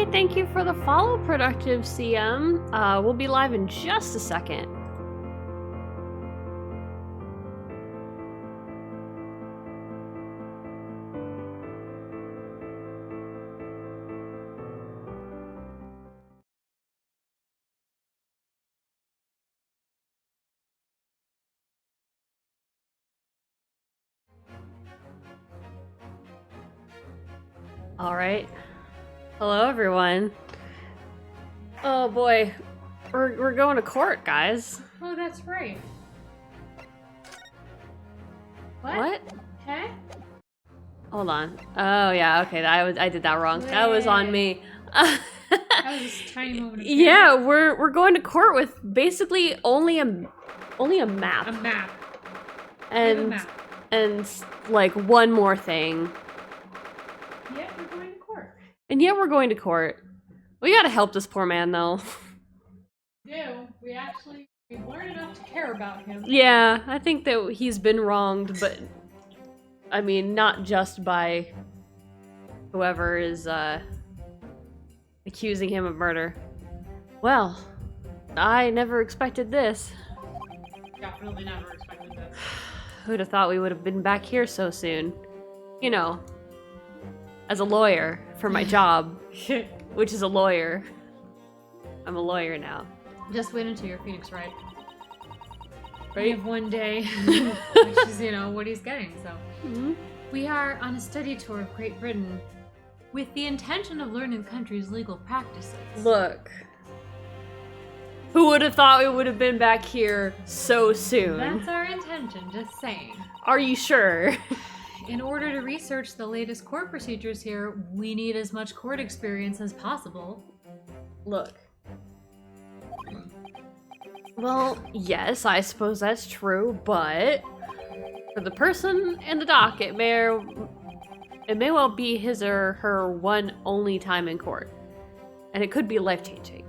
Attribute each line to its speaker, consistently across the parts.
Speaker 1: right, thank you for the follow, Productive CM. We'll be live in just a second. All right. Hello, everyone. Oh boy, we're going to court, guys.
Speaker 2: Oh, that's right.
Speaker 1: What?
Speaker 2: Huh?
Speaker 1: Hold on. Oh yeah, okay. I did that wrong. That was on me.
Speaker 2: That was just a tiny moment of
Speaker 1: Yeah, we're going to court with basically only a map.
Speaker 2: A map.
Speaker 1: And and like one more thing.
Speaker 2: Yeah, we're going to court.
Speaker 1: And yet we're going to court. We gotta help this poor man, though.
Speaker 2: We've learned enough to care about him.
Speaker 1: Yeah, I think that he's been wronged, but I mean, not just by whoever is accusing him of murder. Well, I never expected this.
Speaker 2: Definitely never expected this.
Speaker 1: Who'd have thought we would have been back here so soon? You know, as a lawyer for my job, which is a lawyer. I'm a lawyer now.
Speaker 2: Just wait until you're Phoenix, right?
Speaker 1: Right?
Speaker 2: We have one day, which is, what he's getting, so.
Speaker 1: Mm-hmm.
Speaker 2: We are on a study tour of Great Britain with the intention of learning the country's legal practices.
Speaker 1: Look. Who would have thought we would have been back here so soon?
Speaker 2: That's our intention, just saying.
Speaker 1: Are you sure?
Speaker 2: In order to research the latest court procedures here, we need as much court experience as possible.
Speaker 1: Look. Well, yes, I suppose that's true, but for the person in the dock, it may well be his or her one only time in court. And it could be life-changing.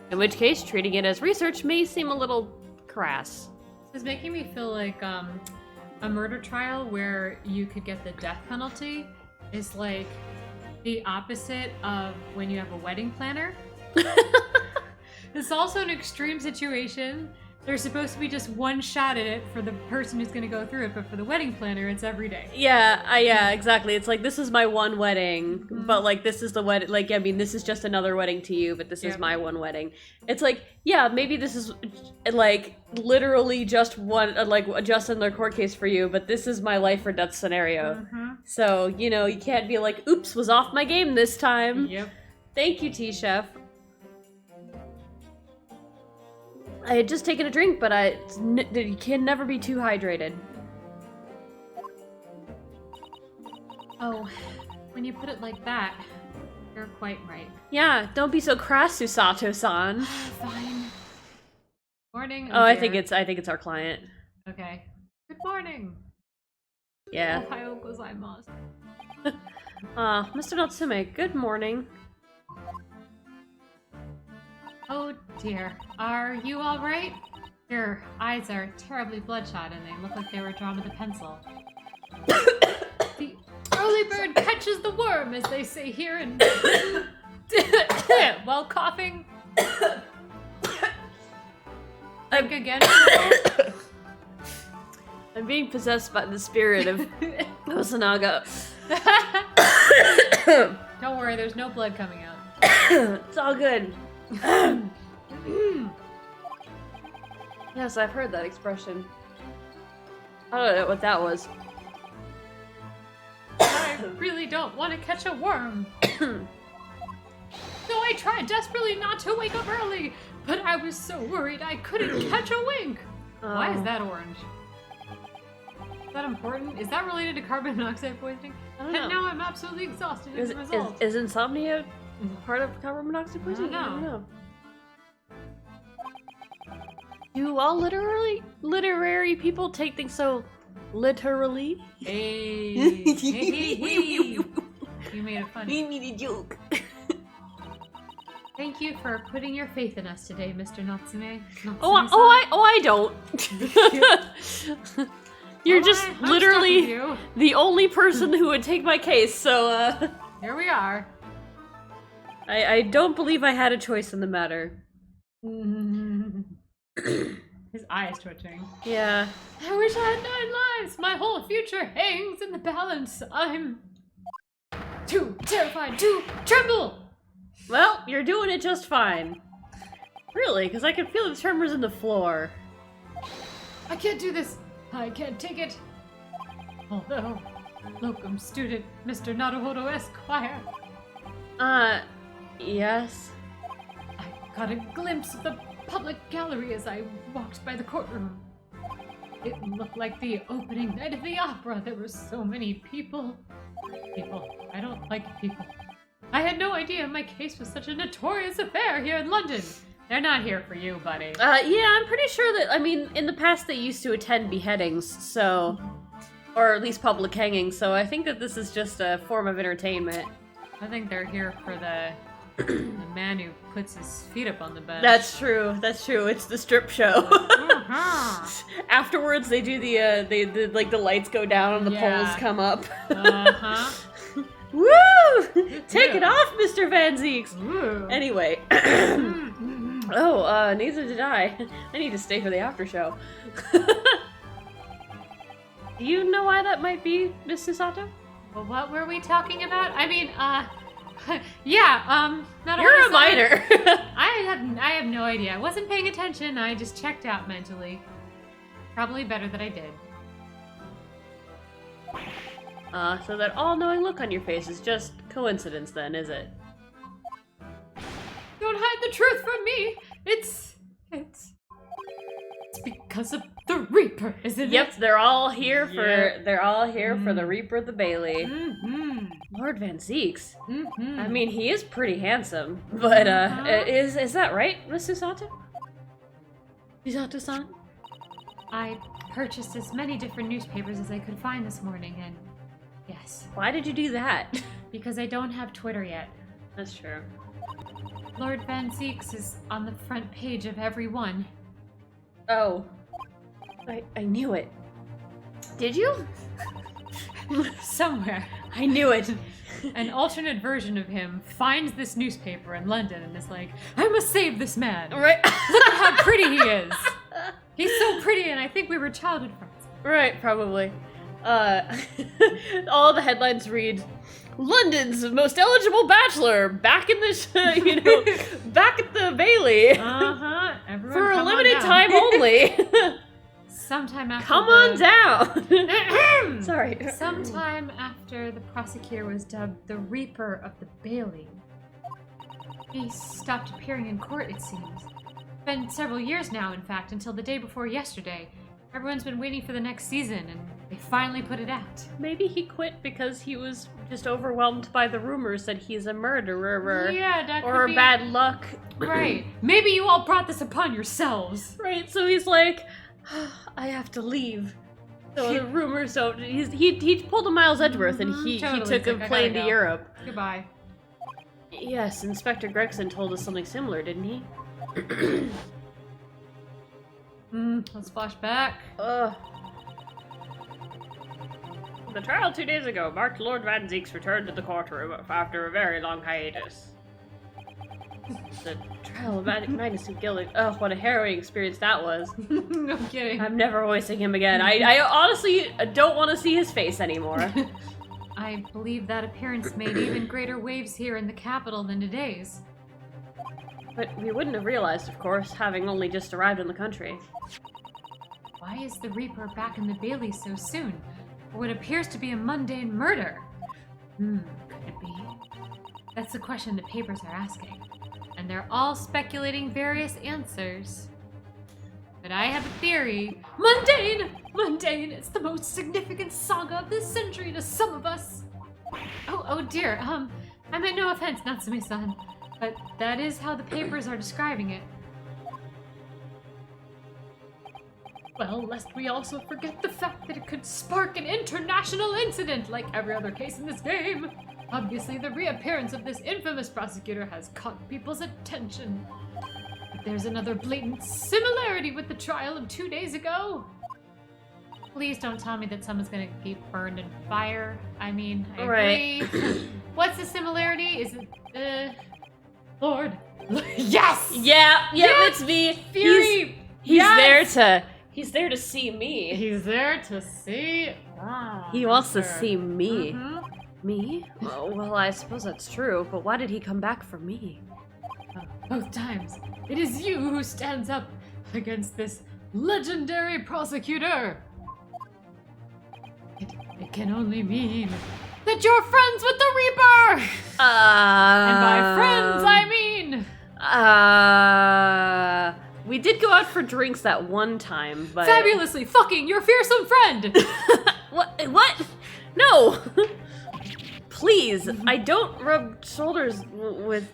Speaker 1: In which case, treating it as research may seem a little crass.
Speaker 2: This is making me feel like a murder trial where you could get the death penalty is like the opposite of when you have a wedding planner. It's also an extreme situation. There's supposed to be just one shot at it for the person who's going to go through it, but for the wedding planner, it's every day.
Speaker 1: Yeah, exactly. It's like, this is my one wedding, but like, this is the wedding. Like, I mean, this is just another wedding to you, but this is my one wedding. It's like, yeah, maybe this is like literally just one, like just in their court case for you, but this is my life or death scenario. So, you can't be like, oops, was off my game this time.
Speaker 2: Yep.
Speaker 1: Thank you, T-Chef. I had just taken a drink, but you can never be too hydrated.
Speaker 2: Oh, when you put it like that, you're quite right.
Speaker 1: Yeah, don't be so crass, Susato-san.
Speaker 2: Fine. Morning.
Speaker 1: Oh, I think it's our client.
Speaker 2: Okay. Good morning.
Speaker 1: Yeah.
Speaker 2: Ohayou gozaimasu.
Speaker 1: Mr. Natsume, good morning.
Speaker 2: Oh dear. Are you alright? Your eyes are terribly bloodshot and they look like they were drawn with a pencil. The early bird catches the worm, as they say here, and while coughing. Think again.
Speaker 1: I'm being possessed by the spirit of Osanaga.
Speaker 2: Don't worry, there's no blood coming out.
Speaker 1: It's all good. Yes, I've heard that expression. I don't know what that was.
Speaker 2: I really don't want to catch a worm. So I tried desperately not to wake up early, but I was so worried I couldn't catch a wink. Why is that orange? Is that important? Is that related to carbon monoxide poisoning?
Speaker 1: I don't know.
Speaker 2: And now I'm absolutely exhausted as a result.
Speaker 1: Is insomnia part of carbon monoxide poisoning?
Speaker 2: I don't know.
Speaker 1: Do all literary people take things so literally?
Speaker 2: Hey. You made it funny.
Speaker 1: We made a joke.
Speaker 2: Thank you for putting your faith in us today, Mr. Natsume.
Speaker 1: I don't. You're just
Speaker 2: I'm
Speaker 1: literally
Speaker 2: stuck with you.
Speaker 1: the only person who would take my case, so
Speaker 2: Here we are.
Speaker 1: I don't believe I had a choice in the matter.
Speaker 2: His eye is twitching.
Speaker 1: Yeah.
Speaker 2: I wish I had 9 lives. My whole future hangs in the balance. I'm too terrified to tremble.
Speaker 1: Well, you're doing it just fine. Really, because I can feel the tremors in the floor.
Speaker 2: I can't do this. I can't take it. Although, locum student Mr. Naruhodo Esquire.
Speaker 1: Yes.
Speaker 2: I got a glimpse of the public gallery as I walked by the courtroom. It looked like the opening night of the opera. There were so many people. I don't like people. I had no idea my case was such a notorious affair here in London. They're not here for you, buddy.
Speaker 1: Yeah, I'm pretty sure that, I mean, in the past they used to attend beheadings, so... Or at least public hangings, so I think that this is just a form of entertainment.
Speaker 2: I think they're here for the man who puts his feet up on the bench.
Speaker 1: That's true, it's the strip show. Afterwards they do the like the lights go down and the poles come up. Woo! Take it off, Mr. Van Zeeks! Anyway. Oh, neither did I. I need to stay for the after show. Do you know why that might be, Miss Susato?
Speaker 2: Well, what were we talking about? I mean, yeah, not
Speaker 1: You're a minor.
Speaker 2: I have no idea. I wasn't paying attention. I just checked out mentally. Probably better that I did.
Speaker 1: So that all-knowing look on your face is just coincidence then, is it?
Speaker 2: Don't hide the truth from me! It's because of the Reaper, isn't it?
Speaker 1: Yep, they're all here for for the Reaper the Bailey. Lord Van Zeeks. I mean, he is pretty handsome, but is that right, Miss Susato? Susato-san?
Speaker 2: I purchased as many different newspapers as I could find this morning, and yes.
Speaker 1: Why did you do that?
Speaker 2: Because I don't have Twitter yet.
Speaker 1: That's true.
Speaker 2: Lord Van Zeeks is on the front page of every one.
Speaker 1: Oh. I knew it. Did you?
Speaker 2: Somewhere.
Speaker 1: I knew it.
Speaker 2: An alternate version of him finds this newspaper in London and is like, I must save this man.
Speaker 1: Right.
Speaker 2: Look at how pretty he is. He's so pretty and I think we were childhood friends.
Speaker 1: Right, probably. All the headlines read, London's most eligible bachelor back in the, back at the Bailey.
Speaker 2: Everyone
Speaker 1: for a limited time only.
Speaker 2: Sometime after
Speaker 1: Come on down. Sorry.
Speaker 2: Sometime after the prosecutor was dubbed the Reaper of the Bailey. He stopped appearing in court, it seems. Been several years now, in fact, until the day before yesterday. Everyone's been waiting for the next season, and they finally put it out.
Speaker 1: Maybe he quit because he was just overwhelmed by the rumors that he's a murderer.
Speaker 2: Yeah, that
Speaker 1: or
Speaker 2: could be
Speaker 1: bad luck.
Speaker 2: Right. Maybe you all brought this upon yourselves.
Speaker 1: Right, so he's like, I have to leave. So the rumors don't. He pulled a Miles Edgeworth and he took a plane to Europe.
Speaker 2: Goodbye.
Speaker 1: Yes, Inspector Gregson told us something similar, didn't he?
Speaker 2: Let's flash back.
Speaker 1: The trial 2 days ago marked Lord Van Zeek's return to the courtroom after a very long hiatus. The trial of Magnus and Gilligan. Oh, what a harrowing experience that was.
Speaker 2: No kidding.
Speaker 1: I'm never voicing him again. I honestly don't want to see his face anymore.
Speaker 2: I believe that appearance made even greater waves here in the capital than today's.
Speaker 1: But we wouldn't have realized, of course, having only just arrived in the country.
Speaker 2: Why is the Reaper back in the Bailey so soon? For what appears to be a mundane murder? Could it be? That's the question the papers are asking. And they're all speculating various answers. But I have a theory. Mundane! Mundane! It's the most significant saga of this century to some of us. Oh dear. I meant no offense, Natsume-san. But that is how the papers are describing it. Well, lest we also forget the fact that it could spark an international incident like every other case in this game. Obviously, the reappearance of this infamous prosecutor has caught people's attention. But there's another blatant similarity with the trial of 2 days ago. Please don't tell me that someone's gonna get burned in fire. I mean, I agree. What's the similarity? Is it, Lord. Yes!
Speaker 1: Yeah,
Speaker 2: Yes!
Speaker 1: it's me.
Speaker 2: Fury!
Speaker 1: He's there to see me.
Speaker 2: He's there to see.
Speaker 1: He wants to
Speaker 2: sir.
Speaker 1: see me.
Speaker 2: Mhm.
Speaker 1: Me? Oh, well, I suppose that's true, but why did he come back for me?
Speaker 2: Both times. It is you who stands up against this legendary prosecutor. It can only mean that you're friends with the Reaper! And by friends, I mean...
Speaker 1: We did go out for drinks that one time, but...
Speaker 2: Fabulously fucking your fearsome friend!
Speaker 1: What? No! Please, I don't rub shoulders with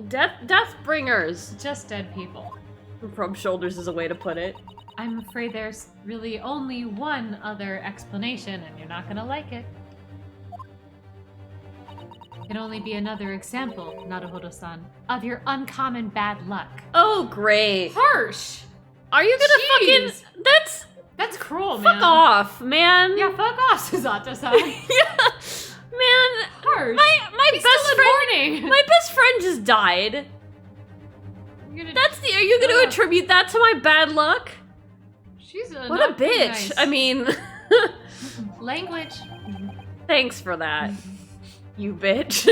Speaker 1: death bringers.
Speaker 2: Just dead people.
Speaker 1: Rub shoulders is a way to put it.
Speaker 2: I'm afraid there's really only one other explanation, and you're not gonna like it. It can only be another example, Naruhodo-san, of your uncommon bad luck.
Speaker 1: Oh, great.
Speaker 2: Harsh!
Speaker 1: Are you gonna
Speaker 2: Jeez.
Speaker 1: fucking...
Speaker 2: That's cruel, man.
Speaker 1: Fuck off, man.
Speaker 2: Yeah, fuck off, Susato-san.
Speaker 1: Yeah. Man,
Speaker 2: Harsh.
Speaker 1: my
Speaker 2: He's
Speaker 1: best
Speaker 2: still in
Speaker 1: friend...
Speaker 2: mourning.
Speaker 1: My best friend just died. Are you gonna attribute that to my bad luck?
Speaker 2: She's
Speaker 1: What a bitch.
Speaker 2: Nice.
Speaker 1: I mean...
Speaker 2: Language.
Speaker 1: Thanks for that, you bitch.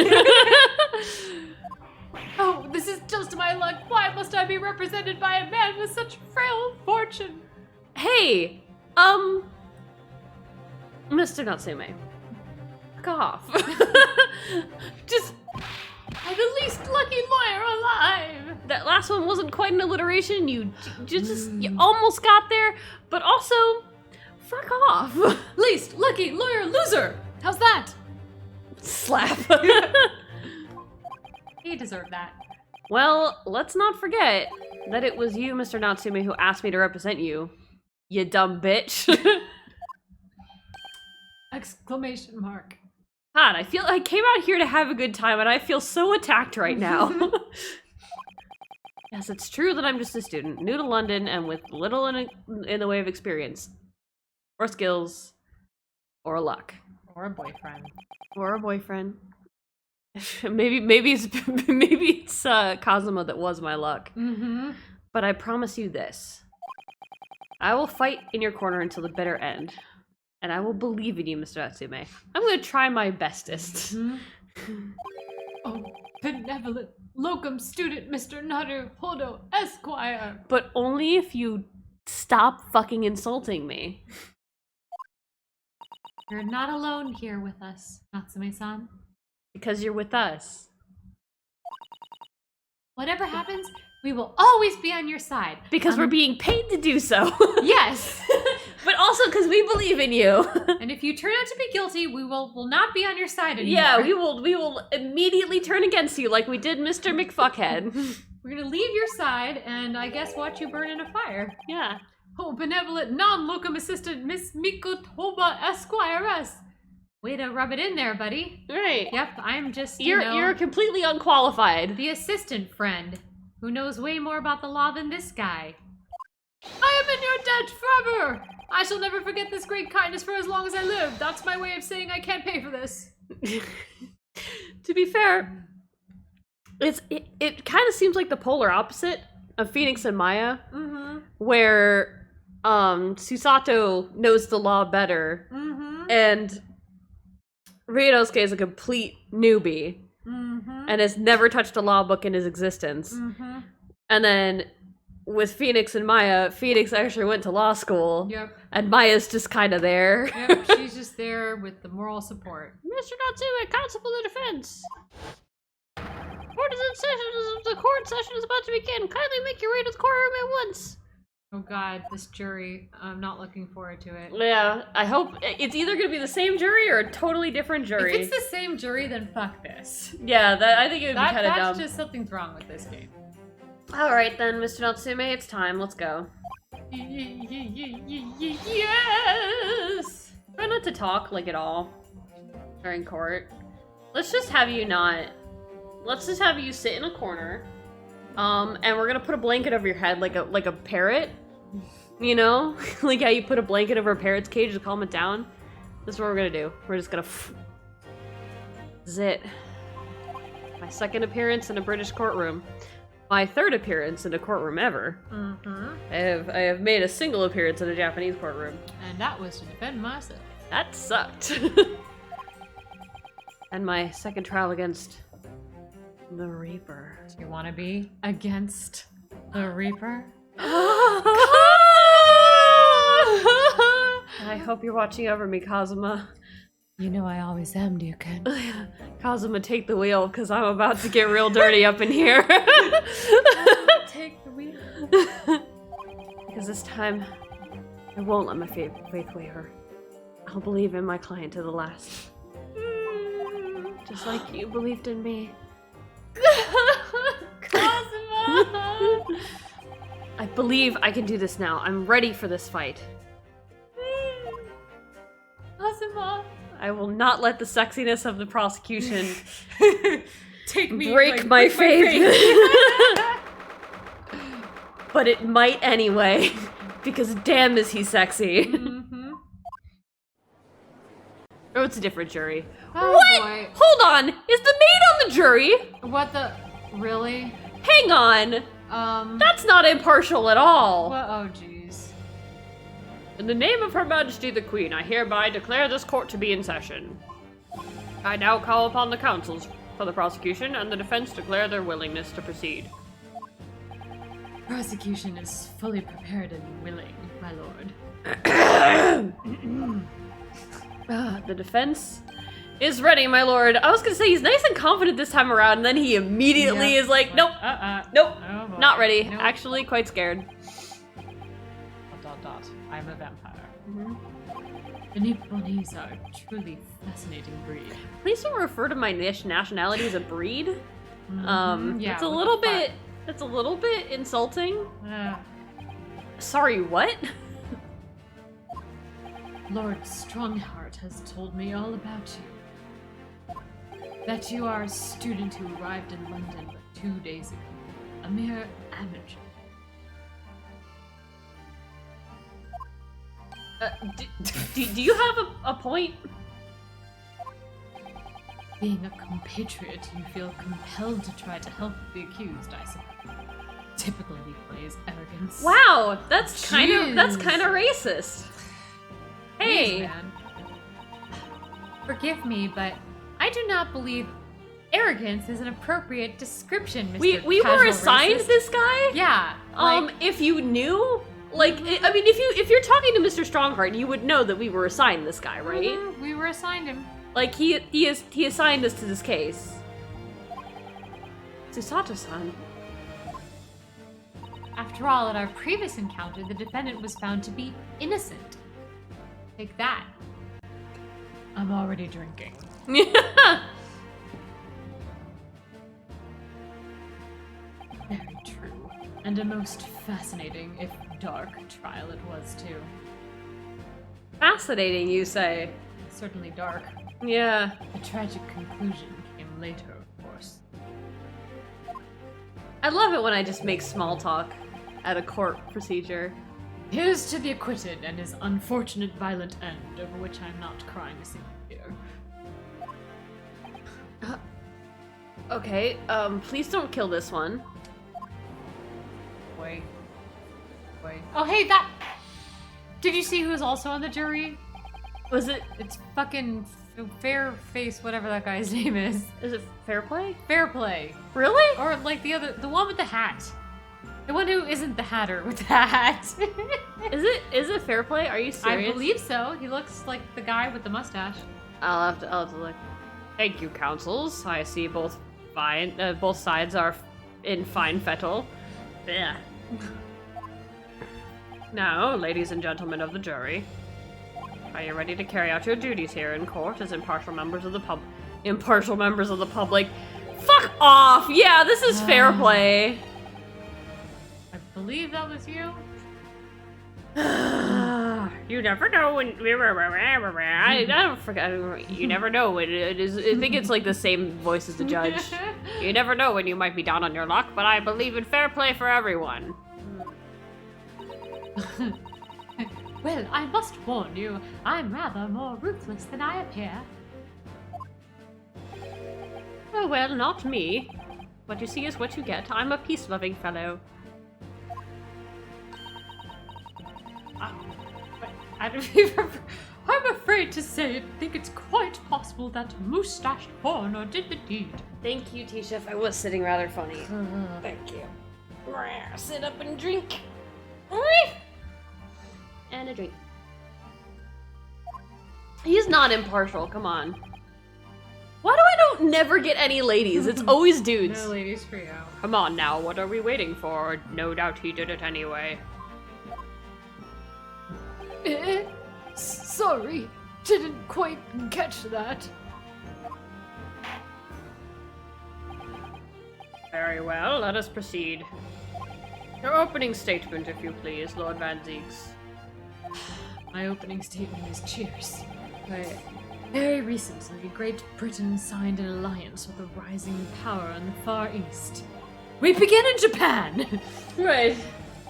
Speaker 2: Oh, this is just my luck. Why must I be represented by a man with such frail fortune?
Speaker 1: Hey, Mr. Natsume. Fuck off. Just...
Speaker 2: I'm the least lucky lawyer alive.
Speaker 1: That last one wasn't quite an alliteration. You almost got there, but also, fuck off.
Speaker 2: Least lucky lawyer loser. How's that?
Speaker 1: Slap.
Speaker 2: He deserved that.
Speaker 1: Well, let's not forget that it was you, Mr. Natsume, who asked me to represent you. You dumb bitch.
Speaker 2: Exclamation mark.
Speaker 1: God, I came out here to have a good time, and I feel so attacked right now. Yes, it's true that I'm just a student, new to London, and with little in the way of experience. Or skills. Or luck.
Speaker 2: Or a boyfriend.
Speaker 1: Or a boyfriend. maybe it's Kazuma that was my luck.
Speaker 2: Mm-hmm.
Speaker 1: But I promise you this. I will fight in your corner until the bitter end. And I will believe in you, Mr. Natsume. I'm gonna try my bestest.
Speaker 2: Mm-hmm. Oh, benevolent locum student Mr. Naruhodo Esquire.
Speaker 1: But only if you stop fucking insulting me.
Speaker 2: You're not alone here with us, Natsume-san.
Speaker 1: Because you're with us.
Speaker 2: Whatever happens, we will always be on your side.
Speaker 1: Because we're being paid to do so.
Speaker 2: Yes!
Speaker 1: But also because we believe in you.
Speaker 2: And if you turn out to be guilty, we will not be on your side anymore.
Speaker 1: Yeah, we will immediately turn against you like we did Mr. McFuckhead.
Speaker 2: We're gonna leave your side and I guess watch you burn in a fire.
Speaker 1: Yeah.
Speaker 2: Oh, benevolent non-locum assistant Miss Mikotoba Esquiress. Way to rub it in there, buddy.
Speaker 1: Right.
Speaker 2: Yep, I'm just,
Speaker 1: You're completely unqualified.
Speaker 2: the assistant friend who knows way more about the law than this guy. I am in your debt forever! I shall never forget this great kindness for as long as I live. That's my way of saying I can't pay for this.
Speaker 1: To be fair, it kind of seems like the polar opposite of Phoenix and Maya, where Susato knows the law better, and Ryunosuke is a complete newbie, and has never touched a law book in his existence. And then with Phoenix and Maya, Phoenix actually went to law school, and Maya's just kind of there.
Speaker 2: Yep, she's just there with the moral support.
Speaker 1: Mr. Natsume, counsel for the defense. Court is in session. The court session is about to begin. Kindly make your way to the courtroom at once.
Speaker 2: Oh god, this jury. I'm not looking forward to it.
Speaker 1: Yeah, I hope it's either going to be the same jury or a totally different jury.
Speaker 2: If it's the same jury, then fuck this.
Speaker 1: Yeah, I think it would be kind of dumb.
Speaker 2: That's just something's wrong with this game.
Speaker 1: Alright then, Mr. Natsume, it's time. Let's go.
Speaker 2: Yes!
Speaker 1: Try not to talk, like, at all during court. Let's just have you not... Let's just have you sit in a corner. And we're gonna put a blanket over your head like a parrot. You know? Like how you put a blanket over a parrot's cage to calm it down. This is what we're gonna do. We're just gonna... Zit. My second appearance in a British courtroom. My third appearance in a courtroom ever.
Speaker 2: Mm-hmm.
Speaker 1: I have made a single appearance in a Japanese courtroom.
Speaker 2: And that was to defend myself.
Speaker 1: That sucked. And my second trial against the Reaper.
Speaker 2: Do you want to be against the Reaper?
Speaker 1: I hope you're watching over me, Kazuma.
Speaker 2: You know I always am, Duken.
Speaker 1: Kazuma, take the wheel, because I'm about to get real dirty up in here.
Speaker 2: Take the wheel.
Speaker 1: Because this time, I won't let my faith waver. I'll believe in my client to the last. Just like you believed in me.
Speaker 2: Kazuma!
Speaker 1: I believe I can do this now. I'm ready for this fight.
Speaker 2: Kazuma!
Speaker 1: I will not let the sexiness of the prosecution
Speaker 2: break
Speaker 1: my faith. But it might anyway, because damn is he sexy.
Speaker 2: Mm-hmm.
Speaker 1: Oh, it's a different jury.
Speaker 2: Oh,
Speaker 1: What?
Speaker 2: boy.
Speaker 1: Hold on! Is the maid on the jury?
Speaker 2: What the? Really?
Speaker 1: Hang on! That's not impartial at all!
Speaker 2: What? Oh, jeez.
Speaker 1: In the name of Her Majesty the Queen, I hereby declare this court to be in session. I now call upon the counsels for the prosecution and the defense declare their willingness to proceed.
Speaker 2: Prosecution is fully prepared and willing, my lord.
Speaker 1: The defense is ready, my lord. I was gonna say he's nice and confident this time around, and then he immediately is like, nope, nope,
Speaker 2: Oh, boy.
Speaker 1: not ready.
Speaker 2: Nope.
Speaker 1: Actually, quite scared. ...
Speaker 2: I'm a vampire. The Nipponese are a truly fascinating breed.
Speaker 1: Please don't refer to my nationality as a breed.
Speaker 2: Yeah,
Speaker 1: it's a little bit. It's a little bit insulting. Sorry, what?
Speaker 2: Lord Strongheart has told me all about you. That you are a student who arrived in London but 2 days ago. A mere amateur.
Speaker 1: Do you have a point?
Speaker 2: Being a compatriot, you feel compelled to try to help the accused, I suppose. Typical Nipponese arrogance.
Speaker 1: Wow, that's kind of
Speaker 2: Jeez.
Speaker 1: racist. Hey,
Speaker 2: Jeez, man. Forgive me, but I do not believe arrogance is an appropriate description, Mr.
Speaker 1: we were
Speaker 2: Casual
Speaker 1: assigned
Speaker 2: Racist.
Speaker 1: this guy.
Speaker 2: Yeah. Like,
Speaker 1: If you knew, like, I mean, if you're talking to Mr. Strongheart, you would know that we were assigned this guy, right?
Speaker 2: we were assigned him.
Speaker 1: Like he assigned us to this case. Susato-san.
Speaker 2: After all, at our previous encounter, the defendant was found to be innocent. Take that. I'm already drinking. Very true. And a most fascinating, if dark, trial it was, too.
Speaker 1: Fascinating, you say?
Speaker 2: Certainly dark.
Speaker 1: Yeah.
Speaker 2: The tragic conclusion came later, of course.
Speaker 1: I love it when I just make small talk at a court procedure.
Speaker 2: Here's to the acquitted and his unfortunate violent end, over which I'm not crying a single tear.
Speaker 1: Okay, please don't kill this one.
Speaker 2: Wait. Oh, hey, that... Did you see who's also on the jury?
Speaker 1: Was it?
Speaker 2: It's fucking Fairface, whatever that guy's name is.
Speaker 1: Is it fair play?
Speaker 2: Fair Play.
Speaker 1: Really?
Speaker 2: Or like the one with the hat. The one who isn't the hatter with the hat.
Speaker 1: Is it fair play? Are you serious?
Speaker 2: I believe so. He looks like the guy with the mustache.
Speaker 1: I'll have to look. Thank you, counsels. I see both sides are in fine fettle. Yeah. Now, ladies and gentlemen of the jury, are you ready to carry out your duties here in court as impartial members of the public? Impartial members of the public? Fuck off! Yeah, this is fair play.
Speaker 2: I believe that was you.
Speaker 1: You never know when. I don't forget. You never know when it is. I think it's like the same voice as the judge. You never know when you might be down on your luck, but I believe in fair play for everyone.
Speaker 2: Well, I must warn you, I'm rather more ruthless than I appear.
Speaker 1: Oh, well, not me. What you see is what you get. I'm a peace-loving fellow.
Speaker 2: I'm afraid to say I think it's quite possible that Mustached Horner did the deed.
Speaker 1: Thank you, T-Chef. I was sitting rather funny. Thank you. Sit up and drink. And a drink. He's not impartial, come on. Why do I don't never get any ladies? It's always dudes.
Speaker 2: No ladies for you.
Speaker 1: Come on now, what are we waiting for? No doubt he did it anyway.
Speaker 3: Sorry, didn't quite catch that.
Speaker 1: Very well, let us proceed. Your opening statement, if you please, Lord Van Zeeks.
Speaker 2: My opening statement is cheers. Very recently, Great Britain signed an alliance with a rising power in the Far East. We begin in Japan!
Speaker 1: Right.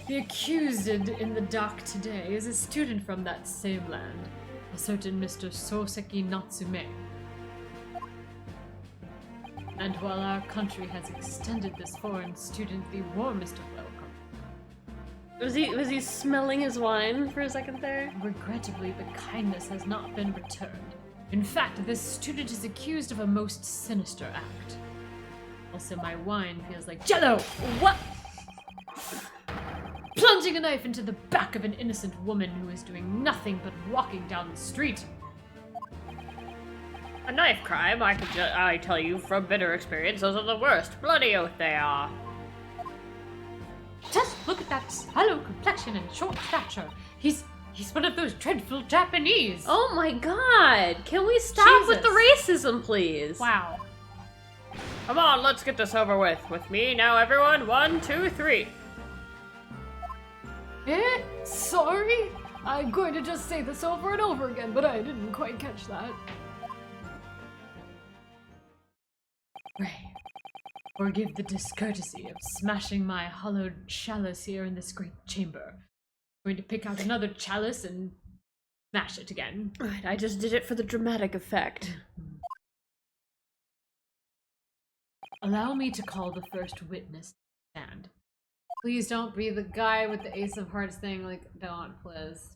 Speaker 2: The accused in the dock today is a student from that same land, a certain Mr. Soseki Natsume. And while our country has extended this foreign student the warmest of welcome,
Speaker 1: Was he smelling his wine for a second there?
Speaker 2: regrettably the kindness has not been returned. In fact, this student is accused of a most sinister act. Also, my wine feels like jello!
Speaker 1: What?
Speaker 2: Plunging a knife into the back of an innocent woman who is doing nothing but walking down the street.
Speaker 1: A knife crime? I tell you from bitter experience, those are the worst. Bloody oath they are.
Speaker 2: Just look at that sallow complexion and short stature. He's one of those dreadful Japanese.
Speaker 1: Oh my god! Can we stop with the racism, please?
Speaker 2: Wow.
Speaker 1: Come on, let's get this over with. With me now, everyone. 1, 2, 3.
Speaker 3: Sorry? I'm going to just say this over and over again, but I didn't quite catch that.
Speaker 2: Pray, forgive the discourtesy of smashing my hollowed chalice here in this great chamber. I'm going to pick out another chalice and smash it again.
Speaker 1: Right, I just did it for the dramatic effect.
Speaker 2: Allow me to call the first witness to stand. Please don't be the guy with the Ace of Hearts thing. Like, don't, please.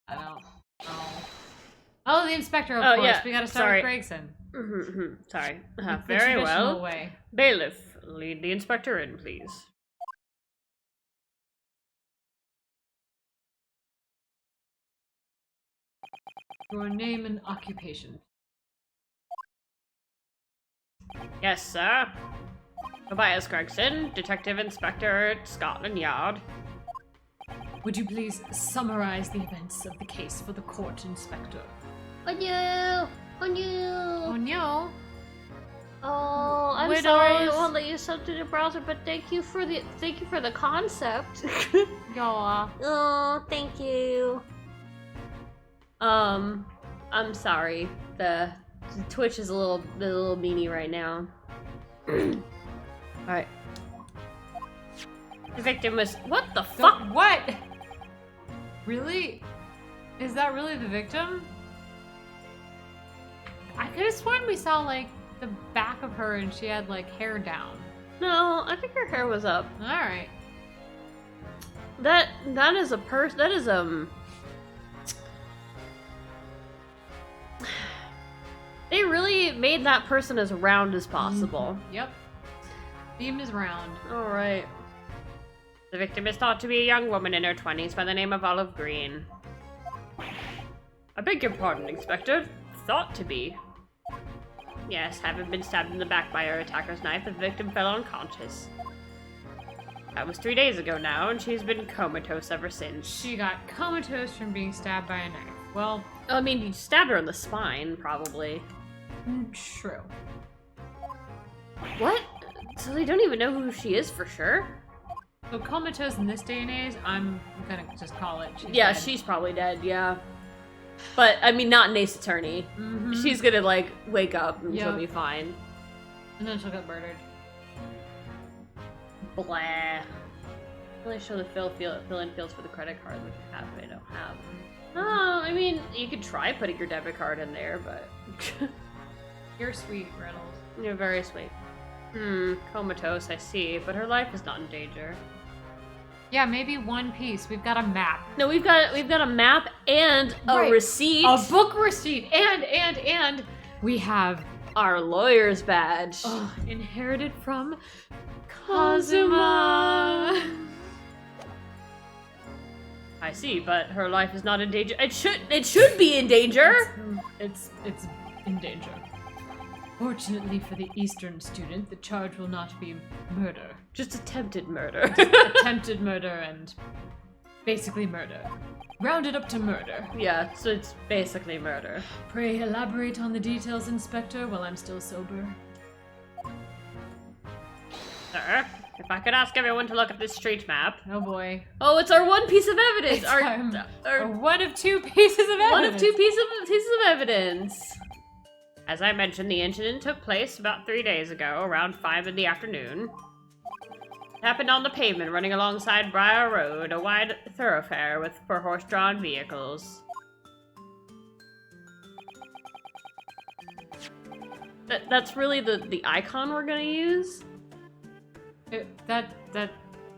Speaker 2: I don't know. Oh, the inspector, of course.
Speaker 1: Yeah.
Speaker 2: We gotta start with Gregson.
Speaker 1: Sorry.
Speaker 2: The
Speaker 1: Very
Speaker 2: traditional
Speaker 1: well.
Speaker 2: way.
Speaker 1: Bailiff, lead the inspector in, please.
Speaker 2: Your name and occupation.
Speaker 1: Yes, sir. Tobias Gregson, Detective Inspector at Scotland Yard.
Speaker 2: Would you please summarize the events of the case for the court, Inspector?
Speaker 1: Oh no! Oh no!
Speaker 2: Oh no!
Speaker 1: Oh, I'm
Speaker 2: Widows.
Speaker 1: sorry I won't let you sub to the browser, but thank you for the concept.
Speaker 2: Yeah.
Speaker 1: Oh, thank you. I'm sorry. The Twitch is a little meanie right now. Alright. The victim was what the fuck?
Speaker 2: What? Really? Is that really the victim? I could have sworn we saw like the back of her and she had like hair down.
Speaker 1: No, I think her hair was up.
Speaker 2: Alright.
Speaker 1: That is a that is they really made that person as round as possible.
Speaker 2: Yep. Theme is round.
Speaker 1: Alright. The victim is thought to be a young woman in her 20s by the name of Olive Green. I beg your pardon, Inspector. Thought to be. Yes, having been stabbed in the back by her attacker's knife, the victim fell unconscious. That was 3 days ago now, and she's been comatose ever since.
Speaker 2: She got comatose from being stabbed by a knife. Well,
Speaker 1: I mean, you stabbed her in the spine, probably.
Speaker 2: true.
Speaker 1: What? So they don't even know who she is for sure?
Speaker 2: So comatose in this day and age, I'm gonna just call it.
Speaker 1: Yeah,
Speaker 2: dead.
Speaker 1: she's probably dead, yeah. But, I mean, not in Ace Attorney.
Speaker 2: Mhm.
Speaker 1: She's gonna, like, wake up and she'll
Speaker 2: Yep.
Speaker 1: be fine.
Speaker 2: And then she'll get murdered.
Speaker 1: Blah. Really show the fill-in fields for the credit card, which I have, but I don't have. Oh, I mean, you could try putting your debit card in there, but...
Speaker 2: You're sweet, Reynolds.
Speaker 1: You're very sweet. Comatose, I see, but her life is not in danger.
Speaker 2: Yeah, maybe one piece. We've got a map.
Speaker 1: No, we've got a map and a receipt.
Speaker 2: A book receipt. And we have
Speaker 1: our lawyer's badge.
Speaker 2: Inherited from Kazuma.
Speaker 1: I see, but her life is not in danger. It should be in danger.
Speaker 2: It's in danger. Fortunately for the Eastern student, the charge will not be murder.
Speaker 1: Just attempted murder.
Speaker 2: Attempted murder and basically murder. Rounded up to murder.
Speaker 1: Yeah, so it's basically murder.
Speaker 2: Pray elaborate on the details, Inspector, while I'm still sober.
Speaker 1: Sir, if I could ask everyone to look at this street map.
Speaker 2: Oh boy.
Speaker 1: Oh, it's our one piece of evidence.
Speaker 2: Our one of two pieces of evidence.
Speaker 1: One of two pieces of evidence. As I mentioned, the incident took place about 3 days ago, around 5 in the afternoon. It happened on the pavement running alongside Briar Road, a wide thoroughfare for horse-drawn vehicles. That's really the icon we're gonna use?
Speaker 2: That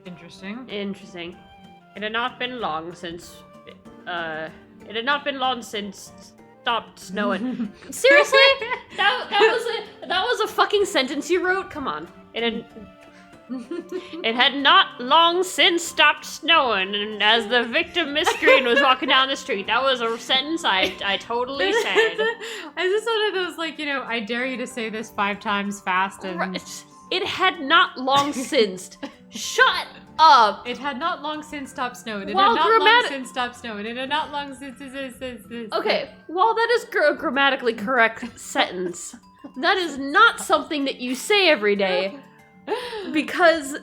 Speaker 2: interesting.
Speaker 1: Interesting. It had not been long since stopped snowing. Seriously? That was a fucking sentence you wrote? Come on. It had not long since stopped snowing, and as the victim, Miss Green, was walking down the street. That was a sentence I totally said.
Speaker 2: Is this one of those, like, I dare you to say this 5 times fast and...
Speaker 1: Right. It had not long since. Shut up!
Speaker 2: It had not long since stopped snowing. It
Speaker 1: While
Speaker 2: had not long since stopped snowing. It had not long since...
Speaker 1: Okay, while that is a grammatically correct sentence, that is not something that you say every day. Because,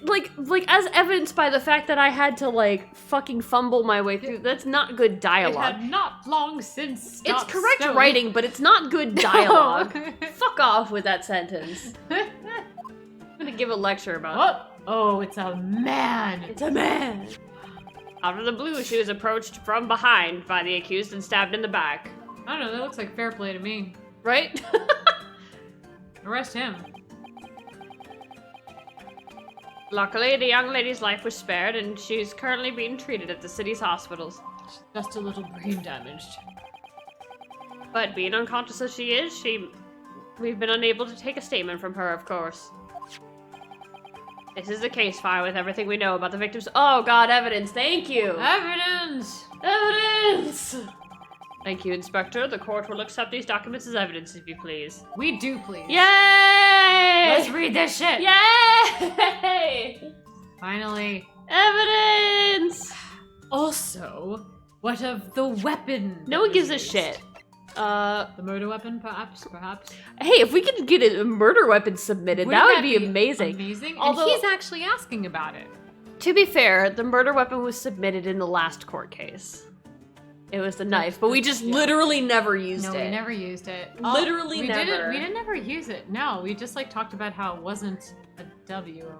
Speaker 1: like as evidenced by the fact that I had to, fucking fumble my way through, that's not good dialogue.
Speaker 2: It had not long since stopped
Speaker 1: It's correct
Speaker 2: snowing.
Speaker 1: writing, but it's not good dialogue. Fuck off with that sentence. I'm gonna give a lecture about it.
Speaker 2: Oh, it's a man.
Speaker 1: It's a man. Out of the blue, she was approached from behind by the accused and stabbed in the back.
Speaker 2: I don't know, that looks like fair play to me.
Speaker 1: Right?
Speaker 2: Arrest him.
Speaker 1: Luckily, the young lady's life was spared, and she's currently being treated at the city's hospitals.
Speaker 2: Just a little brain damaged.
Speaker 1: But being unconscious as she is, we've been unable to take a statement from her, of course. This is a case file with everything we know about the victims. Oh god, evidence, thank you!
Speaker 2: Evidence!
Speaker 1: Evidence! Thank you, Inspector. The court will accept these documents as evidence, if you please.
Speaker 2: We do, please.
Speaker 1: Yay!
Speaker 2: Let's read this shit!
Speaker 1: Yay!
Speaker 2: Finally.
Speaker 1: Evidence!
Speaker 2: Also, what of the weapon?
Speaker 1: No one gives a shit.
Speaker 2: The murder weapon, perhaps?
Speaker 1: Hey, if we could get a murder weapon submitted, that would be amazing.
Speaker 2: Amazing?
Speaker 1: Although,
Speaker 2: and he's actually asking about it.
Speaker 1: To be fair, the murder weapon was submitted in the last court case. It was the knife, but we just literally never used it.
Speaker 2: No, we never used it.
Speaker 1: Literally never.
Speaker 2: We didn't ever use it. No, we just talked about how it wasn't a W.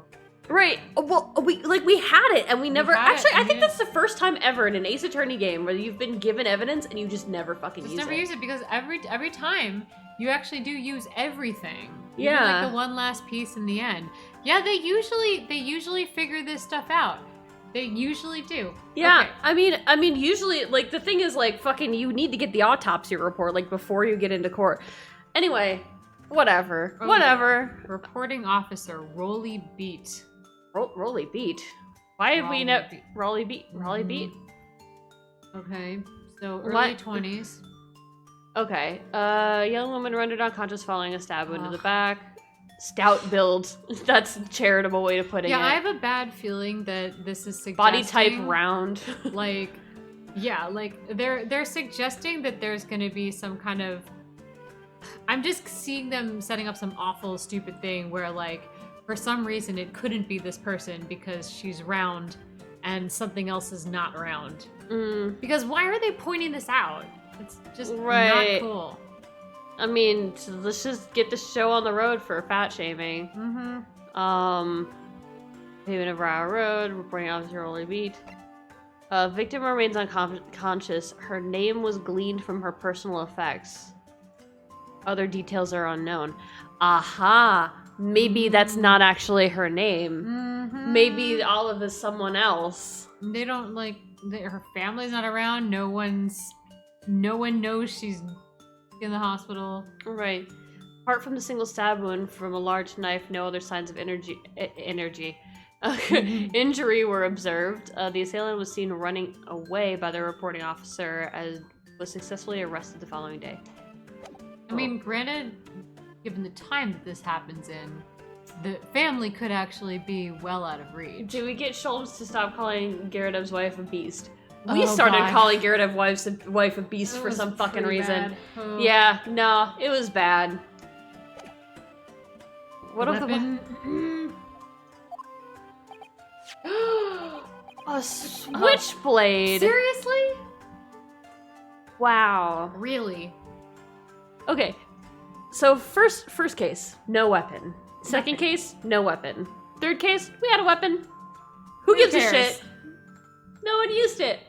Speaker 1: Right. Well, we had it and we never actually. I think
Speaker 2: yeah.
Speaker 1: that's the first time ever in an Ace Attorney game where you've been given evidence and you just never fucking use it.
Speaker 2: Never use it because every time you actually do use everything.
Speaker 1: Yeah.
Speaker 2: Even, the one last piece in the end. Yeah, they usually figure this stuff out. They usually do.
Speaker 1: Yeah,
Speaker 2: okay.
Speaker 1: I mean, usually, the thing is, fucking, you need to get the autopsy report, before you get into court. Anyway, whatever.
Speaker 2: Okay.
Speaker 1: Whatever.
Speaker 2: Reporting officer, Rolly Beat.
Speaker 1: Rolly Beat? Why have we never...
Speaker 2: Rolly Beat.
Speaker 1: Rolly Beat?
Speaker 2: Okay, so early 20s.
Speaker 1: Okay, young woman rendered unconscious following a stab wound to the back. Stout build. That's a charitable way to put it.
Speaker 2: Yeah, I have a bad feeling that this is suggesting...
Speaker 1: Body type round.
Speaker 2: They're suggesting that there's gonna be some kind of... I'm just seeing them setting up some awful, stupid thing where, for some reason it couldn't be this person because she's round and something else is not round. Because why are they pointing this out? It's just not cool.
Speaker 1: I mean, let's just get the show on the road for fat shaming. Pavement of Briar Road, reporting officer Rolly Beat. Victim remains unconscious. Her name was gleaned from her personal effects. Other details are unknown. Aha! Maybe that's not actually her name.
Speaker 2: Mm-hmm.
Speaker 1: Maybe Olive is someone else.
Speaker 2: They don't like her family's not around. No one knows she's in the hospital.
Speaker 1: Right. Apart from the single stab wound from a large knife, no other signs of injury were observed. The assailant was seen running away by the reporting officer and was successfully arrested the following day.
Speaker 2: I mean, granted, given the time that this happens in, the family could actually be well out of reach.
Speaker 1: Did we get Schultz to stop calling Gyarados' wife a beast? We
Speaker 2: Oh,
Speaker 1: started
Speaker 2: God.
Speaker 1: calling Gyarados' wife a beast
Speaker 2: It
Speaker 1: for
Speaker 2: was
Speaker 1: some fucking
Speaker 2: pretty
Speaker 1: reason.
Speaker 2: bad. Oh.
Speaker 1: Yeah, no, it was bad. What if
Speaker 2: Weapon?
Speaker 1: a switchblade?
Speaker 2: Seriously?
Speaker 1: Wow.
Speaker 2: Really?
Speaker 1: Okay, so first case, no weapon. Second case, no weapon. Third case, we had a weapon. Who gives a
Speaker 2: cares?
Speaker 1: shit? No one used it.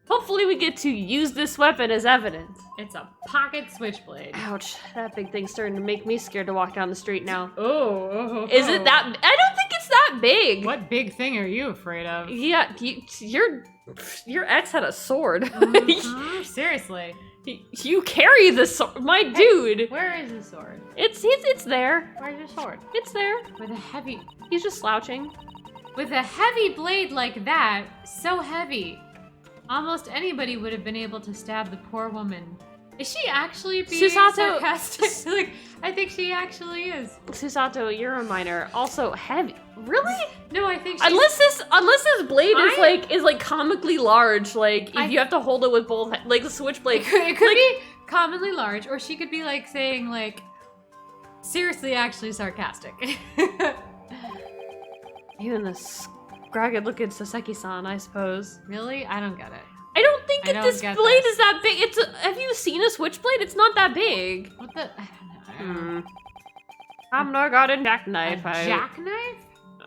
Speaker 1: Hopefully we get to use this weapon as evidence.
Speaker 2: It's a pocket switchblade.
Speaker 1: Ouch, that big thing's starting to make me scared to walk down the street now.
Speaker 2: Oh.
Speaker 1: Is it that? I don't think it's that big.
Speaker 2: What big thing are you afraid of?
Speaker 1: Yeah, your ex had a sword.
Speaker 2: Mhm, seriously.
Speaker 1: You carry the sword, my dude.
Speaker 2: Where is his sword?
Speaker 1: It's there.
Speaker 2: Where's your sword?
Speaker 1: It's there.
Speaker 2: With a heavy
Speaker 1: He's just slouching.
Speaker 2: blade like that, so heavy. Almost anybody would have been able to stab the poor woman. Is she actually being
Speaker 1: Susato-
Speaker 2: sarcastic? Like, I think she actually is.
Speaker 1: Susato, you're a minor. Also heavy. Really?
Speaker 2: No, I think she's...
Speaker 1: Unless this blade is like comically large. Like if
Speaker 2: I-
Speaker 1: you have to hold it with both, like the switchblade.
Speaker 2: It could be commonly large, or she could be like saying like, seriously, actually sarcastic.
Speaker 1: Even the scragged-looking Saseki-san, I suppose.
Speaker 2: Really? I don't get it.
Speaker 1: I don't think
Speaker 2: I
Speaker 1: that
Speaker 2: don't
Speaker 1: this
Speaker 2: get
Speaker 1: blade
Speaker 2: this.
Speaker 1: is that big. Have you seen a switchblade? It's not that big.
Speaker 2: What the? I don't know.
Speaker 1: I'm not got a jackknife.
Speaker 2: A jackknife?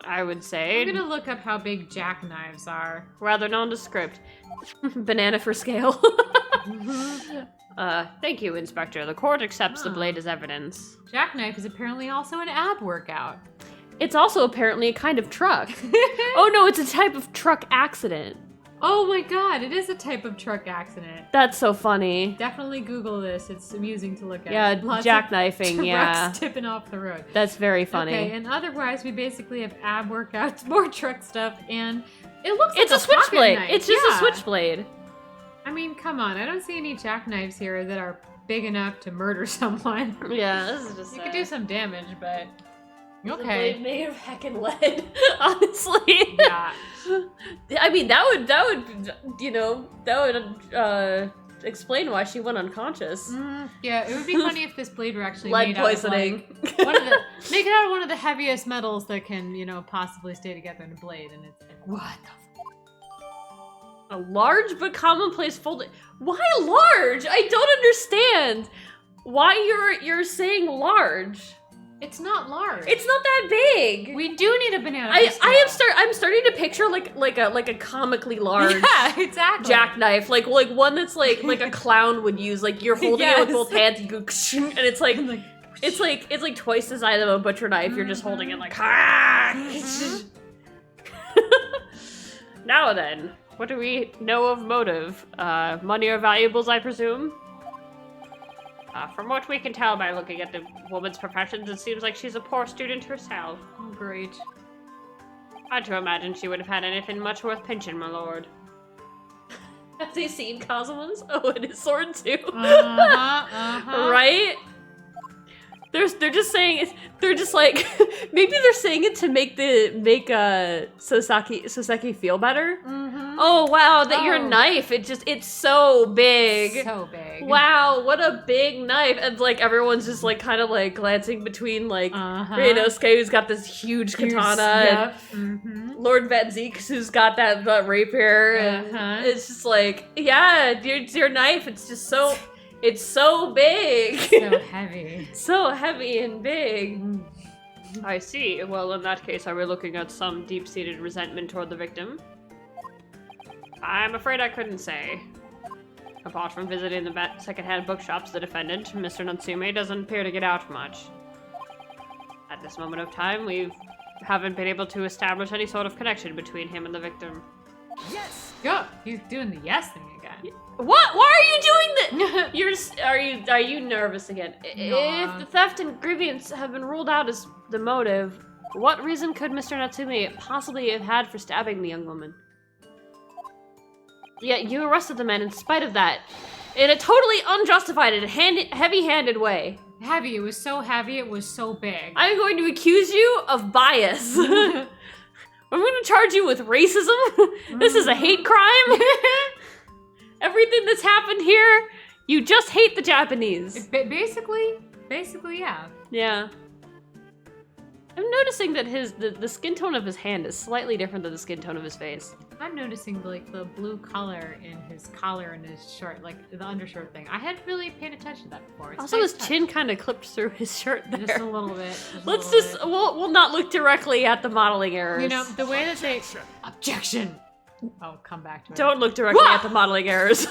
Speaker 1: I would say.
Speaker 2: I'm gonna look up how big jackknives are.
Speaker 1: Rather nondescript. Banana for scale. Thank you, Inspector. The court accepts the blade as evidence.
Speaker 2: Jackknife is apparently also an ab workout.
Speaker 1: It's also apparently a kind of truck. Oh no, it's a type of truck accident.
Speaker 2: Oh my god, it is a type of truck accident.
Speaker 1: That's so funny.
Speaker 2: Definitely Google this. It's amusing to look at.
Speaker 1: Yeah,
Speaker 2: Lots
Speaker 1: jackknifing,
Speaker 2: of
Speaker 1: yeah.
Speaker 2: trucks tipping off the road.
Speaker 1: That's very funny.
Speaker 2: Okay, and otherwise we basically have ab workouts, more truck stuff, and it looks like
Speaker 1: It's a
Speaker 2: pocket
Speaker 1: switchblade.
Speaker 2: knife.
Speaker 1: It's just
Speaker 2: Yeah.
Speaker 1: a switchblade.
Speaker 2: I mean, come on. I don't see any jackknives here that are big enough to murder someone.
Speaker 1: Yeah, this is just.
Speaker 2: You could do some damage, but
Speaker 1: It's a
Speaker 2: okay.
Speaker 1: blade made of heckin' lead. Honestly.
Speaker 2: Yeah.
Speaker 1: I mean, that would explain why she went unconscious.
Speaker 2: Yeah, it would be funny if this blade were actually
Speaker 1: Lead
Speaker 2: made
Speaker 1: poisoning.
Speaker 2: out of like, make it out of one of the heaviest metals that can, possibly stay together in a blade, and it's like, what the
Speaker 1: A large but commonplace folded. Why large? I don't understand. Why you're saying large?
Speaker 2: It's not large.
Speaker 1: It's not that big.
Speaker 2: We do need a banana.
Speaker 1: I'm starting to picture like a comically large
Speaker 2: Yeah, exactly.
Speaker 1: jackknife, like one that's like a clown would use. Like you're holding it with
Speaker 2: Yes.
Speaker 1: both hands, you go, and it's like twice the size of a butcher knife. You're just holding it like Now then, what do we know of motive? Money or valuables, I presume? From what we can tell by looking at the woman's professions, it seems like she's a poor student herself.
Speaker 2: Oh, great.
Speaker 1: Hard to imagine she would have had anything much worth pinching, my lord. Have they seen Kazuma's? Oh, and his sword too. Right? They're just saying it. They're just like maybe they're saying it to make Soseki feel better. Oh wow, that your knife! It's so big.
Speaker 2: So big.
Speaker 1: Wow, what a big knife! And like everyone's just like kind of like glancing between like Ryunosuke, who's got this huge katana, and Lord Vetzik, who's got that rapier. And it's just like, yeah, your knife. It's just so. It's so big.
Speaker 2: So heavy.
Speaker 1: So heavy and big. I see. Well, in that case, are we looking at some deep-seated resentment toward the victim? I'm afraid I couldn't say. Apart from visiting the secondhand bookshops, the defendant, Mr. Natsume, doesn't appear to get out much. At this moment of time, we haven't been able to establish any sort of connection between him and the victim.
Speaker 2: Yes! Go! He's doing the yes thing again.
Speaker 1: What? Why are you doing that? Are you nervous again?
Speaker 2: Nah.
Speaker 1: If the theft and grievance have been ruled out as the motive, what reason could Mr. Natsume possibly have had for stabbing the young woman? Yet you arrested the man in spite of that, in a totally unjustified and heavy-handed way.
Speaker 2: Heavy. It was so heavy, it was so big.
Speaker 1: I'm going to accuse you of bias. I'm going to charge you with racism. This is a hate crime. Everything that's happened here, you just hate the Japanese.
Speaker 2: Basically, yeah.
Speaker 1: Yeah. I'm noticing that the skin tone of his hand is slightly different than the skin tone of his face.
Speaker 2: I'm noticing like the blue color in his collar and his shirt, like the undershirt thing. I hadn't really paid attention to that before. It's
Speaker 1: Also,
Speaker 2: nice
Speaker 1: his
Speaker 2: touch.
Speaker 1: chin kind of clipped through his shirt there.
Speaker 2: Just a little bit.
Speaker 1: We'll not look directly at the modeling errors.
Speaker 2: You know, the way that they... Objection! Oh, come back to it.
Speaker 1: Don't look directly at the modeling errors.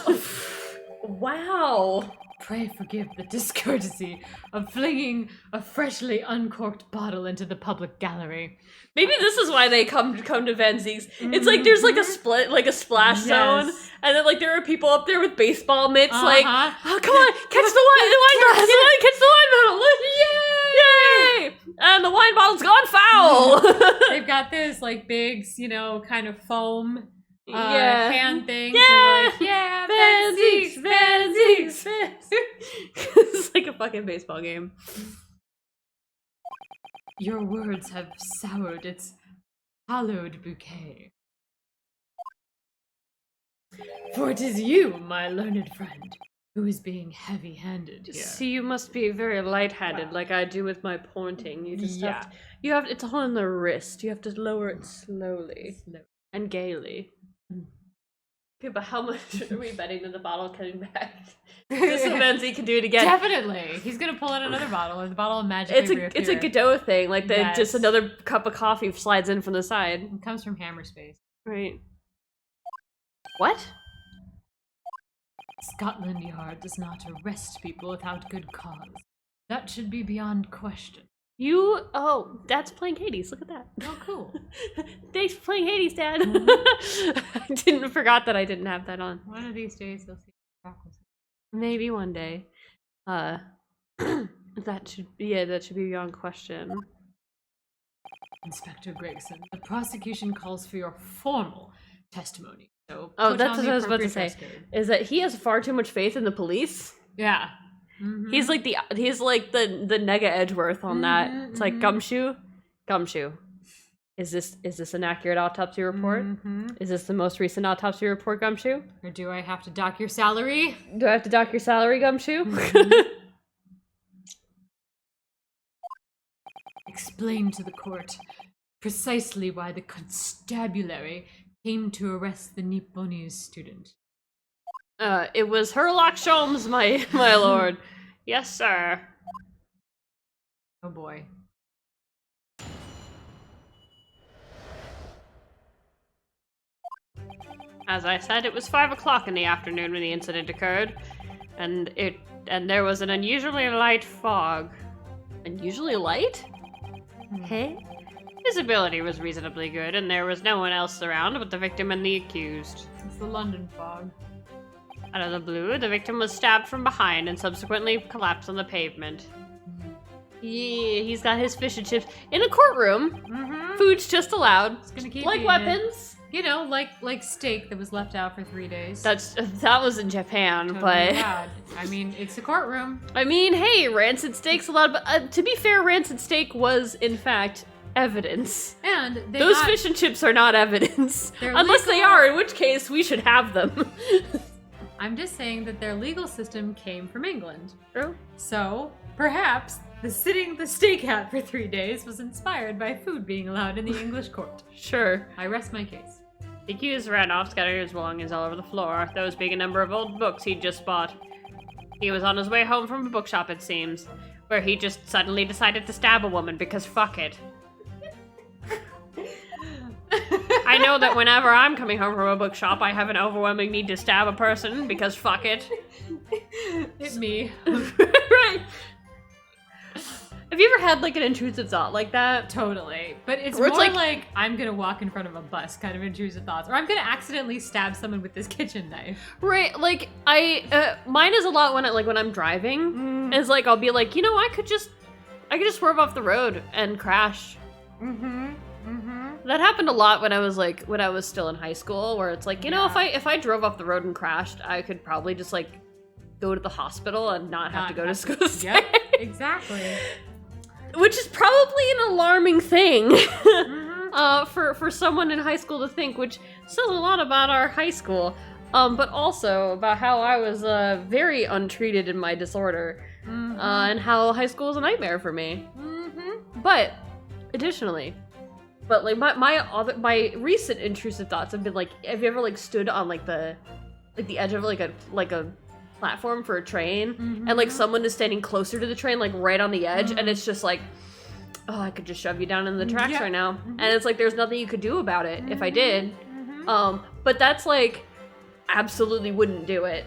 Speaker 1: Wow.
Speaker 2: Pray forgive the discourtesy of flinging a freshly uncorked bottle into the public gallery.
Speaker 1: Maybe this is why they come to Van Zeek's. It's like there's like a split, like a splash zone, and then like there are people up there with baseball mitts, like, oh come on, catch the wine glass, catch the wine bottle, yay! And the wine bottle's gone foul.
Speaker 2: They've got this like big, you know, kind of foam
Speaker 1: Yeah.
Speaker 2: hand thing.
Speaker 1: Yeah.
Speaker 2: So like, yeah,
Speaker 1: Van Zeek's, Van Zeek's, Van Zeek's. It's like a fucking baseball game.
Speaker 2: Your words have soured its hallowed bouquet. For it is you, my learned friend, who is being heavy-handed here.
Speaker 1: See, you must be very light-handed, like I do with my pointing. You just have to, it's on the wrist. You have to lower it slowly and gaily. Okay, but how much are we betting that the bottle coming back? Just so Benzie can do it again.
Speaker 2: Definitely. He's gonna pull out another bottle, and the bottle magically reappear.
Speaker 1: It's a Godot thing, like just another cup of coffee slides in from the side.
Speaker 2: It comes from Hammerspace.
Speaker 1: Right. What?
Speaker 2: Scotland Yard does not arrest people without good cause. That should be beyond question.
Speaker 1: Oh, Dad's playing Hades. Look at that.
Speaker 2: Oh, cool.
Speaker 1: Thanks for playing Hades, Dad. I forgot that I didn't have that on.
Speaker 2: One of these days you'll see Chronicles.
Speaker 1: Maybe one day. That should be beyond question.
Speaker 2: Inspector Gregson, the prosecution calls for your formal testimony. So
Speaker 1: That's what I was about to say. Is that he has far too much faith in the police?
Speaker 2: Yeah.
Speaker 1: Mm-hmm. He's like the nega Edgeworth on that. It's like Gumshoe. Is this an accurate autopsy report?
Speaker 2: Mm-hmm.
Speaker 1: Is this the most recent autopsy report, Gumshoe?
Speaker 2: Or do I have to dock your salary?
Speaker 1: Do I have to dock your salary, Gumshoe?
Speaker 2: Mm-hmm. Explain to the court precisely why the constabulary came to arrest the Nipponese student.
Speaker 1: It was Herlock Sholmes, my lord. Yes, sir.
Speaker 2: Oh boy.
Speaker 1: As I said, it was 5 o'clock in the afternoon when the incident occurred, and there was an unusually light fog. Unusually light? Hey? Visibility was reasonably good, and there was no one else around but the victim and the accused.
Speaker 2: It's the London fog.
Speaker 1: Out of the blue, the victim was stabbed from behind and subsequently collapsed on the pavement. Yeah, he's got his fish and chips in a courtroom.
Speaker 2: Mm-hmm.
Speaker 1: Food's just allowed.
Speaker 2: It's gonna keep
Speaker 1: like
Speaker 2: eating
Speaker 1: weapons.
Speaker 2: It. You know, like steak that was left out for 3 days.
Speaker 1: That was in Japan,
Speaker 2: totally
Speaker 1: but
Speaker 2: bad. I mean, it's a courtroom.
Speaker 1: I mean, hey, rancid steak's allowed, but to be fair, rancid steak was in fact evidence.
Speaker 2: And
Speaker 1: those fish and chips are not evidence, unless they are, in which case we should have them.
Speaker 2: I'm just saying that their legal system came from England.
Speaker 1: True.
Speaker 2: So, perhaps the sitting the steak out for 3 days was inspired by food being allowed in the English court.
Speaker 1: Sure.
Speaker 2: I rest my case.
Speaker 1: The accused ran off, scattering his belongings all over the floor, those being a number of old books he'd just bought. He was on his way home from a bookshop, it seems, where he just suddenly decided to stab a woman because fuck it. I know that whenever I'm coming home from a bookshop, I have an overwhelming need to stab a person because fuck it.
Speaker 2: It's me.
Speaker 1: Right. Have you ever had like an intrusive thought like that?
Speaker 2: Totally. But it's
Speaker 1: Or
Speaker 2: more
Speaker 1: it's
Speaker 2: like I'm gonna walk in front of a bus kind of intrusive thoughts. Or I'm gonna accidentally stab someone with this kitchen knife.
Speaker 1: Right, like mine is a lot when I'm driving. Is like I'll be like, you know, I could just swerve off the road and crash. That happened a lot when I was still in high school, where it's like, you know, if I drove off the road and crashed, I could probably just like go to the hospital and not have to go to school.
Speaker 2: Yep, exactly.
Speaker 1: Which is probably an alarming thing for someone in high school to think, which says a lot about our high school, but also about how I was very untreated in my disorder, and how high school was a nightmare for me. But additionally, like my recent intrusive thoughts have been like, have you ever like stood on like the edge of like a platform for a train, and like someone is standing closer to the train, like right on the edge, and it's just like, oh, I could just shove you down in the tracks right now, and it's like there's nothing you could do about it if I did. But that's like absolutely wouldn't do it.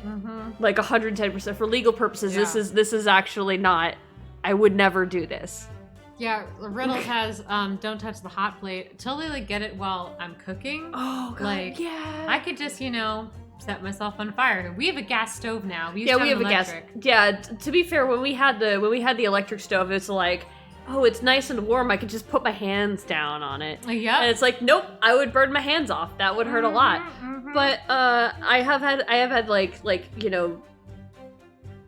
Speaker 1: Like 110% for legal purposes. This is actually not. I would never do this.
Speaker 2: Yeah, Riddles has don't touch the hot plate till they like get it while I'm cooking.
Speaker 1: Oh god,
Speaker 2: like,
Speaker 1: yeah.
Speaker 2: I could just, you know, set myself on fire. We have a gas stove now. We used
Speaker 1: Yeah,
Speaker 2: to
Speaker 1: we have
Speaker 2: electric.
Speaker 1: a gas. Yeah, to be fair, when we had the electric stove, it's like, oh, it's nice and warm. I could just put my hands down on it.
Speaker 2: Yeah.
Speaker 1: And it's like, nope, I would burn my hands off. That would hurt a lot. But I have had like you know,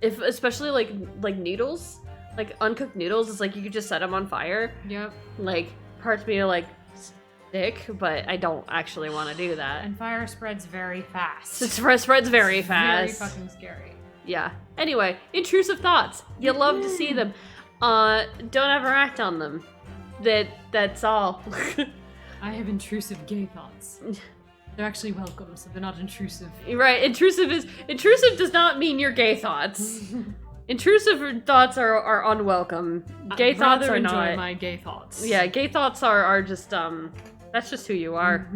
Speaker 1: if especially like noodles, like uncooked noodles, it's like you could just set them on fire.
Speaker 2: Yep.
Speaker 1: Like parts of me are like sick, but I don't actually want to do that.
Speaker 2: And fire spreads very fast.
Speaker 1: It spreads very fast.
Speaker 2: Very fucking scary.
Speaker 1: Yeah. Anyway, intrusive thoughts. You love to see them. Don't ever act on them. That's all.
Speaker 2: I have intrusive gay thoughts. They're actually welcome, so they're not intrusive.
Speaker 1: Right. Intrusive does not mean your gay thoughts. Intrusive thoughts are unwelcome. Gay thoughts are not.
Speaker 2: Enjoy my gay thoughts.
Speaker 1: Yeah, gay thoughts are just that's just who you are.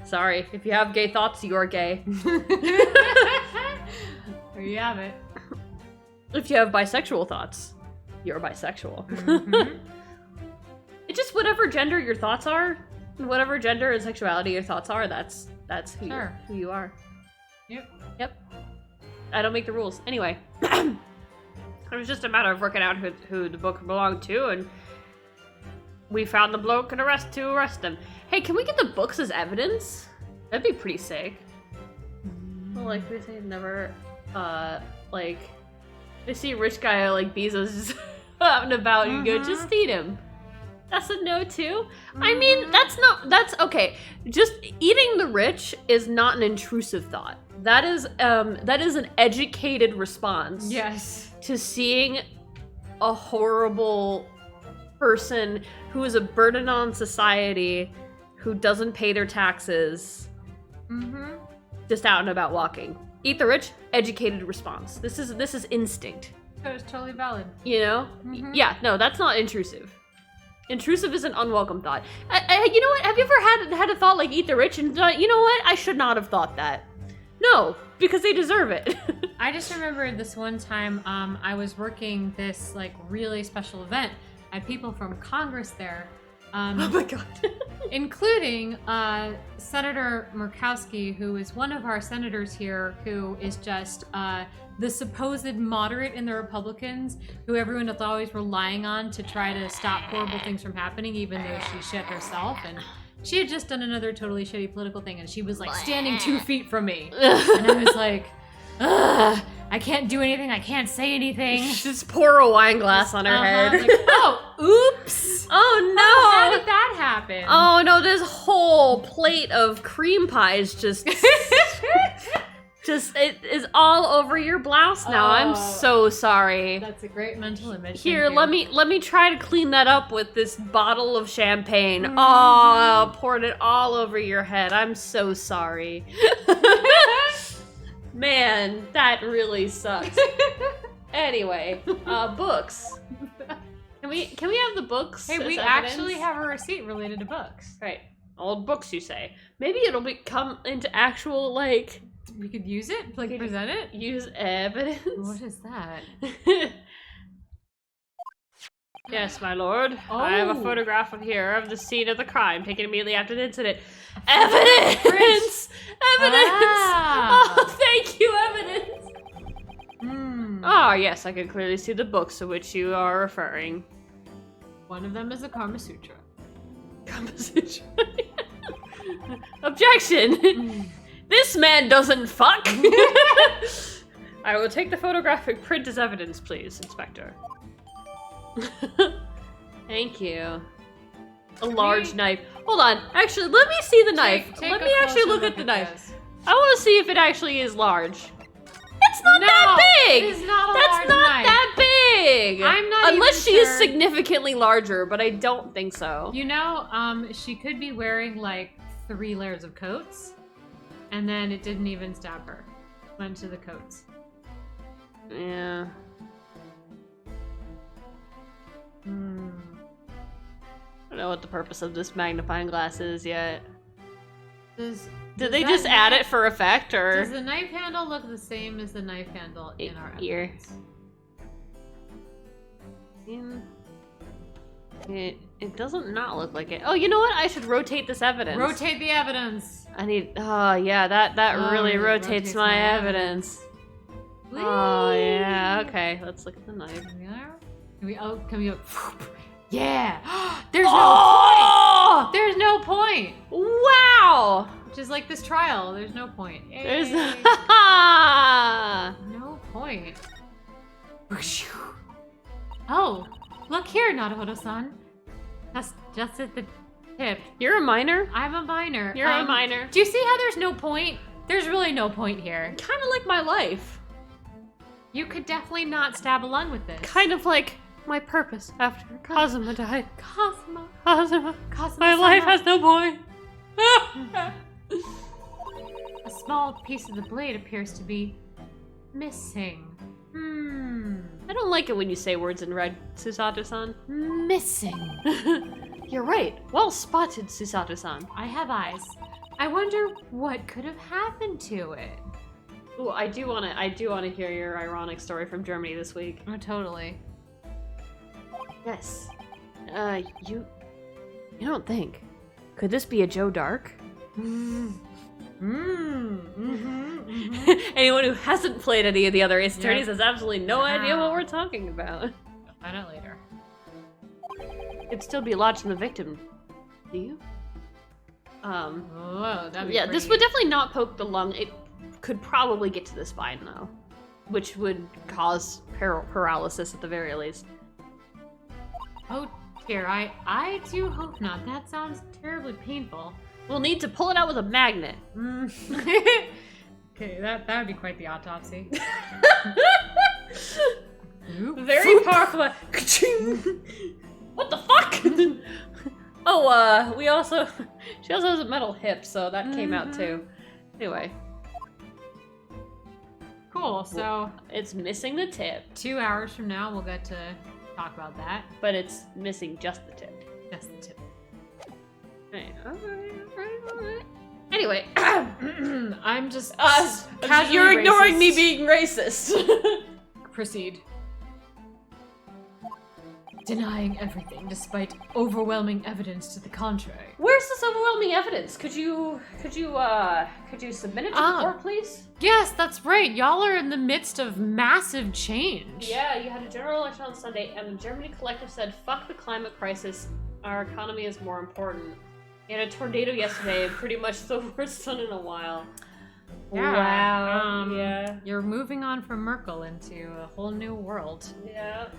Speaker 1: Sorry. If you have gay thoughts, you're gay.
Speaker 2: There you have it.
Speaker 1: If you have bisexual thoughts, you're bisexual. It's just whatever gender your thoughts are, whatever gender and sexuality your thoughts are, that's who, who you are. Yep. I don't make the rules. Anyway. It was just a matter of working out who the book belonged to, and we found the bloke and arrest him. Hey, can we get the books as evidence? That'd be pretty sick. Well, like, we say never, like, they see a rich guy like Bezos just out and about, and you go, just feed him. That's a no, too? I mean, that's okay. Just eating the rich is not an intrusive thought. That is an educated response.
Speaker 2: Yes.
Speaker 1: To seeing a horrible person who is a burden on society, who doesn't pay their taxes, just out and about walking. Eat the rich, educated response. This is instinct.
Speaker 2: That is totally valid.
Speaker 1: You know? Yeah, no, that's not intrusive. Intrusive is an unwelcome thought. You know what? Have you ever had a thought like eat the rich and thought, you know what? I should not have thought that. No, because they deserve it.
Speaker 2: I just remember this one time I was working this like really special event. I had people from Congress there.
Speaker 1: Oh my god.
Speaker 2: Including Senator Murkowski, who is one of our senators here, who is just the supposed moderate in the Republicans, who everyone is always relying on to try to stop horrible things from happening, even though she shit herself. And she had just done another totally shitty political thing, and she was like standing 2 feet from me. And I was like, ugh, I can't do anything, I can't say anything.
Speaker 1: Just pour a wine glass on her head.
Speaker 2: Like, oh, oops.
Speaker 1: Oh no.
Speaker 2: How did that happen?
Speaker 1: Oh no, this whole plate of cream pies just it is all over your blouse now. I'm so sorry.
Speaker 2: That's a great mental image.
Speaker 1: Here, let me try to clean that up with this bottle of champagne. Oh, poured it all over your head. I'm so sorry. Man, that really sucks. Anyway, books. Can we have the books?
Speaker 2: Hey,
Speaker 1: as
Speaker 2: we
Speaker 1: evidence?
Speaker 2: actually have a receipt related to books.
Speaker 1: Right. Old books, you say. Maybe it'll come into actual, like...
Speaker 2: We could use it? Like, present it?
Speaker 1: Use evidence?
Speaker 2: What is that?
Speaker 1: Yes, my lord. I have a
Speaker 2: Oh.
Speaker 1: photograph of the scene of the crime taken immediately after the incident. Evidence! Evidence!
Speaker 2: Ah.
Speaker 1: Oh, thank you, evidence!
Speaker 2: Hmm.
Speaker 1: Ah, yes, I can clearly see the books to which you are referring.
Speaker 2: One of them is a Kama Sutra.
Speaker 1: Composition. Objection! This man doesn't fuck! I will take the photographic print as evidence, please, Inspector. Thank you. A large knife. Hold on. Actually, let me see the knife.
Speaker 2: Take
Speaker 1: Let
Speaker 2: a
Speaker 1: me actually
Speaker 2: closer
Speaker 1: look at the knife.
Speaker 2: this.
Speaker 1: I want to see if it actually is large. It's not
Speaker 2: No,
Speaker 1: that big!
Speaker 2: it is not a
Speaker 1: That's
Speaker 2: large
Speaker 1: not
Speaker 2: knife.
Speaker 1: that big!
Speaker 2: I'm not
Speaker 1: Unless
Speaker 2: even
Speaker 1: she
Speaker 2: sure.
Speaker 1: is significantly larger, but I don't think so.
Speaker 2: You know, she could be wearing like 3 layers of coats, and then it didn't even stab her. Went to the coats.
Speaker 1: Yeah.
Speaker 2: Hmm.
Speaker 1: I don't know what the purpose of this magnifying glass is yet. Did
Speaker 2: Does
Speaker 1: they
Speaker 2: that
Speaker 1: just add
Speaker 2: knife-
Speaker 1: it for effect, or?
Speaker 2: Does the knife handle look the same as the knife handle in our
Speaker 1: Here.
Speaker 2: evidence?
Speaker 1: It doesn't not look like it. Oh, you know what? I should rotate this evidence.
Speaker 2: Rotate the evidence.
Speaker 1: I need. Oh yeah, that
Speaker 2: Oh,
Speaker 1: really
Speaker 2: it
Speaker 1: rotates
Speaker 2: rotates
Speaker 1: my
Speaker 2: my
Speaker 1: evidence. Oh yeah.
Speaker 2: Whee!
Speaker 1: Okay, let's look at the knife.
Speaker 2: Can we? Oh, can we? Yeah. There's
Speaker 1: Oh!
Speaker 2: There's no point.
Speaker 1: Wow!
Speaker 2: Which is like this trial. There's no point.
Speaker 1: There's
Speaker 2: Yay. No point. Oh, look here, Naruhodo-san. That's just at the tip.
Speaker 1: You're a minor.
Speaker 2: I'm a minor.
Speaker 1: You're a minor.
Speaker 2: Do you see how there's no point? There's really no point here.
Speaker 1: Kind of like my life.
Speaker 2: You could definitely not stab a lung with this.
Speaker 1: Kind of like my purpose after Kazuma died.
Speaker 2: Cosmo.
Speaker 1: Kazuma.
Speaker 2: Cosmo.
Speaker 1: My life has no point.
Speaker 2: A small piece of the blade appears to be missing.
Speaker 1: I don't like it when you say words in red, Susato-san.
Speaker 2: Missing.
Speaker 1: You're right. Well spotted, Susato-san.
Speaker 2: I have eyes. I wonder what could have happened to it.
Speaker 1: Ooh, I do wanna hear your ironic story from Germany this week.
Speaker 2: Oh, totally.
Speaker 1: Yes. You don't think. Could this be a Joe Dark? Anyone who hasn't played any of the other Ace Attorneys has absolutely no idea what we're talking about.
Speaker 2: Find out later.
Speaker 1: It'd still be lodged in the victim. Do you?
Speaker 2: Whoa, that'd be
Speaker 1: Yeah, this would definitely not poke the lung. It could probably get to the spine, though. Which would cause paralysis at the very least.
Speaker 2: Oh dear, I do hope not. That sounds terribly painful.
Speaker 1: We'll need to pull it out with a magnet.
Speaker 2: Okay, that would be quite the autopsy.
Speaker 1: Very powerful. What the fuck? Oh, she also has a metal hip, so that came out too. Anyway.
Speaker 2: Cool, so
Speaker 1: It's missing the tip,
Speaker 2: 2 hours from now we'll get to talk about that.
Speaker 1: but it's missing just the tip.
Speaker 2: That's the tip.
Speaker 1: Alright. Anyway,
Speaker 2: I'm just
Speaker 1: you're ignoring
Speaker 2: racist.
Speaker 1: me being racist.
Speaker 2: Proceed. Denying everything despite overwhelming evidence to the contrary.
Speaker 1: Where's this overwhelming evidence? Could you submit it to the court, please?
Speaker 2: Yes, that's right. Y'all are in the midst of massive change.
Speaker 1: Yeah, you had a general election on Sunday, and the Germany collective said, "Fuck the climate crisis. Our economy is more important." We had a tornado yesterday, and pretty much the worst one in a while.
Speaker 2: Yeah,
Speaker 1: Wow. Yeah.
Speaker 2: You're moving on from Merkel into a whole new world.
Speaker 1: Yeah.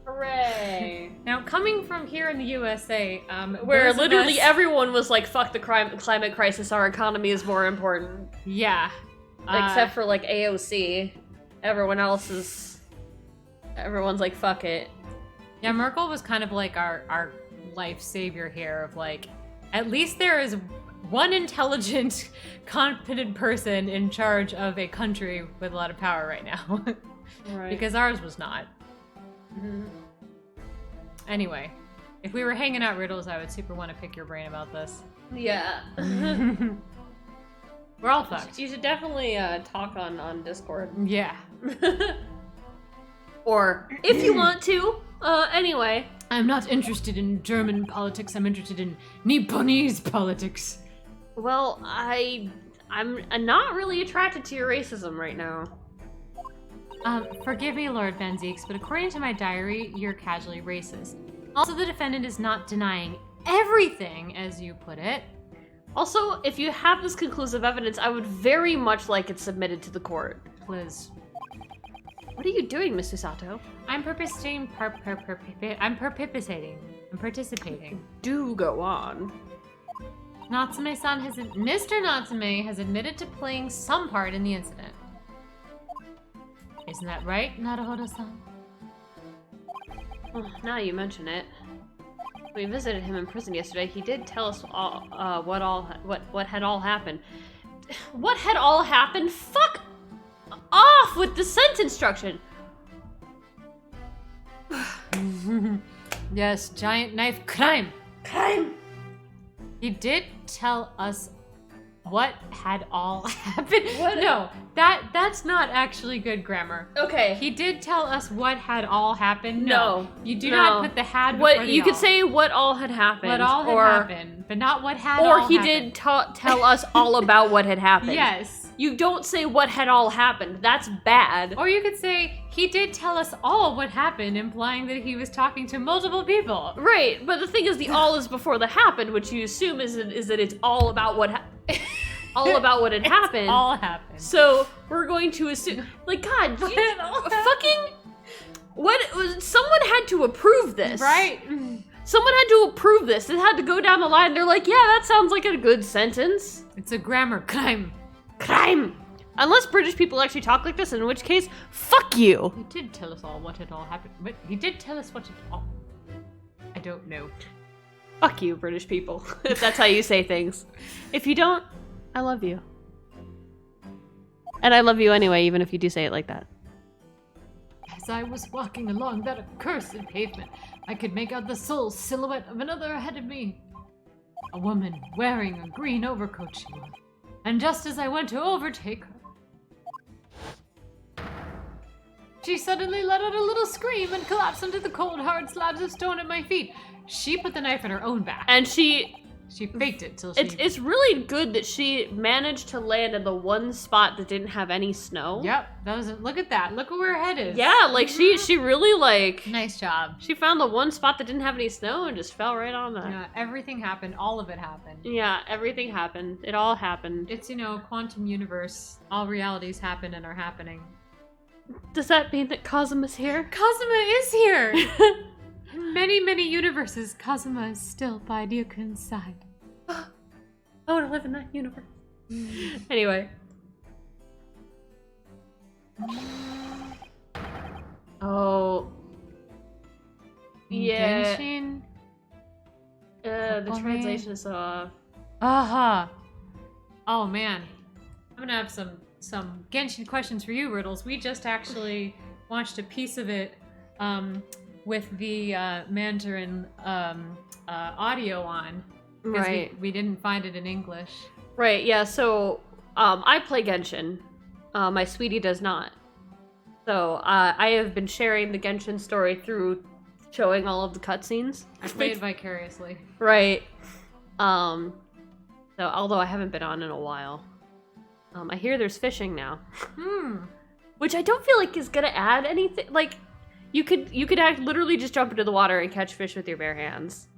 Speaker 1: Hooray.
Speaker 2: Now, coming from here in the USA,
Speaker 1: Where
Speaker 2: those of
Speaker 1: literally
Speaker 2: us-
Speaker 1: everyone was like, "Fuck the climate crisis. Our economy is more important."
Speaker 2: Yeah.
Speaker 1: Except for like AOC. Everyone's like, "Fuck it."
Speaker 2: Yeah, Merkel was kind of like our life savior here of like, at least there is one intelligent, competent person in charge of a country with a lot of power right now.
Speaker 1: Right.
Speaker 2: Because ours was not.
Speaker 1: Mhm.
Speaker 2: Anyway, If we were hanging out, Riddles, I would super want to pick your brain about this.
Speaker 1: Yeah.
Speaker 2: We're all fucked.
Speaker 1: You should definitely talk on Discord.
Speaker 2: Yeah.
Speaker 1: Or if you want to. Anyway.
Speaker 2: I'm not interested in German politics. I'm interested in Nipponese politics.
Speaker 1: Well, I'm not really attracted to your racism right now.
Speaker 2: Forgive me, Lord Van Zeeks, but according to my diary, you're casually racist. Also, the defendant is not denying everything, as you put it.
Speaker 1: Also, if you have this conclusive evidence, I would very much like it submitted to the court.
Speaker 2: Liz.
Speaker 1: What are you doing, Mr. Sato?
Speaker 2: I'm participating. I'm participating.
Speaker 1: Do go on.
Speaker 2: Natsume-san Mr. Natsume has admitted to playing some part in the incident. Isn't that right, Naruhodo-san?
Speaker 1: Oh, now you mention it. We visited him in prison yesterday. He did tell us all, what had all happened. What had all happened? Fuck off with the sentence instruction.
Speaker 2: Yes, giant knife crime.
Speaker 1: Crime.
Speaker 2: He did tell us what had all happened.
Speaker 1: What?
Speaker 2: No, that's not actually good grammar.
Speaker 1: Okay.
Speaker 2: He did tell us what had all happened.
Speaker 1: No.
Speaker 2: You do not put the had before
Speaker 1: What
Speaker 2: the
Speaker 1: you could
Speaker 2: all.
Speaker 1: say what all had happened.
Speaker 2: What all had happened, but not what had all
Speaker 1: Or
Speaker 2: happened.
Speaker 1: he did tell us all about what had happened.
Speaker 2: Yes.
Speaker 1: You don't say what had all happened. That's bad.
Speaker 2: Or you could say, he did tell us all what happened, implying that he was talking to multiple people.
Speaker 1: Right, but the thing is, the all is before the happened, which you assume is that it's all about what all about what had happened.
Speaker 2: All happened.
Speaker 1: So we're going to assume, like, God, someone had to approve this,
Speaker 2: Right?
Speaker 1: Someone had to approve this. It had to go down the line. They're like, yeah, that sounds like a good sentence.
Speaker 2: It's a grammar crime.
Speaker 1: Crime. Unless British people actually talk like this, in which case, fuck you.
Speaker 2: He did tell us all what had all happened. But he did tell us what had all... I don't know.
Speaker 1: Fuck you, British people, if that's how you say things. If you don't, I love you. And I love you anyway, even if you do say it like that.
Speaker 3: As I was walking along that accursed pavement, I could make out the sole silhouette of another ahead of me. A woman wearing a green overcoat she was. And just as I went to overtake her, she suddenly let out a little scream and collapsed onto the cold, hard slabs of stone at my feet. She put the knife in her own back.
Speaker 1: And she
Speaker 2: faked it till she...
Speaker 1: It's really good that she managed to land in the one spot that didn't have any snow.
Speaker 2: Yep, that was... Look at that. Look at where her head is.
Speaker 1: Yeah, like she really like...
Speaker 2: Nice job.
Speaker 1: She found the one spot that didn't have any snow and just fell right on that.
Speaker 2: Yeah, everything happened. All of it happened.
Speaker 1: Yeah, everything happened. It all happened.
Speaker 2: It's, quantum universe. All realities happen and are happening.
Speaker 1: Does that mean that Kazuma's here?
Speaker 2: Kazuma is here! In many, many universes, Kazuma is still by Ryuken's side.
Speaker 1: I want to live in that universe. Anyway. Oh. Yeah.
Speaker 2: Genshin?
Speaker 1: The translation is so off.
Speaker 2: Aha. Oh man. I'm gonna have some Genshin questions for you, Riddles. We just actually watched a piece of it with the Mandarin audio on.
Speaker 1: Right.
Speaker 2: We didn't find it in English.
Speaker 1: Right, yeah, so I play Genshin. My sweetie does not. So I have been sharing the Genshin story through showing all of the cutscenes.
Speaker 2: I played vicariously.
Speaker 1: Right. So although I haven't been on in a while. I hear there's fishing now. Which I don't feel like is gonna add anything. Like, you could literally just jump into the water and catch fish with your bare hands.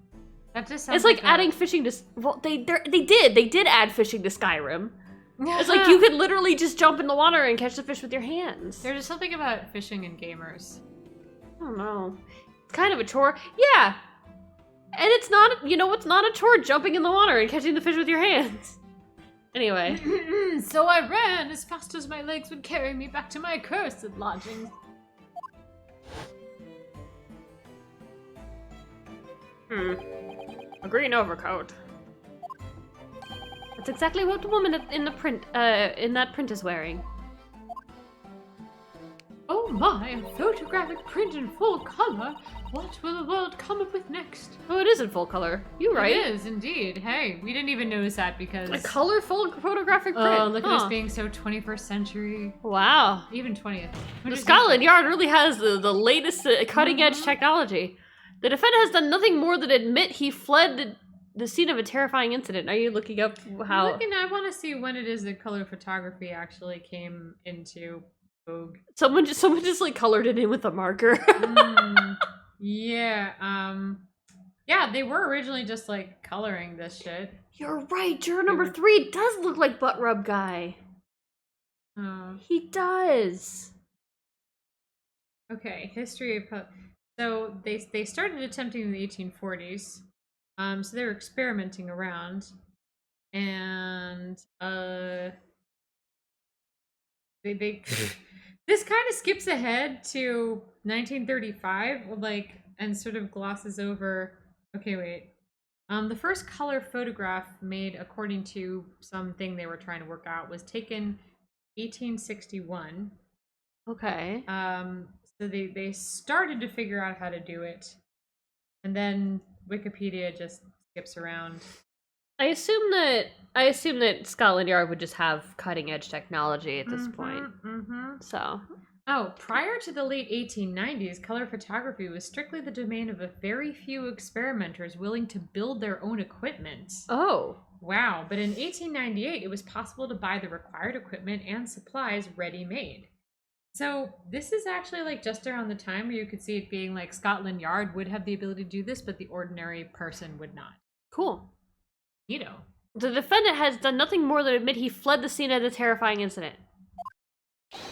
Speaker 2: That just sounds
Speaker 1: It's like adding fishing to... Well, they did add fishing to Skyrim. It's like you could literally just jump in the water and catch the fish with your hands.
Speaker 2: There's just something about fishing and gamers.
Speaker 1: I don't know. It's kind of a chore. Yeah. And it's not, it's not a chore jumping in the water and catching the fish with your hands. Anyway.
Speaker 3: So I ran as fast as my legs would carry me back to my cursed lodgings.
Speaker 1: A green overcoat. That's exactly what the woman in the print, in that print is wearing.
Speaker 3: Oh my, a photographic print in full color. What will the world come up with next?
Speaker 1: Oh, it is in full color. You right.
Speaker 3: It is, indeed. Hey, we didn't even notice that because...
Speaker 1: A colorful photographic print.
Speaker 3: Oh, look at us being so 21st century.
Speaker 1: Wow.
Speaker 3: Even 20th.
Speaker 1: The Scotland Yard really has the latest cutting-edge technology. The defendant has done nothing more than admit he fled the scene of a terrifying incident. Are you looking up how...
Speaker 2: I want to see when it is that color photography actually came into vogue.
Speaker 1: Someone just like colored it in with a marker.
Speaker 2: Yeah, yeah, they were originally just like coloring this shit.
Speaker 1: You're right, juror number 3 does look like Butt Rub Guy.
Speaker 2: Oh.
Speaker 1: He does.
Speaker 2: Okay, history of... So they started attempting in the 1840s. So they were experimenting around. And, they this kind of skips ahead to 1935, like, and sort of glosses over... Okay, wait. The first color photograph made according to something they were trying to work out was taken 1861.
Speaker 1: Okay.
Speaker 2: So they started to figure out how to do it. And then Wikipedia just skips around.
Speaker 1: I assume that Scotland Yard would just have cutting edge technology at this point. So.
Speaker 2: Oh, prior to the late 1890s, color photography was strictly the domain of a very few experimenters willing to build their own equipment.
Speaker 1: Oh.
Speaker 2: Wow, but in 1898, it was possible to buy the required equipment and supplies ready-made. So this is actually like just around the time where you could see it being like Scotland Yard would have the ability to do this, but the ordinary person would not.
Speaker 1: Cool.
Speaker 2: You know.
Speaker 1: The defendant has done nothing more than admit he fled the scene of the terrifying incident.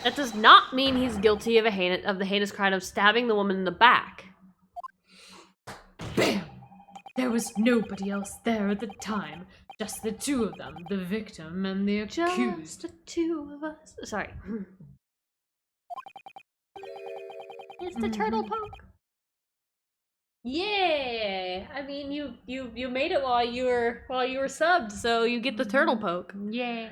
Speaker 1: That does not mean he's guilty of the heinous crime of stabbing the woman in the back.
Speaker 3: Bam! There was nobody else there at the time. Just the two of them, the victim and the accused.
Speaker 1: Just the two of us. Sorry. It's the turtle poke. Yeah, I mean you made it while you were subbed, so you get the turtle poke.
Speaker 2: Yeah.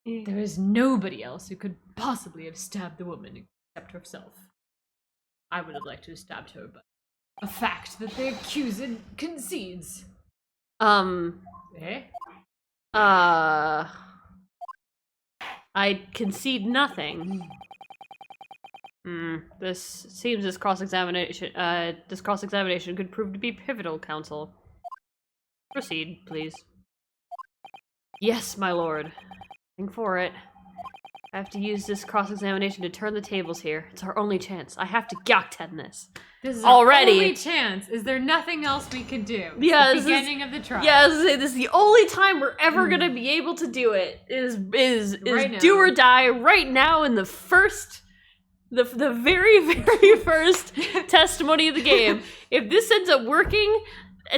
Speaker 3: There is nobody else who could possibly have stabbed the woman except herself. I would have liked to have stabbed her, but a fact that the accused concedes.
Speaker 2: Eh?
Speaker 1: I concede nothing. This seems this cross-examination could prove to be pivotal, counsel. Proceed, please. Yes, my lord. Think for it. I have to use this cross-examination to turn the tables here. It's our only chance. I have to Gyakten this.
Speaker 2: This is
Speaker 1: already.
Speaker 2: Our only chance. Is there nothing else we can do?
Speaker 1: Yeah,
Speaker 2: the beginning of the trial.
Speaker 1: Yeah, I was gonna say, this is the only time we're ever gonna be able to do it. Is
Speaker 2: right
Speaker 1: do or die right now in the very, very first testimony of the game. If this ends up working,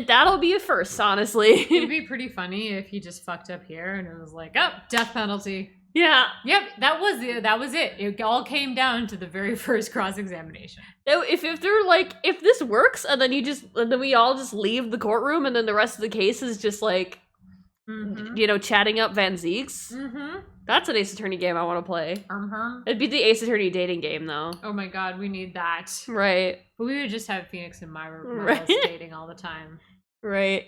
Speaker 1: that'll be a first, honestly.
Speaker 2: It'd be pretty funny if he just fucked up here and it was like, oh, death penalty.
Speaker 1: Yeah.
Speaker 2: Yep, that was it. It all came down to the very first cross-examination.
Speaker 1: If they're like, if this works, and then we all just leave the courtroom, and then the rest of the case is just like, chatting up Van Zeeks. That's an Ace Attorney game I want to play. It'd be the Ace Attorney dating game, though.
Speaker 2: Oh my god, we need that.
Speaker 1: Right.
Speaker 2: But we would just have Phoenix and Myra
Speaker 1: Right.
Speaker 2: dating all the time.
Speaker 1: Right.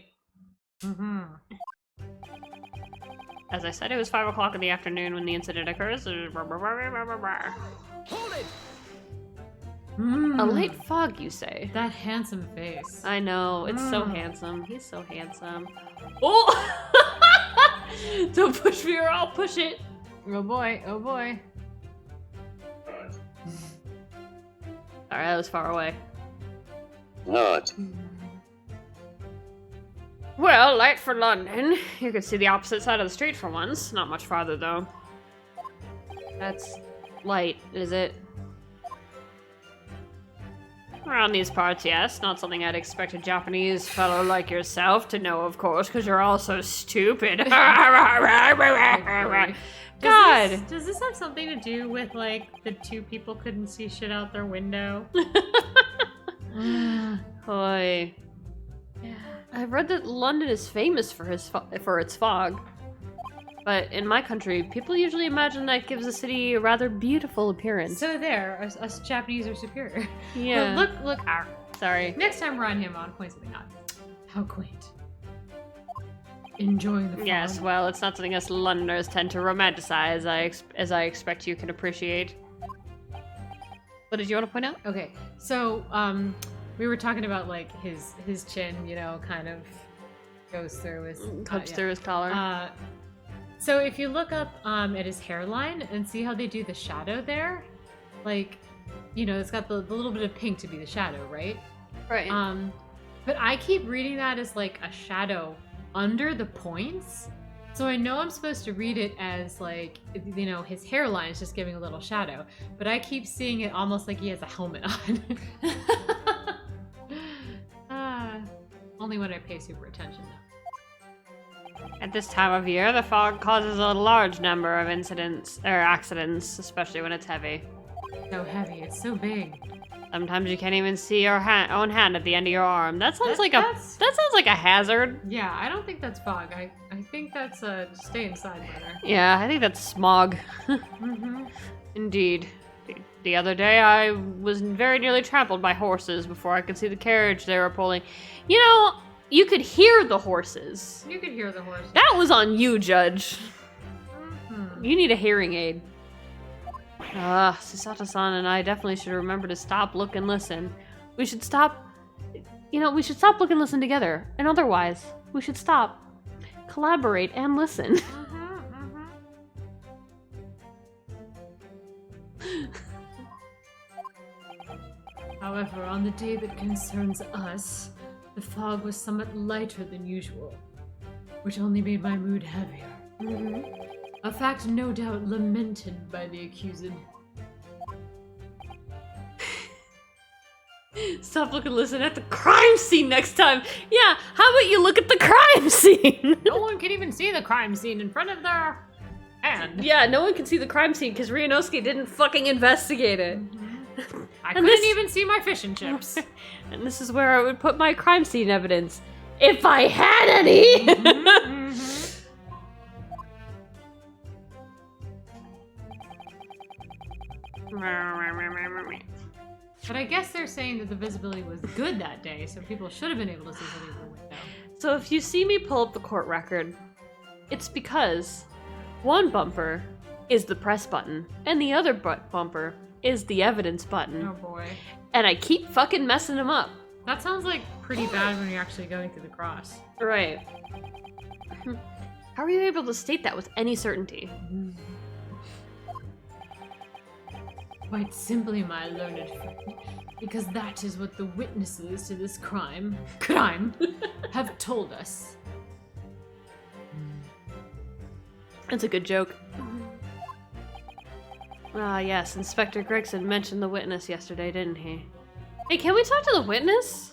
Speaker 1: As I said, it was 5 o'clock in the afternoon when the incident occurs.
Speaker 4: Hold it!
Speaker 1: A late fog, you say?
Speaker 2: That handsome face.
Speaker 1: I know, it's so handsome. He's so handsome. Oh! Don't push me or I'll push it.
Speaker 2: Oh boy, oh boy.
Speaker 1: Alright, that was far away.
Speaker 4: Not.
Speaker 1: Well, light for London. You can see the opposite side of the street for once. Not much farther, though. That's light, is it? Around these parts, yes. Not something I'd expect a Japanese fellow like yourself to know, of course, because you're all so stupid. God!
Speaker 2: Does this have something to do with, like, the two people couldn't see shit out their window?
Speaker 1: Boy. Yeah. I've read that London is famous for its fog. But in my country, people usually imagine that gives a city a rather beautiful appearance.
Speaker 2: So there, us Japanese are superior.
Speaker 1: Yeah.
Speaker 2: Well, look,
Speaker 1: Sorry.
Speaker 2: next time we're on him, I'll point something out.
Speaker 3: How quaint. Enjoying the fog.
Speaker 1: Yes, well, it's not something us Londoners tend to romanticize, as I expect you can appreciate. What did you want to point out?
Speaker 2: Okay, so we were talking about like his chin, you know, kind of goes through his
Speaker 1: Clips through his collar.
Speaker 2: So if you look up at his hairline and see how they do the shadow there, like, you know, it's got the little bit of pink to be the shadow, right?
Speaker 1: Right.
Speaker 2: But I keep reading that as like a shadow under the points. So I know I'm supposed to read it as like, you know, his hairline is just giving a little shadow, but I keep seeing it almost like he has a helmet on. Only when I pay super attention though.
Speaker 1: At this time of year, the fog causes a large number of accidents, especially when it's heavy.
Speaker 2: So heavy, it's so big.
Speaker 1: Sometimes you can't even see your own hand at the end of your arm. That sounds like a hazard.
Speaker 2: Yeah, I don't think that's fog. I think that's stay inside weather.
Speaker 1: Yeah, I think that's smog.
Speaker 2: Mm-hmm.
Speaker 1: Indeed. The other day, I was very nearly trampled by horses before I could see the carriage they were pulling. You know, you could hear the horses.
Speaker 2: You could hear the horse.
Speaker 1: That was on you, Judge.
Speaker 2: Mm-hmm.
Speaker 1: You need a hearing aid. Susato-san and I definitely should remember to stop, look, and listen. We should stop... we should stop, look, and listen together. And otherwise, we should stop, collaborate, and listen.
Speaker 3: However, on the day that concerns us, the fog was somewhat lighter than usual, which only made my mood heavier. A fact no doubt lamented by the accused.
Speaker 1: Stop, look, and listen at the crime scene next time. Yeah, how about you look at the crime scene?
Speaker 2: No one can even see the crime scene in front of their hand.
Speaker 1: Yeah, no one can see the crime scene because Ryunosuke didn't fucking investigate it.
Speaker 2: I couldn't even see my fish and chips.
Speaker 1: And this is where I would put my crime scene evidence. If I had any!
Speaker 2: But I guess they're saying that the visibility was good that day, so people should have been able to see through the window.
Speaker 1: So if you see me pull up the court record, it's because one bumper is the press button, and the other bumper is the evidence button.
Speaker 2: Oh boy.
Speaker 1: And I keep fucking messing them up.
Speaker 2: That sounds like pretty bad when you're actually going through the cross.
Speaker 1: Right. How are you able to state that with any certainty?
Speaker 3: Quite simply, my learned friend, because that is what the witnesses to this crime have told us.
Speaker 1: That's a good joke. Ah, yes, Inspector Gregson mentioned the witness yesterday, didn't he? Hey, can we talk to the witness?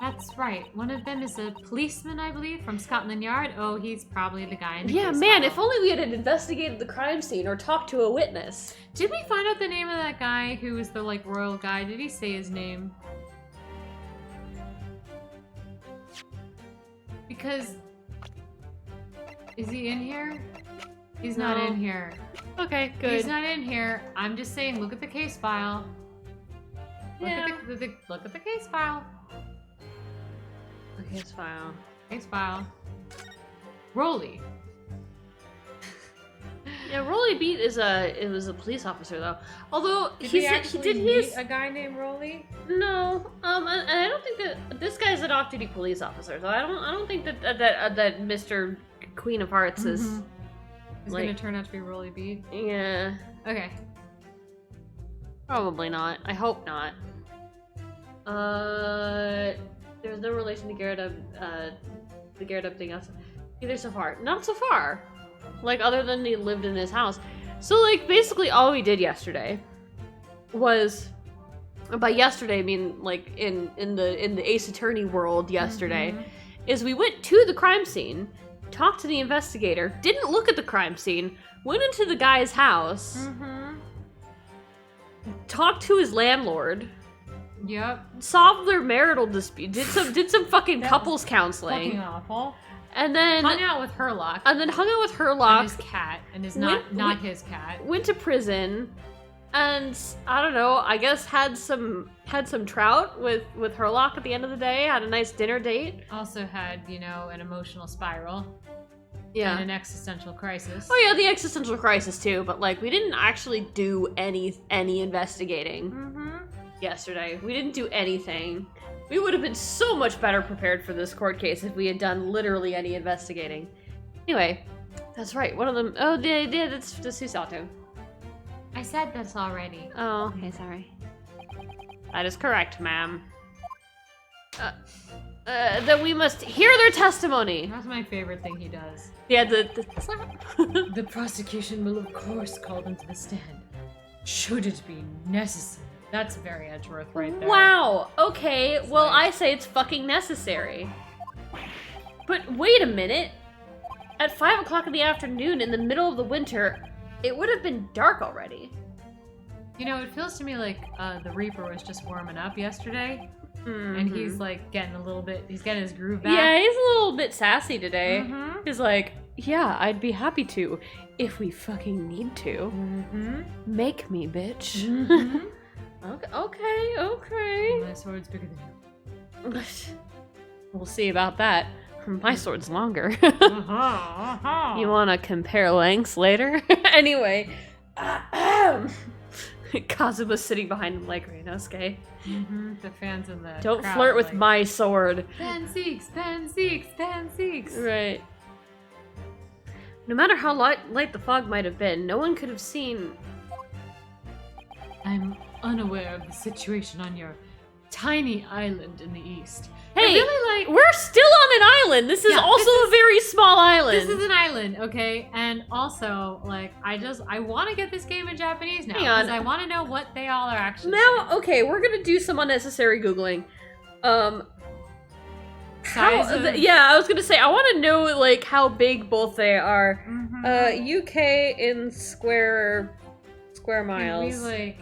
Speaker 2: That's right. One of them is a policeman, I believe, from Scotland Yard. Oh, he's probably the guy in the
Speaker 1: Yeah,
Speaker 2: case
Speaker 1: man,
Speaker 2: file.
Speaker 1: if only we had investigated the crime scene or talked to a witness.
Speaker 2: Did we find out the name of that guy who was the, like, royal guy? Did he say his name? Because... Is he in here? He's not
Speaker 1: No.
Speaker 2: in here.
Speaker 1: Okay, good.
Speaker 2: He's not in here. I'm just saying, look at the case file. Look
Speaker 1: Yeah.
Speaker 2: at look at the case file.
Speaker 1: Okay, it's fine.
Speaker 2: Case file. Rolly.
Speaker 1: Yeah, Rolly Beat was a police officer though. Although
Speaker 2: Did
Speaker 1: he
Speaker 2: we
Speaker 1: said
Speaker 2: actually
Speaker 1: he did
Speaker 2: meet
Speaker 1: his
Speaker 2: a guy named Rolly?
Speaker 1: no. And I don't think that this guy's an off-duty police officer. So I don't think that Mr. Queen of Hearts is
Speaker 2: It's
Speaker 1: like,
Speaker 2: gonna turn out to be Rolly Beat.
Speaker 1: yeah.
Speaker 2: Okay.
Speaker 1: Probably not. I hope not. There's no relation to the Garrett up thing else. Either so far. Not so far. Like, other than he lived in his house. So, like, basically all we did yesterday was... By yesterday, I mean, like, in the Ace Attorney world yesterday, is we went to the crime scene, talked to the investigator, didn't look at the crime scene, went into the guy's house, talked to his landlord,
Speaker 2: Yep.
Speaker 1: solved their marital dispute, did some fucking
Speaker 2: That
Speaker 1: couples
Speaker 2: was
Speaker 1: counseling,
Speaker 2: Fucking awful.
Speaker 1: and then
Speaker 2: Hung out with Herlock.
Speaker 1: hung out with
Speaker 2: And
Speaker 1: Herlock,
Speaker 2: his cat, and his
Speaker 1: Went-
Speaker 2: not his cat.
Speaker 1: went to prison, and I don't know, I guess had some trout with Herlock at the end of the day, had a nice dinner date.
Speaker 2: Also had, an emotional spiral
Speaker 1: Yeah.
Speaker 2: and an existential crisis.
Speaker 1: Oh yeah, the existential crisis too, but like we didn't actually do any investigating
Speaker 2: Mm-hmm.
Speaker 1: yesterday. We didn't do anything. We would have been so much better prepared for this court case if we had done literally any investigating. Anyway, that's right. One of them. Oh, yeah, that's Susato.
Speaker 2: I said this already.
Speaker 1: Oh, okay, sorry. That is correct, ma'am. Then we must hear their testimony.
Speaker 2: That's my favorite thing he does.
Speaker 1: Yeah, the
Speaker 2: The prosecution will of course call them to the stand, should it be necessary. That's very Edgeworth right there.
Speaker 1: Wow. Okay. Well,
Speaker 2: like-
Speaker 1: I say it's fucking necessary. But wait a minute. At 5 o'clock in the afternoon, in the middle of the winter, it would have been dark already.
Speaker 2: It feels to me like the Reaper was just warming up yesterday, and
Speaker 1: Mhm.
Speaker 2: he's like getting he's getting his groove back.
Speaker 1: Yeah, he's a little bit sassy today.
Speaker 2: Mhm.
Speaker 1: He's like, yeah, I'd be happy to, if we fucking need to.
Speaker 2: Mm-hmm.
Speaker 1: Make me, bitch.
Speaker 2: Mhm.
Speaker 1: Okay.
Speaker 2: My sword's bigger than
Speaker 1: We'll see about that. My sword's longer.
Speaker 2: you. Uh-huh.
Speaker 1: You want to compare lengths later? Anyway, Kazuma's sitting behind him like Reinosuke.
Speaker 2: The fans in the
Speaker 1: Don't
Speaker 2: crowd
Speaker 1: flirt
Speaker 2: are
Speaker 1: with
Speaker 2: like,
Speaker 1: my sword.
Speaker 2: Fan Seeks, Fan Seeks, Fan Seeks.
Speaker 1: Right. No matter how light the fog might have been, no one could have seen.
Speaker 3: I'm unaware of the situation on your tiny island in the east.
Speaker 1: Hey,
Speaker 2: I really like.
Speaker 1: we're still on an island. This is
Speaker 2: Yeah,
Speaker 1: also a very small island.
Speaker 2: This is an island, okay? And also, like, I want to get this game in Japanese now.
Speaker 1: Hang on.
Speaker 2: Because I want to know what they all are actually
Speaker 1: Now,
Speaker 2: saying.
Speaker 1: okay, we're gonna do some unnecessary googling.
Speaker 2: Size of-
Speaker 1: Yeah, I was gonna say I want to know like how big both they are.
Speaker 2: Mhm.
Speaker 1: UK in square miles.
Speaker 2: Can we, like,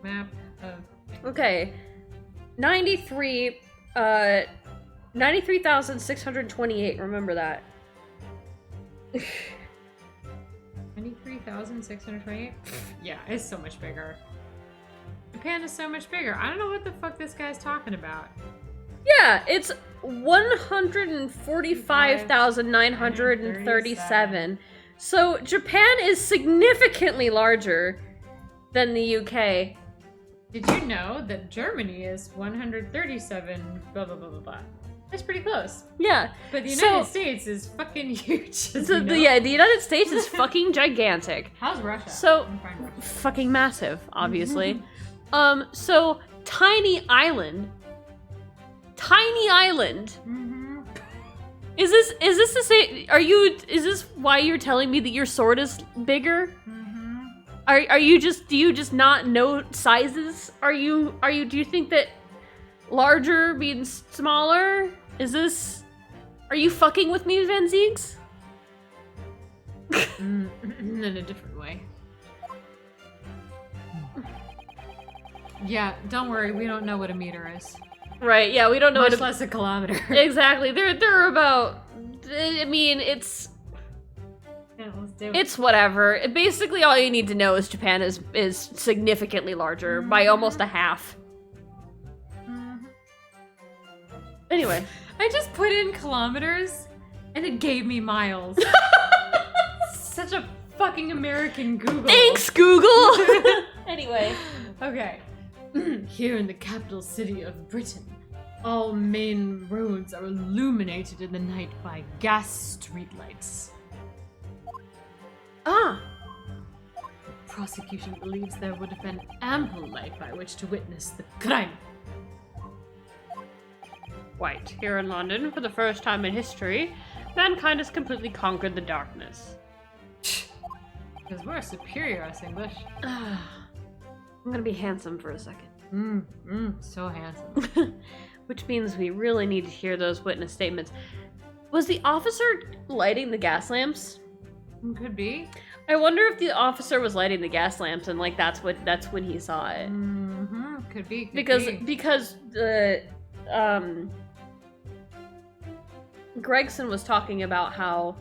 Speaker 2: map of...
Speaker 1: Okay. 93,628, remember that.
Speaker 2: 23,628? Yeah, it's so much bigger. Japan is so much bigger. I don't know what the fuck this guy's talking about.
Speaker 1: Yeah, it's 145,937. So Japan is significantly larger than the UK.
Speaker 2: Did you know that Germany is 137 blah blah blah blah blah? That's pretty close.
Speaker 1: Yeah.
Speaker 2: But the
Speaker 1: So-
Speaker 2: United States is fucking huge.
Speaker 1: So the United States is fucking gigantic.
Speaker 2: How's Russia?
Speaker 1: So-
Speaker 2: I'm fine with Russia.
Speaker 1: Fucking massive, obviously. So tiny island.
Speaker 2: Mhm.
Speaker 1: Is this the same? Is this why you're telling me that your sword is bigger?
Speaker 2: Mhm.
Speaker 1: Do you just not know sizes? Do you think that larger means smaller? Are you fucking with me, Van Ziegs?
Speaker 2: In a different way. Yeah, don't worry. We don't know what a meter is.
Speaker 1: Right, yeah, we don't know
Speaker 2: Much
Speaker 1: what
Speaker 2: less a kilometer.
Speaker 1: exactly. They're about, I mean, it's
Speaker 2: Yeah, let's do it.
Speaker 1: It's whatever. Basically, all you need to know is Japan is significantly larger by almost a half.
Speaker 2: Mhm.
Speaker 1: Anyway,
Speaker 2: I just put in kilometers, and it gave me miles. Such a fucking American Google.
Speaker 1: thanks Google. Anyway,
Speaker 2: Okay. Here in the capital city of Britain, all main roads are illuminated in the night by gas streetlights.
Speaker 1: the
Speaker 2: Prosecution believes there would have been ample light by which to witness the crime.
Speaker 1: White here in London for the first time in history, mankind has completely conquered the darkness.
Speaker 2: Because we're superior, us English.
Speaker 1: I'm gonna be handsome for a second.
Speaker 2: So handsome.
Speaker 1: Which means we really need to hear those witness statements. Was the officer lighting the gas lamps?
Speaker 2: Could be.
Speaker 1: I wonder if the officer was lighting the gas lamps and like that's when he saw it.
Speaker 2: Could be.
Speaker 1: Because the Gregson was talking about how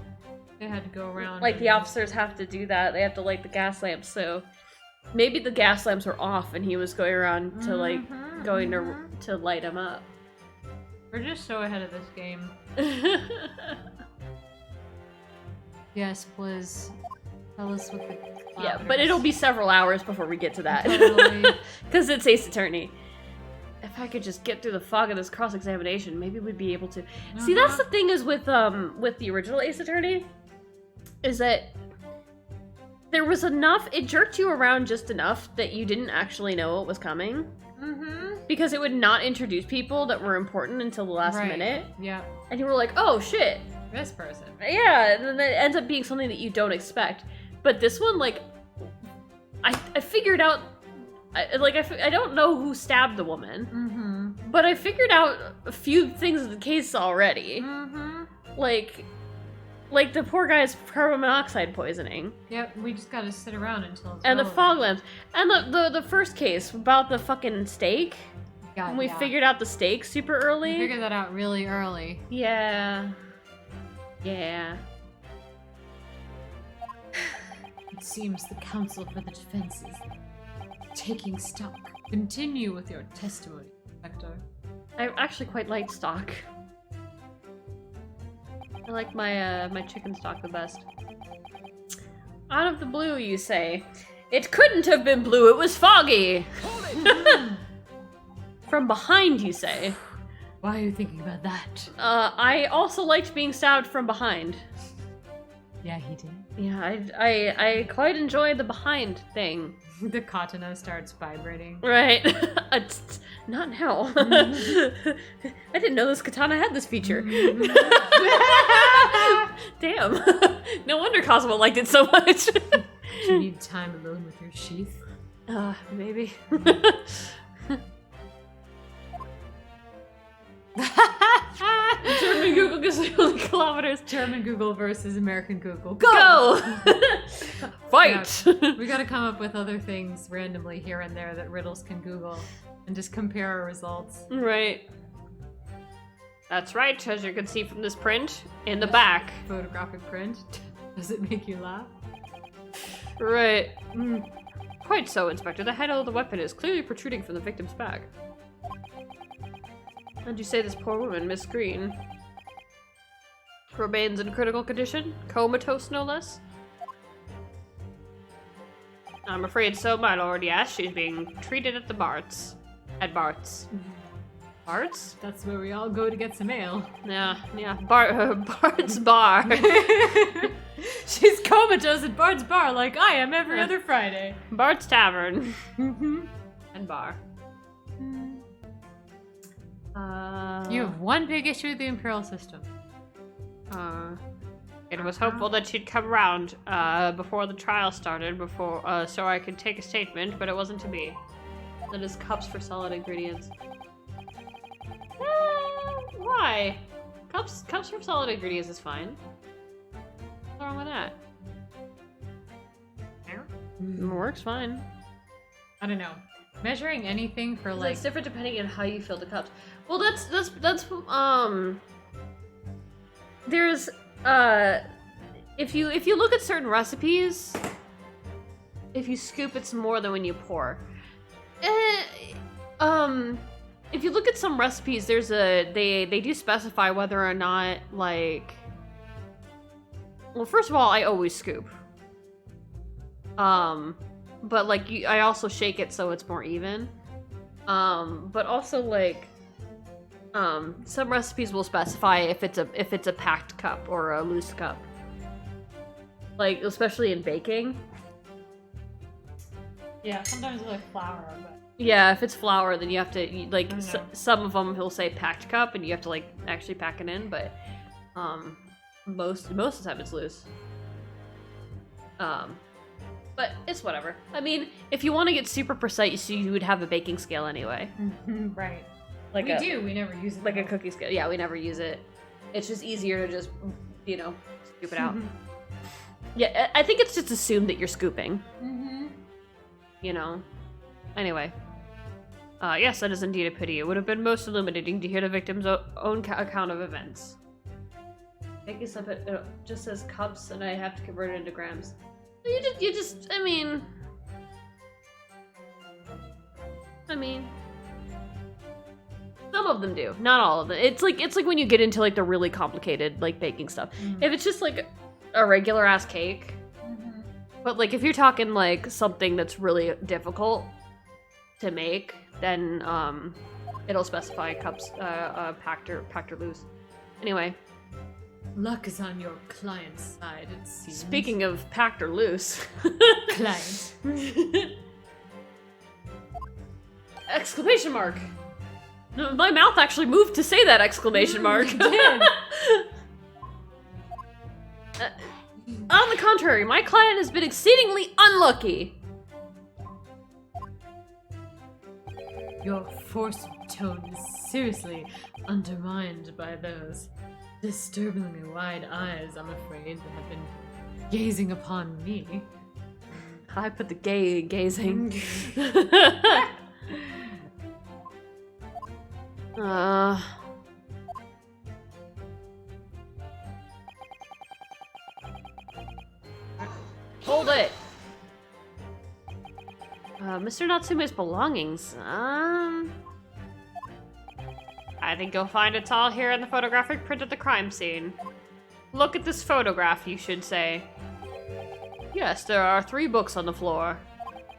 Speaker 2: they had to go around.
Speaker 1: Like the officers have to do that. They have to light the gas lamps. So maybe the gas lamps were off, and he was going around to to light them up.
Speaker 2: We're just so ahead of this game. Yes, Blizz. Tell us what the
Speaker 1: Yeah, but it'll be several hours before we get to that.
Speaker 2: Totally.
Speaker 1: Because it's Ace Attorney. If I could just get through the fog of this cross-examination, maybe we'd be able to. See, that's the thing is with the original Ace Attorney, is that there was enough, it jerked you around just enough that you didn't actually know what was coming. Because it would not introduce people that were important until the last minute.
Speaker 2: Yeah.
Speaker 1: And you were like, oh shit.
Speaker 2: This person.
Speaker 1: Yeah, and then it ends up being something that you don't expect. But this one, like, I figured out, I don't know who stabbed the woman, but I figured out a few things of the case already. Like the poor guy's carbon monoxide poisoning.
Speaker 2: Yep, we just gotta sit around until it's
Speaker 1: and
Speaker 2: over.
Speaker 1: the fog lamps. And the first case about the fucking steak.
Speaker 2: God,
Speaker 1: we figured out the steak super early.
Speaker 2: We figured that out really early.
Speaker 1: Yeah. Yeah.
Speaker 3: It seems the counsel for the defense is taking stock.
Speaker 2: Continue with your testimony, Inspector.
Speaker 1: I actually quite like stock. I like my my chicken stock the best. Out of the blue, you say. It couldn't have been blue, it was foggy! From behind, you say.
Speaker 3: Why are you thinking about that?
Speaker 1: I also liked being stabbed from behind.
Speaker 3: Yeah, he did.
Speaker 1: Yeah, I quite enjoy the behind thing.
Speaker 2: The katana starts vibrating.
Speaker 1: Right. Not now. I didn't know this katana had this feature. Damn. No wonder Cosmo liked it so much.
Speaker 3: You need time alone with your sheath.
Speaker 1: Maybe. German Google gives me only kilometers.
Speaker 2: German Google versus American Google.
Speaker 1: Go! Fight!
Speaker 2: Yeah, we gotta come up with other things randomly here and there that riddles can Google and just compare our results.
Speaker 1: Right. That's right, as you can see from this print in the back.
Speaker 2: Photographic print. Does it make you laugh?
Speaker 1: Right. Quite so, Inspector. The handle of the weapon is clearly protruding from the victim's back. And you say this poor woman, Miss Green, remains in critical condition? Comatose, no less? I'm afraid so, my lord, yes. She's being treated at the Bart's. At Bart's. Bart's?
Speaker 2: That's where we all go to get some ale.
Speaker 1: Yeah. Bart's bar.
Speaker 2: She's comatose at Bart's bar like I am every other Friday.
Speaker 1: Bart's Tavern. And bar.
Speaker 2: You have one big issue with the Imperial system.
Speaker 1: It was hopeful that she'd come around before the trial started, so I could take a statement, but it wasn't to be. That is cups for solid ingredients. Why? Cups for solid ingredients is fine. What's wrong with that? It works fine.
Speaker 2: I don't know. Measuring anything for like...
Speaker 1: It's different depending on how you fill the cups. Well, that's there's if you look at certain recipes, if you scoop, it's more than when you pour. If you look at some recipes, there's they do specify whether or not, like, well, first of all, I always scoop. But like I also shake it so it's more even. But also like some recipes will specify if it's a packed cup or a loose cup. Like especially in baking.
Speaker 2: Yeah, sometimes it's like flour, but
Speaker 1: yeah, if it's flour, then you have to like some of them he'll say packed cup, and you have to like actually pack it in. But most of the time it's loose. But it's whatever. I mean, if you want to get super precise, you would have a baking scale anyway.
Speaker 2: Right.
Speaker 1: Like
Speaker 2: we do. We never use it.
Speaker 1: Like a cookie scale. Yeah, we never use it. It's just easier to just, scoop it out. Yeah, I think it's just assumed that you're scooping. Anyway. Yes, that is indeed a pity. It would have been most illuminating to hear the victim's own account of events. Making stuff, it just says cups, and I have to convert it into grams. I mean, some of them do, not all of them. It's like when you get into like the really complicated like baking stuff. If it's just like a regular ass cake, but like if you're talking like something that's really difficult to make, then it'll specify cups, packed or loose. Anyway.
Speaker 3: Luck is on your client's side, it seems.
Speaker 1: Speaking of packed or loose.
Speaker 3: Client.
Speaker 1: Exclamation mark. No, my mouth actually moved to say that exclamation mark.
Speaker 3: It did.
Speaker 1: On the contrary, my client has been exceedingly unlucky.
Speaker 3: Your forced tone is seriously undermined by those disturbingly wide eyes, I'm afraid, that have been gazing upon me.
Speaker 1: I put the gazing. Hold it! Mr. Natsume's belongings, I think you'll find it's all here in the photographic print of the crime scene. Look at this photograph, you should say. Yes, there are 3 books on the floor.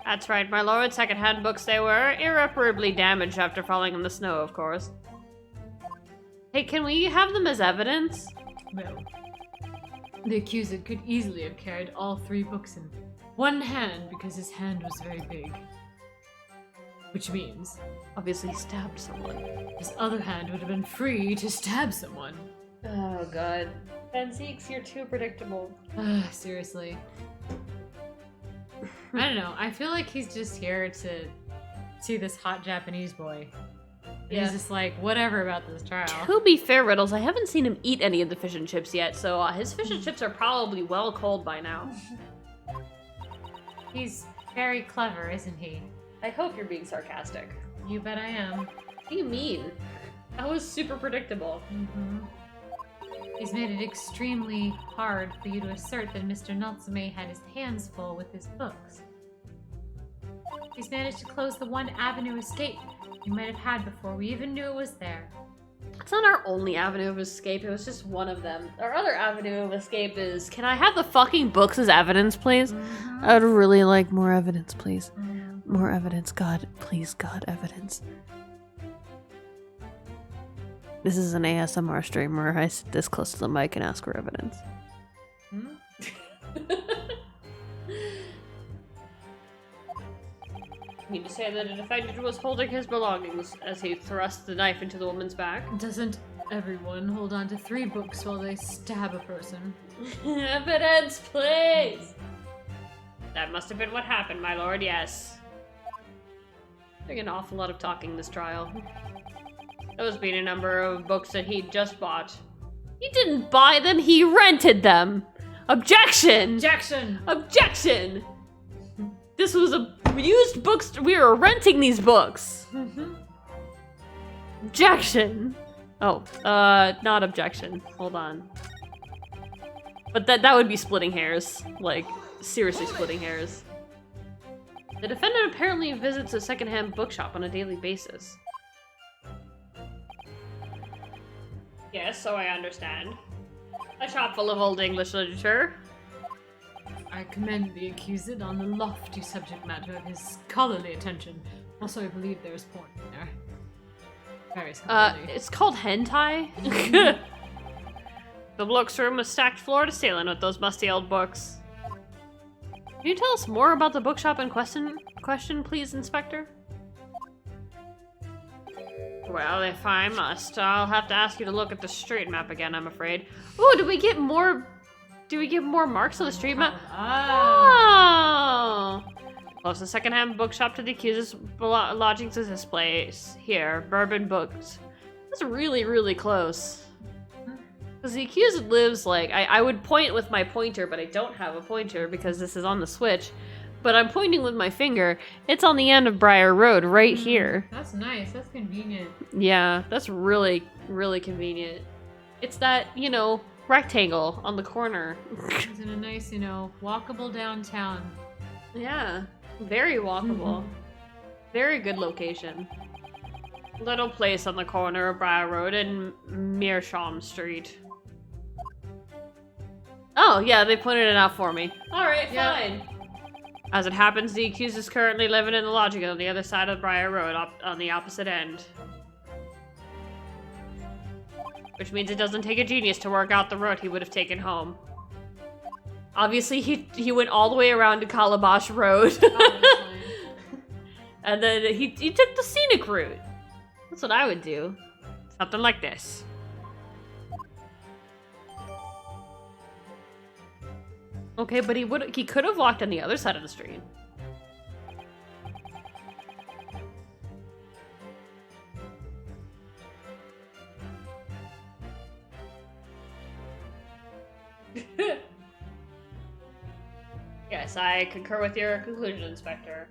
Speaker 1: That's right, my lord, second-hand books they were, irreparably damaged after falling in the snow, of course. Hey, can we have them as evidence?
Speaker 3: Well, the accuser could easily have carried all 3 books in one hand because his hand was very big. Which means,
Speaker 1: Obviously he stabbed someone.
Speaker 3: his other hand would have been free to stab someone.
Speaker 1: Oh god. Ben Zeeks, you're too predictable.
Speaker 3: Seriously. I don't know. I feel like he's just here to see this hot Japanese boy.
Speaker 1: Yeah.
Speaker 3: He's just like, whatever about this trial.
Speaker 1: To be fair, Riddles, I haven't seen him eat any of the fish and chips yet, so his fish and chips are probably well cold by now.
Speaker 3: He's very clever, isn't he?
Speaker 1: I hope you're being sarcastic.
Speaker 3: You bet I am.
Speaker 1: What do you mean? That was super predictable.
Speaker 3: He's made it extremely hard for you to assert that Mr. Natsume had his hands full with his books. He's managed to close the one avenue escape we might have had before we even knew it was there.
Speaker 1: It's not our only avenue of escape, it was just one of them. Our other avenue of escape is, can I have the fucking books as evidence, please? I would really like more evidence, please. More evidence, God. Please, God, evidence. This is an ASMR stream where I sit this close to the mic and ask for evidence. You mean to say that a defendant was holding his belongings as he thrust the knife into the woman's back?
Speaker 3: Doesn't everyone hold on to 3 books while they stab a person?
Speaker 1: Evidence, please! That must have been what happened, my lord, yes. Doing an awful lot of talking this trial. Those being a number of books that he'd just bought. He didn't buy them, he rented them! Objection!
Speaker 3: Objection!
Speaker 1: Objection! This was a used bookstore. We were renting these books. Objection! Oh, not objection. Hold on. But that would be splitting hairs. Like, seriously splitting hairs. The defendant apparently visits a secondhand bookshop on a daily basis. Yes, so I understand. A shop full of old English literature.
Speaker 3: I commend the accused on the lofty subject matter of his scholarly attention. Also, I believe there's porn in there. Very scholarly.
Speaker 1: It's called hentai. The book's room was stacked floor to ceiling with those musty old books. Can you tell us more about the bookshop in question, please, Inspector? Well, if I must, I'll have to ask you to look at the street map again, I'm afraid. Ooh, do we get more marks on the street map? Oh! Close the secondhand bookshop to the accused's lodgings is this place. Here, Bourbon Books. That's really, really close. Because the accused lives, like, I would point with my pointer, but I don't have a pointer because this is on the Switch. but I'm pointing with my finger. It's on the end of Briar Road, right here.
Speaker 2: That's nice. That's convenient.
Speaker 1: Yeah, that's really, really convenient. It's that, you know, rectangle on the corner.
Speaker 2: It's in a nice, you know, walkable downtown.
Speaker 1: Yeah, very walkable. Very good location. Little place on the corner of Briar Road and Meerschaum Street. Oh, yeah, they pointed it out for me. Alright, fine. As it happens, the accused is currently living in the lodging on the other side of Briar Road, on the opposite end. Which means it doesn't take a genius to work out the road he would have taken home. Obviously, he went all the way around to Calabash Road. And then he took the scenic route. That's what I would do. Something like this. Okay, but he could have walked on the other side of the street. Yes, I concur with your conclusion, Inspector.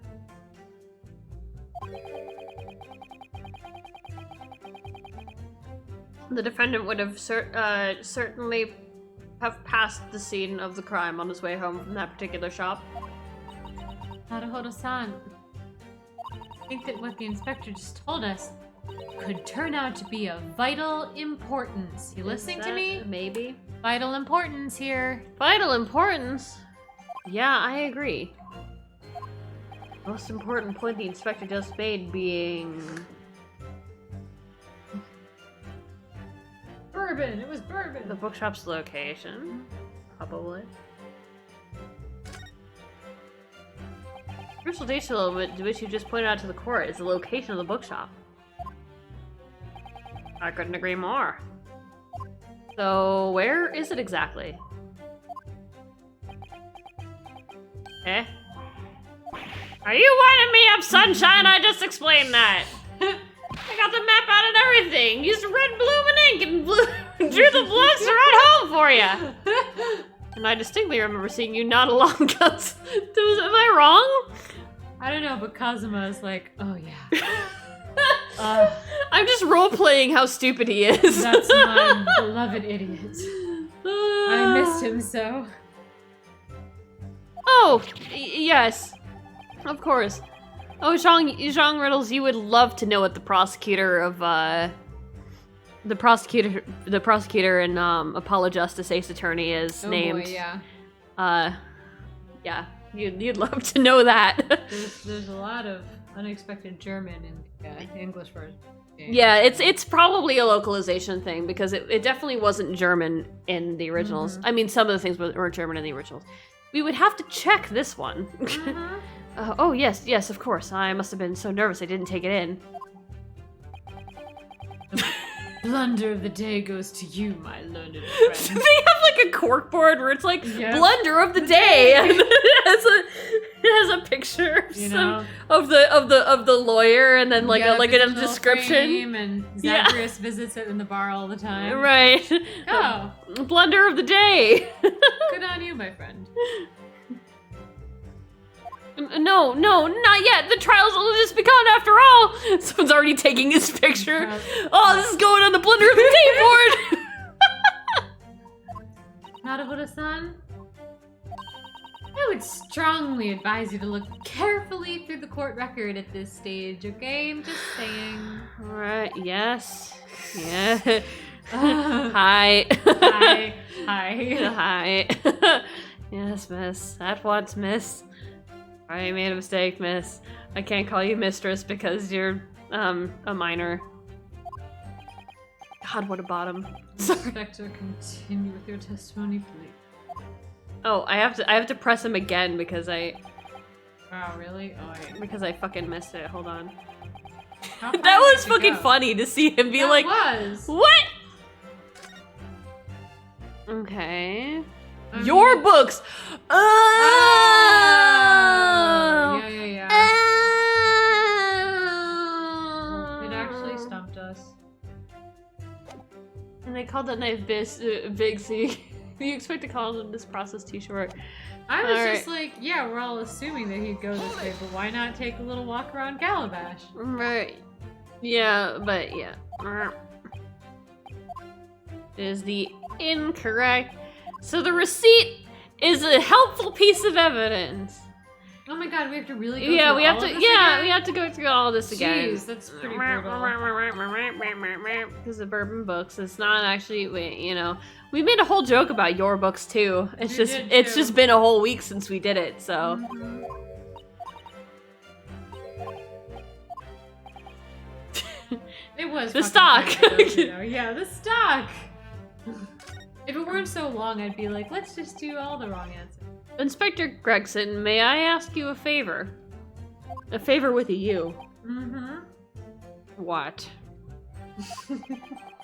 Speaker 1: The defendant would have certainly have passed the scene of the crime on his way home from that particular shop.
Speaker 3: Naruhodo-san, I think that what the inspector just told us could turn out to be of vital importance. You listening to me?
Speaker 1: Maybe.
Speaker 3: Vital importance here.
Speaker 1: Vital importance? Yeah, I agree. Most important point the inspector just made being...
Speaker 3: Bourbon! It was bourbon!
Speaker 1: the bookshop's location. Probably. Crucial detail which you just pointed out to the court is the location of the bookshop. I couldn't agree more. So, where is it exactly? Eh? Are you winding me up, sunshine? I just explained that. I got the map out and everything. Used red blooming ink and drew the blocks right home for you. And I distinctly remember seeing you nod along. Am I wrong?
Speaker 3: I don't know, but Kazuma is like, oh yeah.
Speaker 1: I'm just role-playing how stupid he is.
Speaker 3: That's my beloved idiot. I missed him so.
Speaker 1: Oh, yes. Of course. Oh, Zhang Riddles, you would love to know what the prosecutor of, the prosecutor and, Apollo Justice Ace Attorney is named.
Speaker 3: Oh boy, yeah.
Speaker 1: Yeah, you'd love to know that.
Speaker 3: There's a lot of unexpected German in the English version.
Speaker 1: Yeah, it's probably a localization thing, because it definitely wasn't German in the originals. I mean, some of the things were German in the originals. We would have to check this one. Oh, yes, of course. I must have been so nervous I didn't take it in.
Speaker 3: Blunder of the day goes to you, my learned friend.
Speaker 1: They have like a corkboard where it's like, blunder of the day. And it has a picture of the lawyer, and then like a description.
Speaker 3: And Zagreus visits it in the bar all the time.
Speaker 1: Right.
Speaker 3: Oh.
Speaker 1: Blunder of the day.
Speaker 3: Good on you, my friend.
Speaker 1: No, not yet. The trial's only just begun after all. Someone's already taking his picture. Oh, this is going on the Blunder of the Day board.
Speaker 3: Naruhodo-san, I would strongly advise you to look carefully through the court record at this stage, okay? I'm just saying.
Speaker 1: Alright, yes. Yeah. Hi.
Speaker 3: Hi.
Speaker 1: Hi. Yes, miss. At once, miss. I made a mistake, miss. I can't call you mistress because you're, a minor. God, what a bottom.
Speaker 3: Inspector, continue with your testimony, please.
Speaker 1: Oh, I have to press him again because I...
Speaker 3: Wow, really? Oh, wait.
Speaker 1: Because I fucking missed it. Hold on.
Speaker 3: How far
Speaker 1: That was
Speaker 3: did you
Speaker 1: fucking
Speaker 3: go?
Speaker 1: funny to see him be
Speaker 3: That
Speaker 1: like,
Speaker 3: was.
Speaker 1: what? Okay.
Speaker 3: I
Speaker 1: Your
Speaker 3: mean,
Speaker 1: books. Oh.
Speaker 3: Yeah.
Speaker 1: Oh.
Speaker 3: It actually stumped us.
Speaker 1: And they called that knife Big C. You expect to call him this process too short.
Speaker 2: I was
Speaker 1: All
Speaker 2: just like, yeah, we're all assuming that he'd go this way, but why not take a little walk around Calabash?
Speaker 1: Right. Yeah, but yeah. Is the incorrect. So the receipt is a helpful piece of evidence.
Speaker 2: Oh my god, we have to really go
Speaker 1: Yeah,
Speaker 2: through
Speaker 1: we have
Speaker 2: all
Speaker 1: to.
Speaker 2: of this
Speaker 1: Yeah,
Speaker 2: again?
Speaker 1: we have to go through all this again.
Speaker 2: Jeez, that's pretty brutal.
Speaker 1: Because of bourbon books, it's not actually. You know, we made a whole joke about your books too. It's
Speaker 2: We
Speaker 1: just,
Speaker 2: did,
Speaker 1: it's
Speaker 2: too.
Speaker 1: just been a whole week since we did it. So.
Speaker 2: Mhm. It was
Speaker 1: The
Speaker 2: fucking
Speaker 1: stock.
Speaker 2: funny, though, you know? Yeah, the stock. If it weren't so long, I'd be like, let's just do all the wrong answers.
Speaker 1: Inspector Gregson, may I ask you a favor? A favor with a U.
Speaker 2: Mm-hmm.
Speaker 1: What?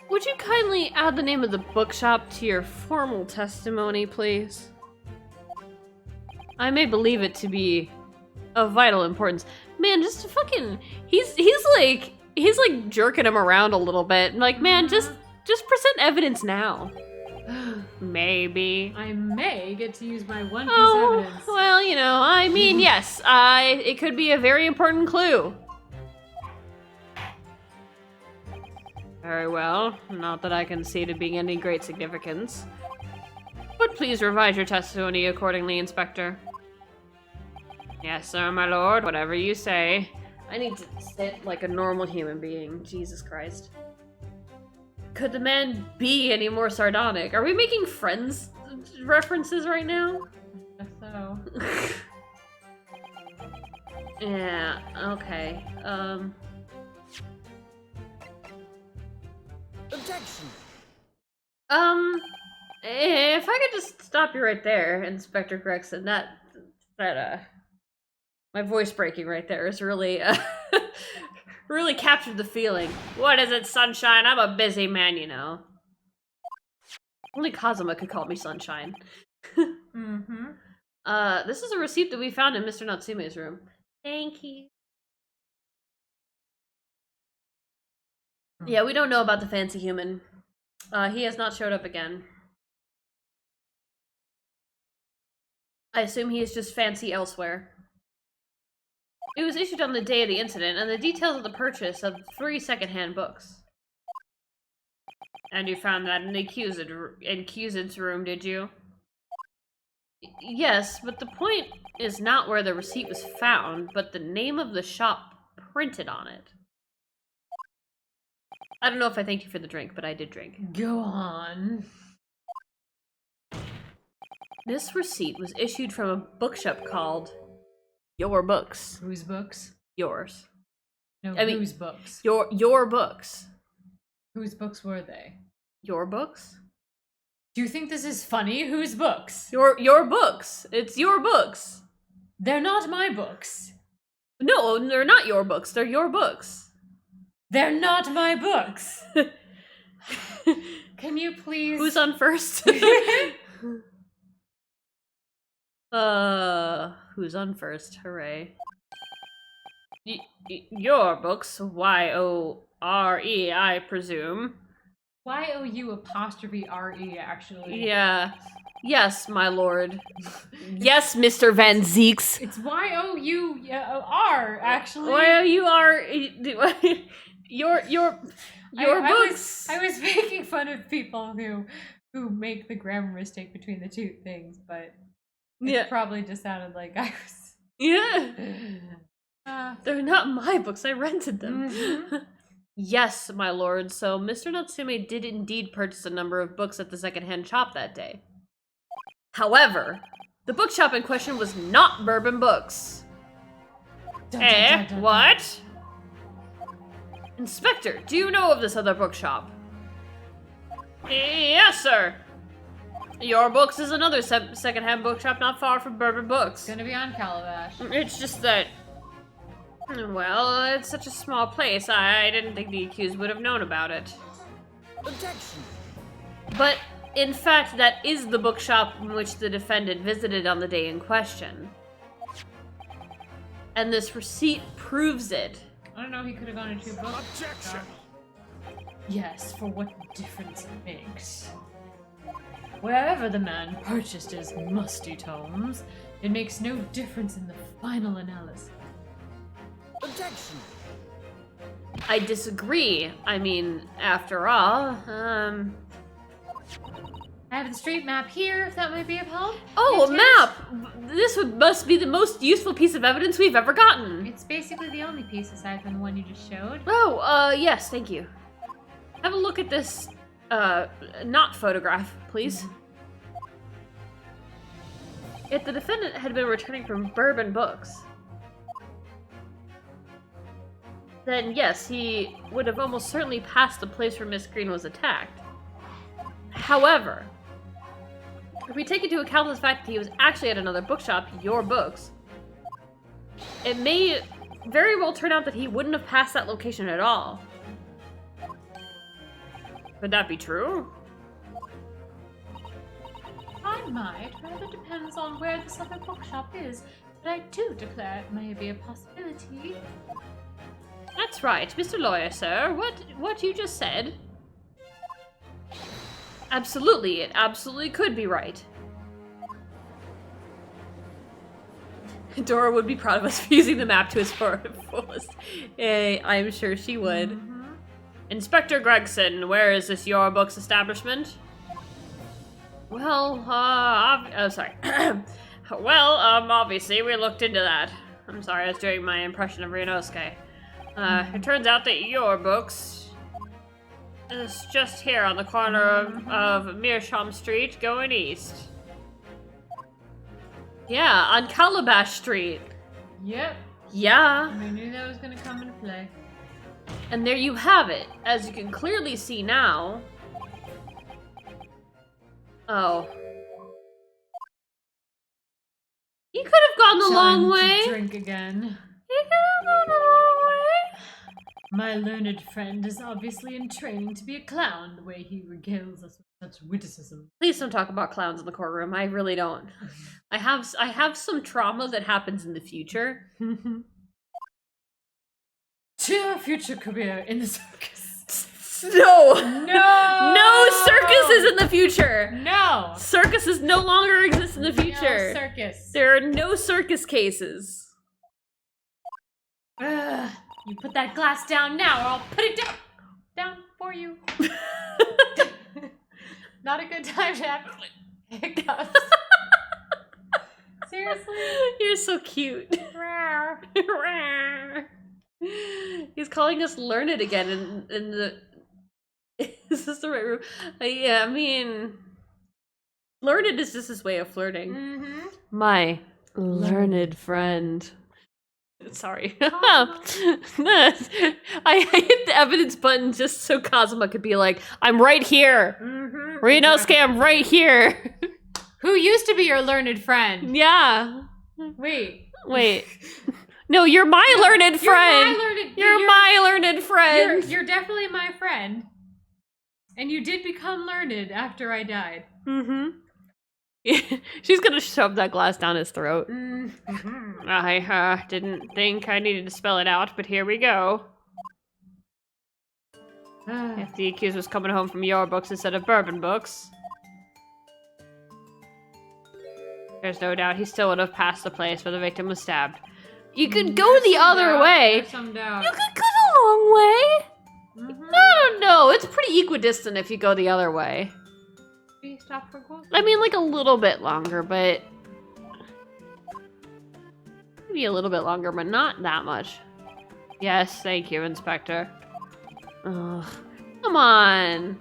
Speaker 1: Would you kindly add the name of the bookshop to your formal testimony, please? I may believe it to be of vital importance. Man, just fucking he's like jerking him around a little bit. Like, man, just present evidence now. Maybe.
Speaker 2: I may get to use my one piece of evidence.
Speaker 1: Well, you know, I mean, yes, it could be a very important clue. Very well, not that I can see it being any great significance. But please revise your testimony accordingly, Inspector. Yes, sir, my lord, whatever you say. I need to sit like a normal human being, Jesus Christ. Could the man be any more sardonic? Are we making Friends references right now?
Speaker 2: So,
Speaker 1: Yeah, okay.
Speaker 5: Objection.
Speaker 1: If I could just stop you right there, Inspector Gregson, that, my voice breaking right there is really, really captured the feeling. What is it, Sunshine? I'm a busy man, you know. Only Kazuma could call me Sunshine.
Speaker 2: mm-hmm.
Speaker 1: This is a receipt that we found in Mr. Natsume's room. Thank you. Yeah, we don't know about the fancy human. He has not showed up again. I assume he is just fancy elsewhere. It was issued on the day of the incident, and the details of the purchase of 3 second-hand books. And you found that in the accused's room, did you? Yes, but the point is not where the receipt was found, but the name of the shop printed on it. I don't know if I thank you for the drink, but I did drink.
Speaker 2: Go on.
Speaker 1: This receipt was issued from a bookshop called Your Books.
Speaker 2: Whose books?
Speaker 1: Yours.
Speaker 2: No,
Speaker 1: I mean,
Speaker 2: whose books?
Speaker 1: Your Books.
Speaker 2: Whose books were they?
Speaker 1: Your Books?
Speaker 2: Do you think this is funny? Whose books?
Speaker 1: Your Books. It's Your Books.
Speaker 2: They're not my books.
Speaker 1: No, they're not your books. They're your books.
Speaker 2: They're not my books. Can you please?
Speaker 1: Who's on first? Who's on first? Hooray. Your books, Y-O-R-E, I presume.
Speaker 2: Y-O-U-R-E, actually.
Speaker 1: Yeah. Yes, my lord. Yes, Mr. Van Zeeks.
Speaker 2: It's Y-O-U-R, actually.
Speaker 1: Y-O-U-R... Your books.
Speaker 2: I was making fun of people who make the grammar mistake between the two things, but it probably just sounded like I was...
Speaker 1: Yeah. They're not my books. I rented them.
Speaker 2: Mm-hmm.
Speaker 1: Yes, my lord. So Mr. Natsume did indeed purchase a number of books at the second-hand shop that day. However, the bookshop in question was not Bourbon Books. What? Inspector, do you know of this other bookshop? Yes, sir. Your Books is another second-hand bookshop not far from Bourbon Books.
Speaker 2: It's gonna be on Calabash.
Speaker 1: It's just that... Well, it's such a small place, I didn't think the accused would have known about it.
Speaker 5: Objection.
Speaker 1: But, in fact, that is the bookshop in which the defendant visited on the day in question. And this receipt proves it.
Speaker 2: I don't know, he could have gone into books.
Speaker 5: Objection.
Speaker 2: Yes, for what difference it makes.
Speaker 3: Wherever the man purchased his musty tomes, it makes no difference in the final analysis.
Speaker 5: Objection.
Speaker 1: I disagree. I mean, after all,
Speaker 2: I have the street map here, if that might be of help.
Speaker 1: Oh,
Speaker 2: Hint,
Speaker 1: a
Speaker 2: hint.
Speaker 1: map! Must be the most useful piece of evidence we've ever gotten.
Speaker 2: It's basically the only piece aside from the one you just showed.
Speaker 1: Oh, yes, thank you. Have a look at this, not photograph, please. If the defendant had been returning from Bourbon Books, then yes, he would have almost certainly passed the place where Miss Green was attacked. However, if we take into account the fact that he was actually at another bookshop, Your Books, it may very well turn out that he wouldn't have passed that location at all. Could that be true?
Speaker 2: I might, but it depends on where this other bookshop is. But I do declare it may be a possibility.
Speaker 1: That's right, Mr. Lawyer, sir. What you just said? Absolutely, it absolutely could be right. Dora would be proud of us for using the map to its fullest. I'm sure she would. Inspector Gregson, where is this Your Books establishment? Well, sorry. Well, obviously we looked into that. I'm sorry, I was doing my impression of Ryunosuke. It turns out that Your Books is just here on the corner of Meerschaum Street, going east. Yeah, on Calabash Street.
Speaker 2: Yep,
Speaker 1: Yeah.
Speaker 2: I knew that was gonna come into play.
Speaker 1: And there you have it. As you can clearly see now. Oh. He could have gone the long
Speaker 3: Time to
Speaker 1: way.
Speaker 3: drink again.
Speaker 1: He could have gone the long way.
Speaker 3: My learned friend is obviously in training to be a clown, the way he regales us with such witticism.
Speaker 1: Please don't talk about clowns in the courtroom. I really don't. I have some trauma that happens in the future.
Speaker 3: To your future career in the circus.
Speaker 1: No!
Speaker 3: No!
Speaker 1: No circuses in the future!
Speaker 3: No!
Speaker 1: Circuses no longer exist in the future.
Speaker 2: No circus.
Speaker 1: There are no circus cases.
Speaker 2: Ugh, you put that glass down now, or I'll put it down for you. Not a good time to have hiccups. Seriously?
Speaker 1: You're so cute. He's calling us learned again in the... Is this the right room? Yeah, I mean... Learned is just his way of flirting.
Speaker 2: Mm-hmm.
Speaker 1: My learned friend. Sorry. I hit the evidence button just so Kazuma could be like, I'm right here.
Speaker 2: Mm-hmm.
Speaker 1: Ryunosuke, I'm right here.
Speaker 2: Who used to be your learned friend?
Speaker 1: Yeah.
Speaker 2: Wait.
Speaker 1: No, you're my learned friend.
Speaker 2: You're
Speaker 1: my learned friend.
Speaker 2: You're definitely my friend. And you did become learned after I died.
Speaker 1: Mm-hmm. She's gonna shove that glass down his throat.
Speaker 2: Mm-hmm.
Speaker 1: I didn't think I needed to spell it out, but here we go. If the accused was coming home from Your Books instead of Bourbon Books, there's no doubt he still would have passed the place where the victim was stabbed. You could go the other way.
Speaker 2: There's some doubt.
Speaker 1: You could go the long way.
Speaker 2: Mm-hmm.
Speaker 1: I don't know. It's pretty equidistant if you go the other way.
Speaker 2: Please stop for quote.
Speaker 1: I mean, like a little bit longer, but maybe a little bit longer, but not that much. Yes, thank you, Inspector. Ugh. Come on.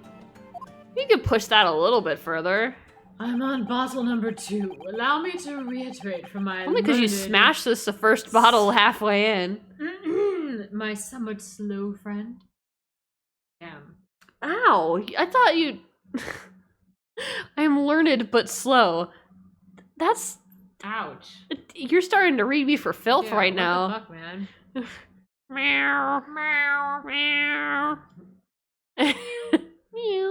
Speaker 1: You could push that a little bit further.
Speaker 3: I'm on bottle number 2. Allow me to reiterate from my
Speaker 1: Only because you smashed the first bottle halfway in.
Speaker 3: my somewhat slow friend. Damn.
Speaker 1: Ow! I thought you... I'm learned but slow. That's...
Speaker 3: Ouch.
Speaker 1: You're starting to read me for filth
Speaker 3: Yeah,
Speaker 1: right
Speaker 3: what
Speaker 1: now.
Speaker 3: the fuck, man?
Speaker 1: Meow. Meow. Meow. Meow.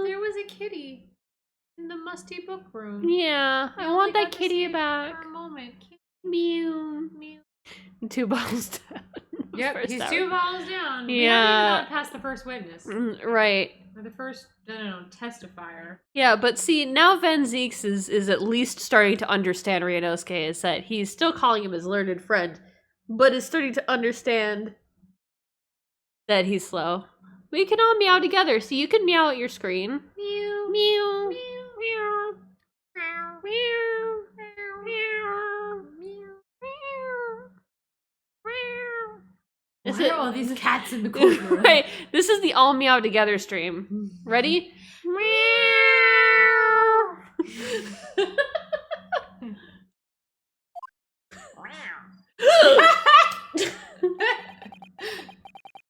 Speaker 2: There was a kitty in the musty book room.
Speaker 1: Yeah, I
Speaker 2: We
Speaker 1: want
Speaker 2: only
Speaker 1: that
Speaker 2: got to
Speaker 1: kitty
Speaker 2: see it
Speaker 1: back.
Speaker 2: For a moment.
Speaker 1: Mew.
Speaker 2: Mew.
Speaker 1: 2 bottles down.
Speaker 2: Yep,
Speaker 1: First
Speaker 2: he's
Speaker 1: hour.
Speaker 2: 2 bottles down. We
Speaker 1: Yeah.
Speaker 2: haven't even got past the first witness.
Speaker 1: Right.
Speaker 2: Or the first, I don't know, testifier.
Speaker 1: Yeah, but see, now Van Zeeks is at least starting to understand Ryunosuke, is that he's still calling him his learned friend, but is starting to understand that he's slow. We can all meow together, so you can meow at your screen. Meow. Meow. Meow. Meow. Meow.
Speaker 3: Why are all these cats in the courtroom?
Speaker 1: Right. This is the all meow together stream. Ready?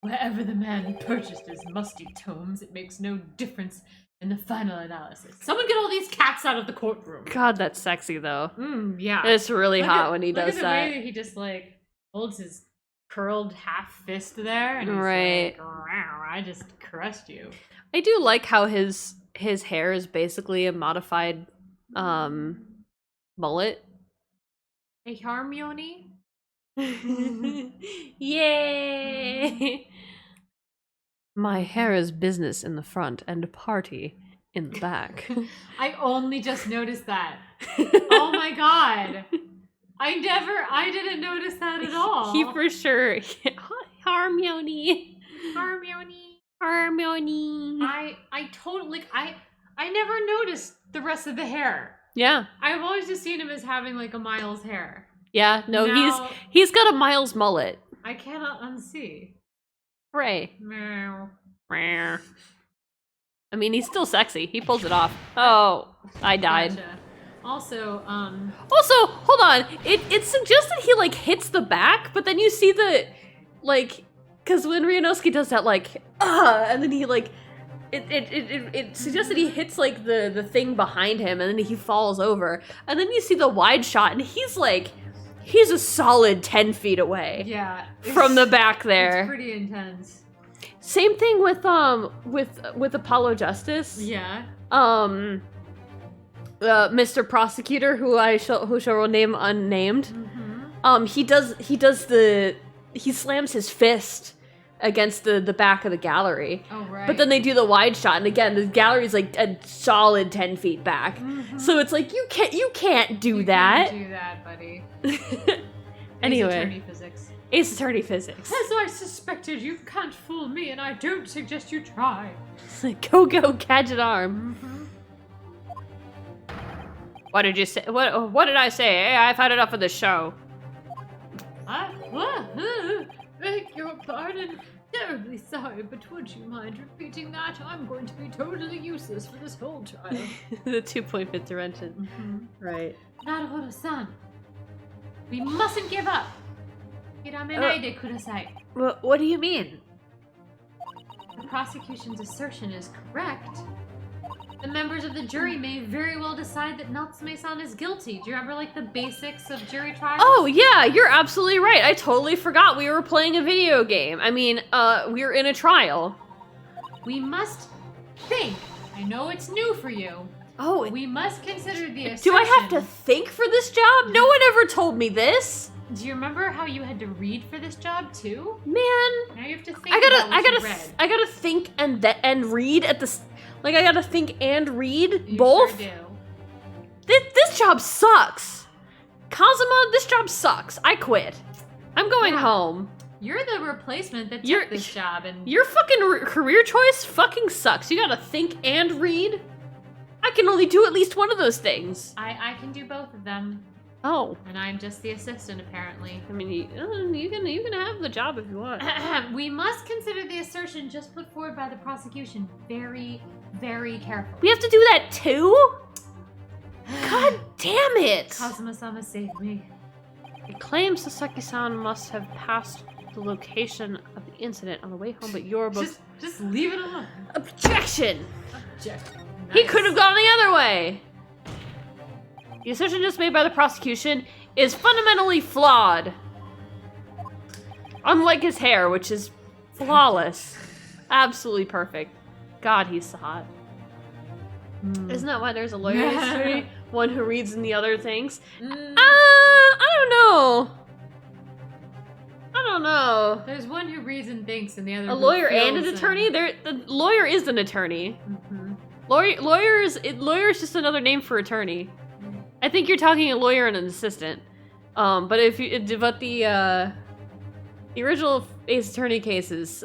Speaker 3: Wherever the man purchased his musty tomes, it makes no difference in the final analysis. Someone get all these cats out of the courtroom.
Speaker 1: God, that's sexy though.
Speaker 3: Yeah.
Speaker 1: It's really
Speaker 3: Look
Speaker 1: hot
Speaker 3: at-
Speaker 1: when he
Speaker 3: look
Speaker 1: does
Speaker 3: at the
Speaker 1: that.
Speaker 3: way that he just like holds his curled half fist there, and he's
Speaker 1: Right.
Speaker 3: like, "Rawr, I just crushed you."
Speaker 1: I do like how his hair is basically a modified mullet.
Speaker 2: A Harmony?
Speaker 1: Yay! My hair is business in the front and party in the back.
Speaker 3: I only just noticed that. Oh my god. I didn't notice that at all.
Speaker 1: He for sure. Harmony.
Speaker 2: Harmony.
Speaker 1: Harmony.
Speaker 3: I totally I never noticed the rest of the hair.
Speaker 1: Yeah.
Speaker 3: I've always just seen him as having like a Miles hair.
Speaker 1: Yeah. No,
Speaker 3: Now-
Speaker 1: he's got a Miles mullet.
Speaker 3: I cannot unsee.
Speaker 1: Hooray.
Speaker 3: Meow.
Speaker 1: I mean, he's still sexy. He pulls it off. Oh, I died.
Speaker 3: Gotcha. Also,
Speaker 1: Also, hold on. It suggests that he like hits the back, but then you see the like, because when Ryunosuke does that like and then he like it suggests that he hits like the thing behind him, and then he falls over, and then you see the wide shot, and he's a solid 10 feet away
Speaker 3: yeah.
Speaker 1: from the back there.
Speaker 3: It's pretty intense.
Speaker 1: Same thing with Apollo Justice.
Speaker 3: Yeah.
Speaker 1: Mr. Prosecutor, who shall name unnamed.
Speaker 3: Mm-hmm.
Speaker 1: He slams his fist against the back of the gallery.
Speaker 3: Oh, right.
Speaker 1: But then they do the wide shot, and again, the gallery's like a solid 10 feet back.
Speaker 3: Mhm.
Speaker 1: So it's like you can't do
Speaker 3: You
Speaker 1: that.
Speaker 3: can't do that, buddy.
Speaker 1: Anyway,
Speaker 3: Ace Attorney physics.
Speaker 1: Ace Attorney physics.
Speaker 3: As I suspected, you can't fool me, and I don't suggest you try.
Speaker 1: Go Gadget Arm.
Speaker 3: Mm-hmm.
Speaker 1: What did you say? What did I say? Hey, I've had enough of this show.
Speaker 3: Beg your pardon. Terribly sorry, but would you mind repeating that? I'm going to be totally useless for this whole trial.
Speaker 1: The 2-point intervention.
Speaker 3: Mm-hmm.
Speaker 1: Right.
Speaker 3: Naruhodo-san, we mustn't give up. Hiramenai kudasai.
Speaker 1: What do you mean?
Speaker 3: The prosecution's assertion is correct. The members of the jury may very well decide that Natsume-san is guilty. Do you remember, like, the basics of jury trials?
Speaker 1: Oh, yeah, you're absolutely right. I totally forgot we were playing a video game. I mean, we're in a trial.
Speaker 3: We must think. I know it's new for you.
Speaker 1: Oh,
Speaker 3: We must consider the assertion.
Speaker 1: do I have to think for this job? No one ever told me this.
Speaker 3: Do you remember how you had to read for this job, too?
Speaker 1: Man,
Speaker 3: Now you have to think
Speaker 1: I
Speaker 3: about what you read.
Speaker 1: gotta think and read at the like. I gotta think and read
Speaker 3: You
Speaker 1: both.
Speaker 3: Sure do.
Speaker 1: This job sucks. Kazuma, this job sucks. I quit. I'm going
Speaker 3: Yeah.
Speaker 1: home.
Speaker 3: You're the replacement that
Speaker 1: You're-
Speaker 3: took this job, and
Speaker 1: Your fucking career choice fucking sucks. You gotta think and read. I can only do at least one of those things.
Speaker 3: I can do both of them,
Speaker 1: Oh,
Speaker 3: and I'm just the assistant apparently.
Speaker 1: I mean, you can have the job if you want.
Speaker 3: We must consider the assertion just put forward by the prosecution very, very carefully.
Speaker 1: We have to do that too? God damn it!
Speaker 3: Kazuma-sama saved me.
Speaker 1: It claims Sasaki-san must have passed the location of the incident on the way home, but you're both...
Speaker 3: Just leave it alone.
Speaker 1: Objection!
Speaker 3: Object.
Speaker 1: He
Speaker 3: Nice.
Speaker 1: could have gone the other way! The assertion just made by the prosecution is fundamentally flawed. Unlike his hair, which is flawless. Absolutely perfect. God, he's so hot. Isn't that why there's a lawyer history? One who reads in the other things?
Speaker 3: Mm.
Speaker 1: I don't know. I don't know.
Speaker 2: There's one who reads and thinks, and the other
Speaker 1: A
Speaker 2: who
Speaker 1: lawyer and an
Speaker 2: feels
Speaker 1: attorney? The lawyer is an attorney.
Speaker 2: Mhm.
Speaker 1: Lawyer is just another name for attorney. I think you're talking a lawyer and an assistant. But the original Ace Attorney cases,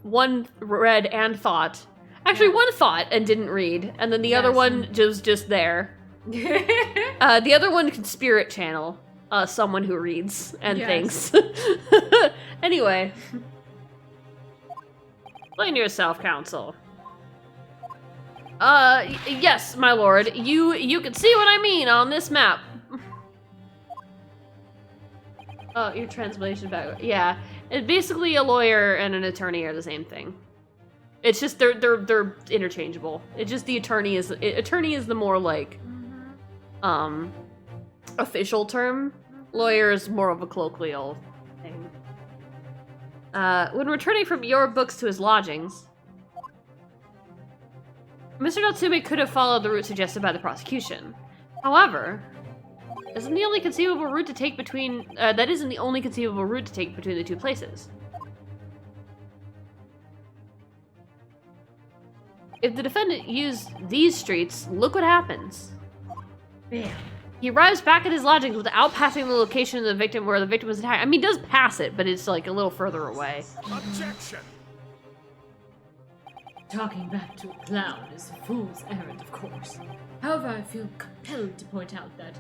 Speaker 1: one read and thought. Actually,
Speaker 2: Yeah.
Speaker 1: one thought and didn't read, and then the other
Speaker 2: Yes.
Speaker 1: one just there. The other one can spirit channel someone who reads and
Speaker 2: Yes.
Speaker 1: thinks. Anyway. Explain yourself, counsel. Yes, my lord. You can see what I mean on this map. Oh, your translation back. Yeah. Basically, a lawyer and an attorney are the same thing. It's just they're interchangeable. It's just the attorney is the more like official term. Lawyer is more of a colloquial thing. When returning from your books to his lodgings, Mr. Natsume could have followed the route suggested by the prosecution. However, isn't the only conceivable route to take between that isn't the only conceivable route to take between the two places. If the defendant used these streets, look what happens.
Speaker 2: Bam.
Speaker 1: He arrives back at his lodgings without passing the location of the victim where the victim was attacked. I mean, he does pass it, but it's like a little further away.
Speaker 5: Objection!
Speaker 3: Talking back to a clown is a fool's errand, of course. However, I feel compelled to point out that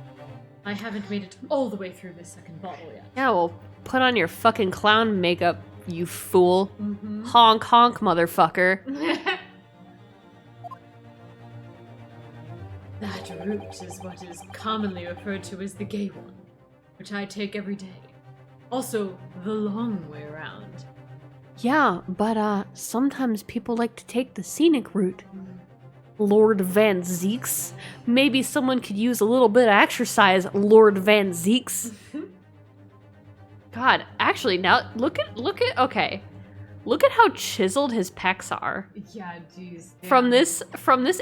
Speaker 3: I haven't made it all the way through this second bottle yet.
Speaker 1: Yeah, well, put on your fucking clown makeup, you fool.
Speaker 3: Mm-hmm.
Speaker 1: Honk honk, motherfucker.
Speaker 3: That route is what is commonly referred to as the gay one, which I take every day. Also, the long way around.
Speaker 1: Yeah, but sometimes people like to take the scenic route. Lord Van Zeeks. Maybe someone could use a little bit of exercise, Lord Van Zeeks. God, actually, now look at okay. Look at how chiseled his pecs are.
Speaker 3: Yeah, jeez.
Speaker 1: From this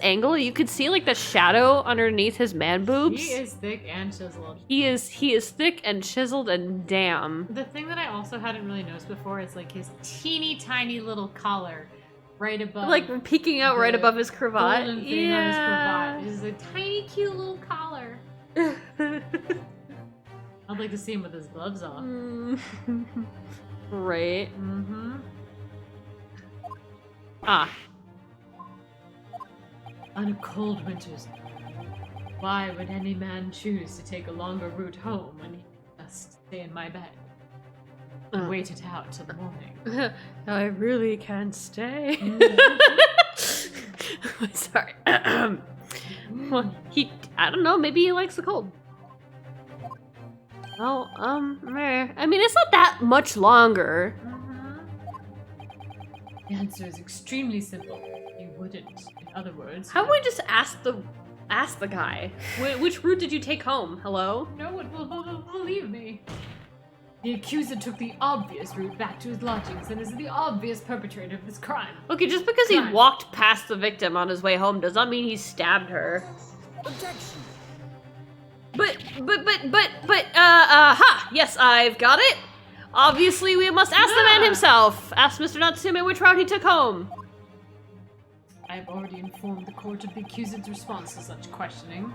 Speaker 1: angle, you could see like the shadow underneath his man boobs.
Speaker 3: He is thick and chiseled.
Speaker 1: He is thick and chiseled, and damn.
Speaker 2: The thing that I also hadn't really noticed before is like his teeny tiny little collar right above,
Speaker 1: Like peeking out right
Speaker 2: the
Speaker 1: above his cravat.
Speaker 2: golden thing on his cravat. It's a tiny, cute little collar. I'd like to see him with his gloves off.
Speaker 1: Right.
Speaker 2: Mm-hmm.
Speaker 1: Ah.
Speaker 3: On a cold winter's night, why would any man choose to take a longer route home when he can just stay in my bed and wait it out till the morning?
Speaker 1: I really can't stay. Sorry. Well, I don't know, maybe he likes the cold. Well, I mean, it's not that much longer.
Speaker 3: The answer is extremely simple. You wouldn't, in other words.
Speaker 1: How about we just ask the guy? Which route did you take home? Hello?
Speaker 3: No one will believe me. The accuser took the obvious route back to his lodgings and is the obvious perpetrator of this crime.
Speaker 1: Okay, just because he
Speaker 3: Crime.
Speaker 1: walked past the victim on his way home does not mean he stabbed her.
Speaker 5: Objection!
Speaker 1: Yes, I've got it. Obviously, we must ask the man himself. Ask Mr. Natsume which route he took home.
Speaker 3: I have already informed the court of the accuser's response to such questioning.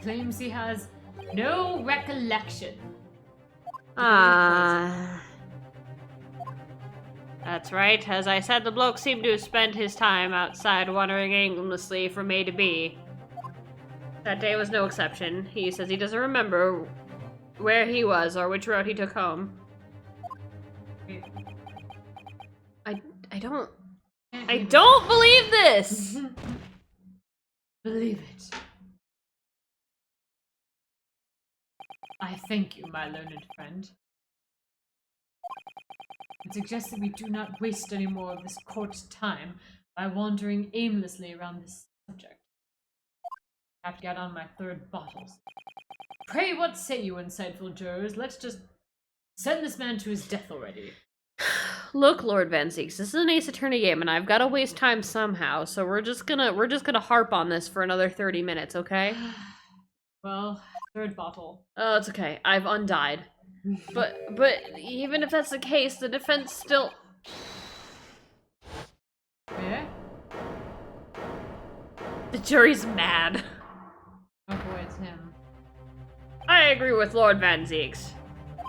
Speaker 3: Claims he has no recollection.
Speaker 1: That's right. As I said, the bloke seemed to have spent his time outside wandering aimlessly from A to B. That day was no exception. He says he doesn't remember where he was or which road he took home. I don't believe this!
Speaker 3: Believe it. I thank you, my learned friend. It suggests that we do not waste any more of this court's time by wandering aimlessly around this subject. I have to get on my third bottles. Pray, what say you, insightful jurors? Let's just send this man to his death already.
Speaker 1: Look, Lord Van Zeeks, this is an Ace Attorney game, and I've got to waste time somehow. So we're just gonna harp on this for another 30 minutes, okay?
Speaker 3: Well, third bottle.
Speaker 1: Oh, it's okay. I've undied. But even if that's the case, the defense still...
Speaker 3: Yeah?
Speaker 1: The jury's mad.
Speaker 3: Oh boy, it's him.
Speaker 1: I agree with Lord Van Zieks.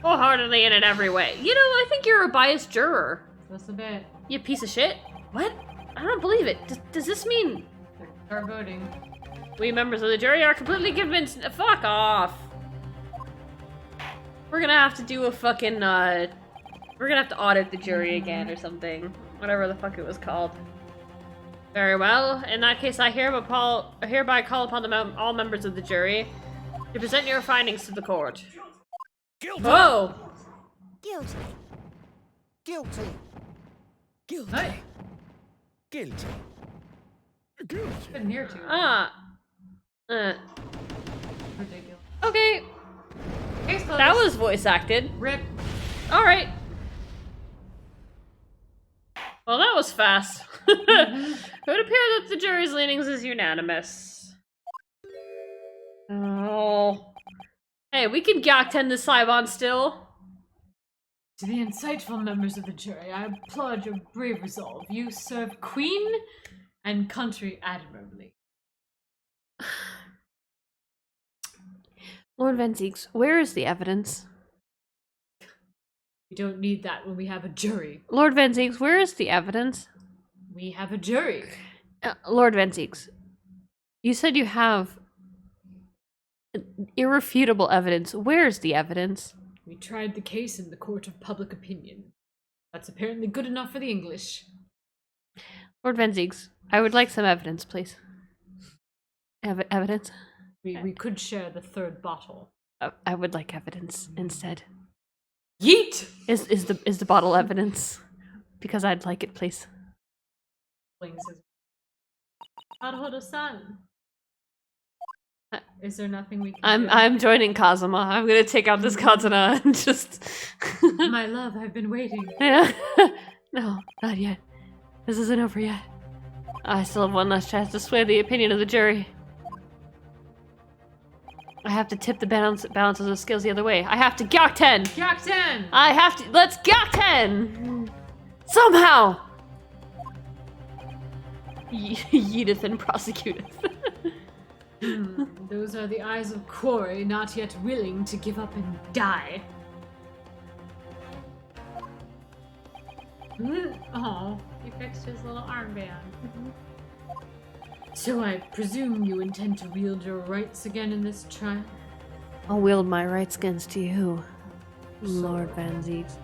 Speaker 1: Wholeheartedly in every way. You know, I think you're a biased juror.
Speaker 3: Just a bit.
Speaker 1: You piece of shit. What? I don't believe it. Does this mean...
Speaker 3: Start voting.
Speaker 1: We members of the jury are completely convinced... Fuck off. We're gonna have to do a fucking, we're gonna have to audit the jury again or something. Whatever the fuck it was called. Very well. In that case, I hereby call upon all members of the jury to present your findings to the court.
Speaker 5: Guilty.
Speaker 1: Whoa!
Speaker 6: Guilty.
Speaker 5: Guilty. Guilty.
Speaker 3: Hey!
Speaker 5: Guilty. Guilty.
Speaker 3: Couldn't hear too. Ridiculous.
Speaker 1: Okay.
Speaker 3: Case closed.
Speaker 1: That was voice acted.
Speaker 3: Rip.
Speaker 1: Alright. Well, that was fast. It would appear that the jury's leanings is unanimous. Oh. Hey, we can Gakten the Saibon still.
Speaker 3: To the insightful members of the jury, I applaud your brave resolve. You serve Queen and country admirably.
Speaker 1: Lord Van Zieks, where is the evidence?
Speaker 3: We don't need that when we have a jury.
Speaker 1: Lord Van Zieks, where is the evidence?
Speaker 3: We have a jury.
Speaker 1: Lord Van Zieks, you said you have irrefutable evidence. Where is the evidence?
Speaker 3: We tried the case in the court of public opinion. That's apparently good enough for the English.
Speaker 1: Lord Van Zieks, I would like some evidence, please. Evidence?
Speaker 3: We could share the third bottle.
Speaker 1: I would like evidence instead.
Speaker 3: Yeet!
Speaker 1: Is the bottle evidence? Because I'd like it, please.
Speaker 3: Flings his Haruho-san. Is there nothing we can do?
Speaker 1: I'm joining Kazuma. I'm gonna take out this katana and just
Speaker 3: My love, I've been waiting.
Speaker 1: Yeah. No, not yet. This isn't over yet. I still have one last chance to sway the opinion of the jury. I have to tip the balances of skills the other way. I have to Gakten!
Speaker 3: Gakten!
Speaker 1: I have to- let's Gakten! Somehow! Yeeteth and prosecuteth.
Speaker 3: Those are the eyes of quarry, not yet willing to give up and die. Oh, he fixed his little armband. So I presume you intend to wield your rights again in this trial?
Speaker 1: I'll wield my rights against you, Lord Van Zieks.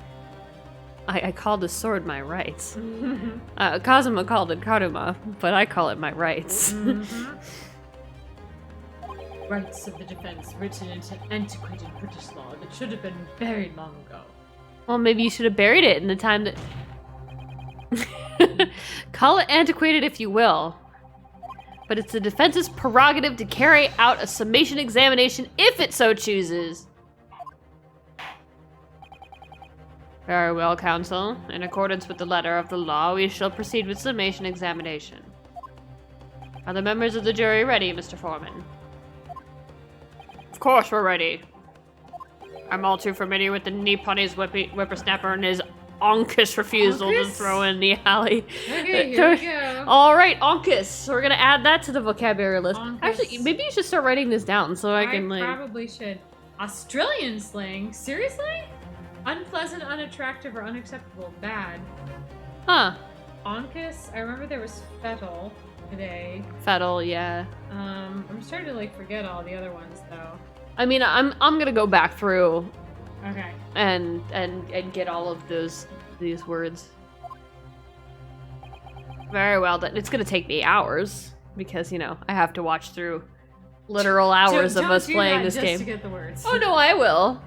Speaker 1: I call the sword my rights. Kazuma called it Karuma, but I call it my rights.
Speaker 3: Rights of the defense written into antiquated British law that should have been buried long ago.
Speaker 1: Well, maybe you should have buried it in the time that... Call it antiquated if you will. But it's the defense's prerogative to carry out a summation examination if it so chooses. Very well, counsel. In accordance with the letter of the law, we shall proceed with summation examination. Are the members of the jury ready, Mr. Foreman? Of course we're ready. I'm all too familiar with the Nipponi's whippersnapper and his onkus refusal to throw in the alley.
Speaker 3: Okay, here we go.
Speaker 1: All right, onkus. So we're gonna add that to the vocabulary list.
Speaker 3: Onkus.
Speaker 1: Actually, maybe you should start writing this down so I can like.
Speaker 2: probably should. Australian slang? Seriously? Unpleasant, unattractive, or unacceptable. Bad.
Speaker 1: Huh?
Speaker 2: Onkus? I remember there was fettle today.
Speaker 1: Fettle, yeah.
Speaker 2: I'm starting to like forget all the other ones though.
Speaker 1: I mean, I'm gonna go back through
Speaker 2: Okay.
Speaker 1: and get all of these words. Very well then. It's gonna take me hours because you know I have to watch through literal hours of
Speaker 2: Don't
Speaker 1: us
Speaker 2: do
Speaker 1: playing
Speaker 2: that
Speaker 1: this
Speaker 2: just
Speaker 1: game.
Speaker 2: to get the words.
Speaker 1: Oh no, I will.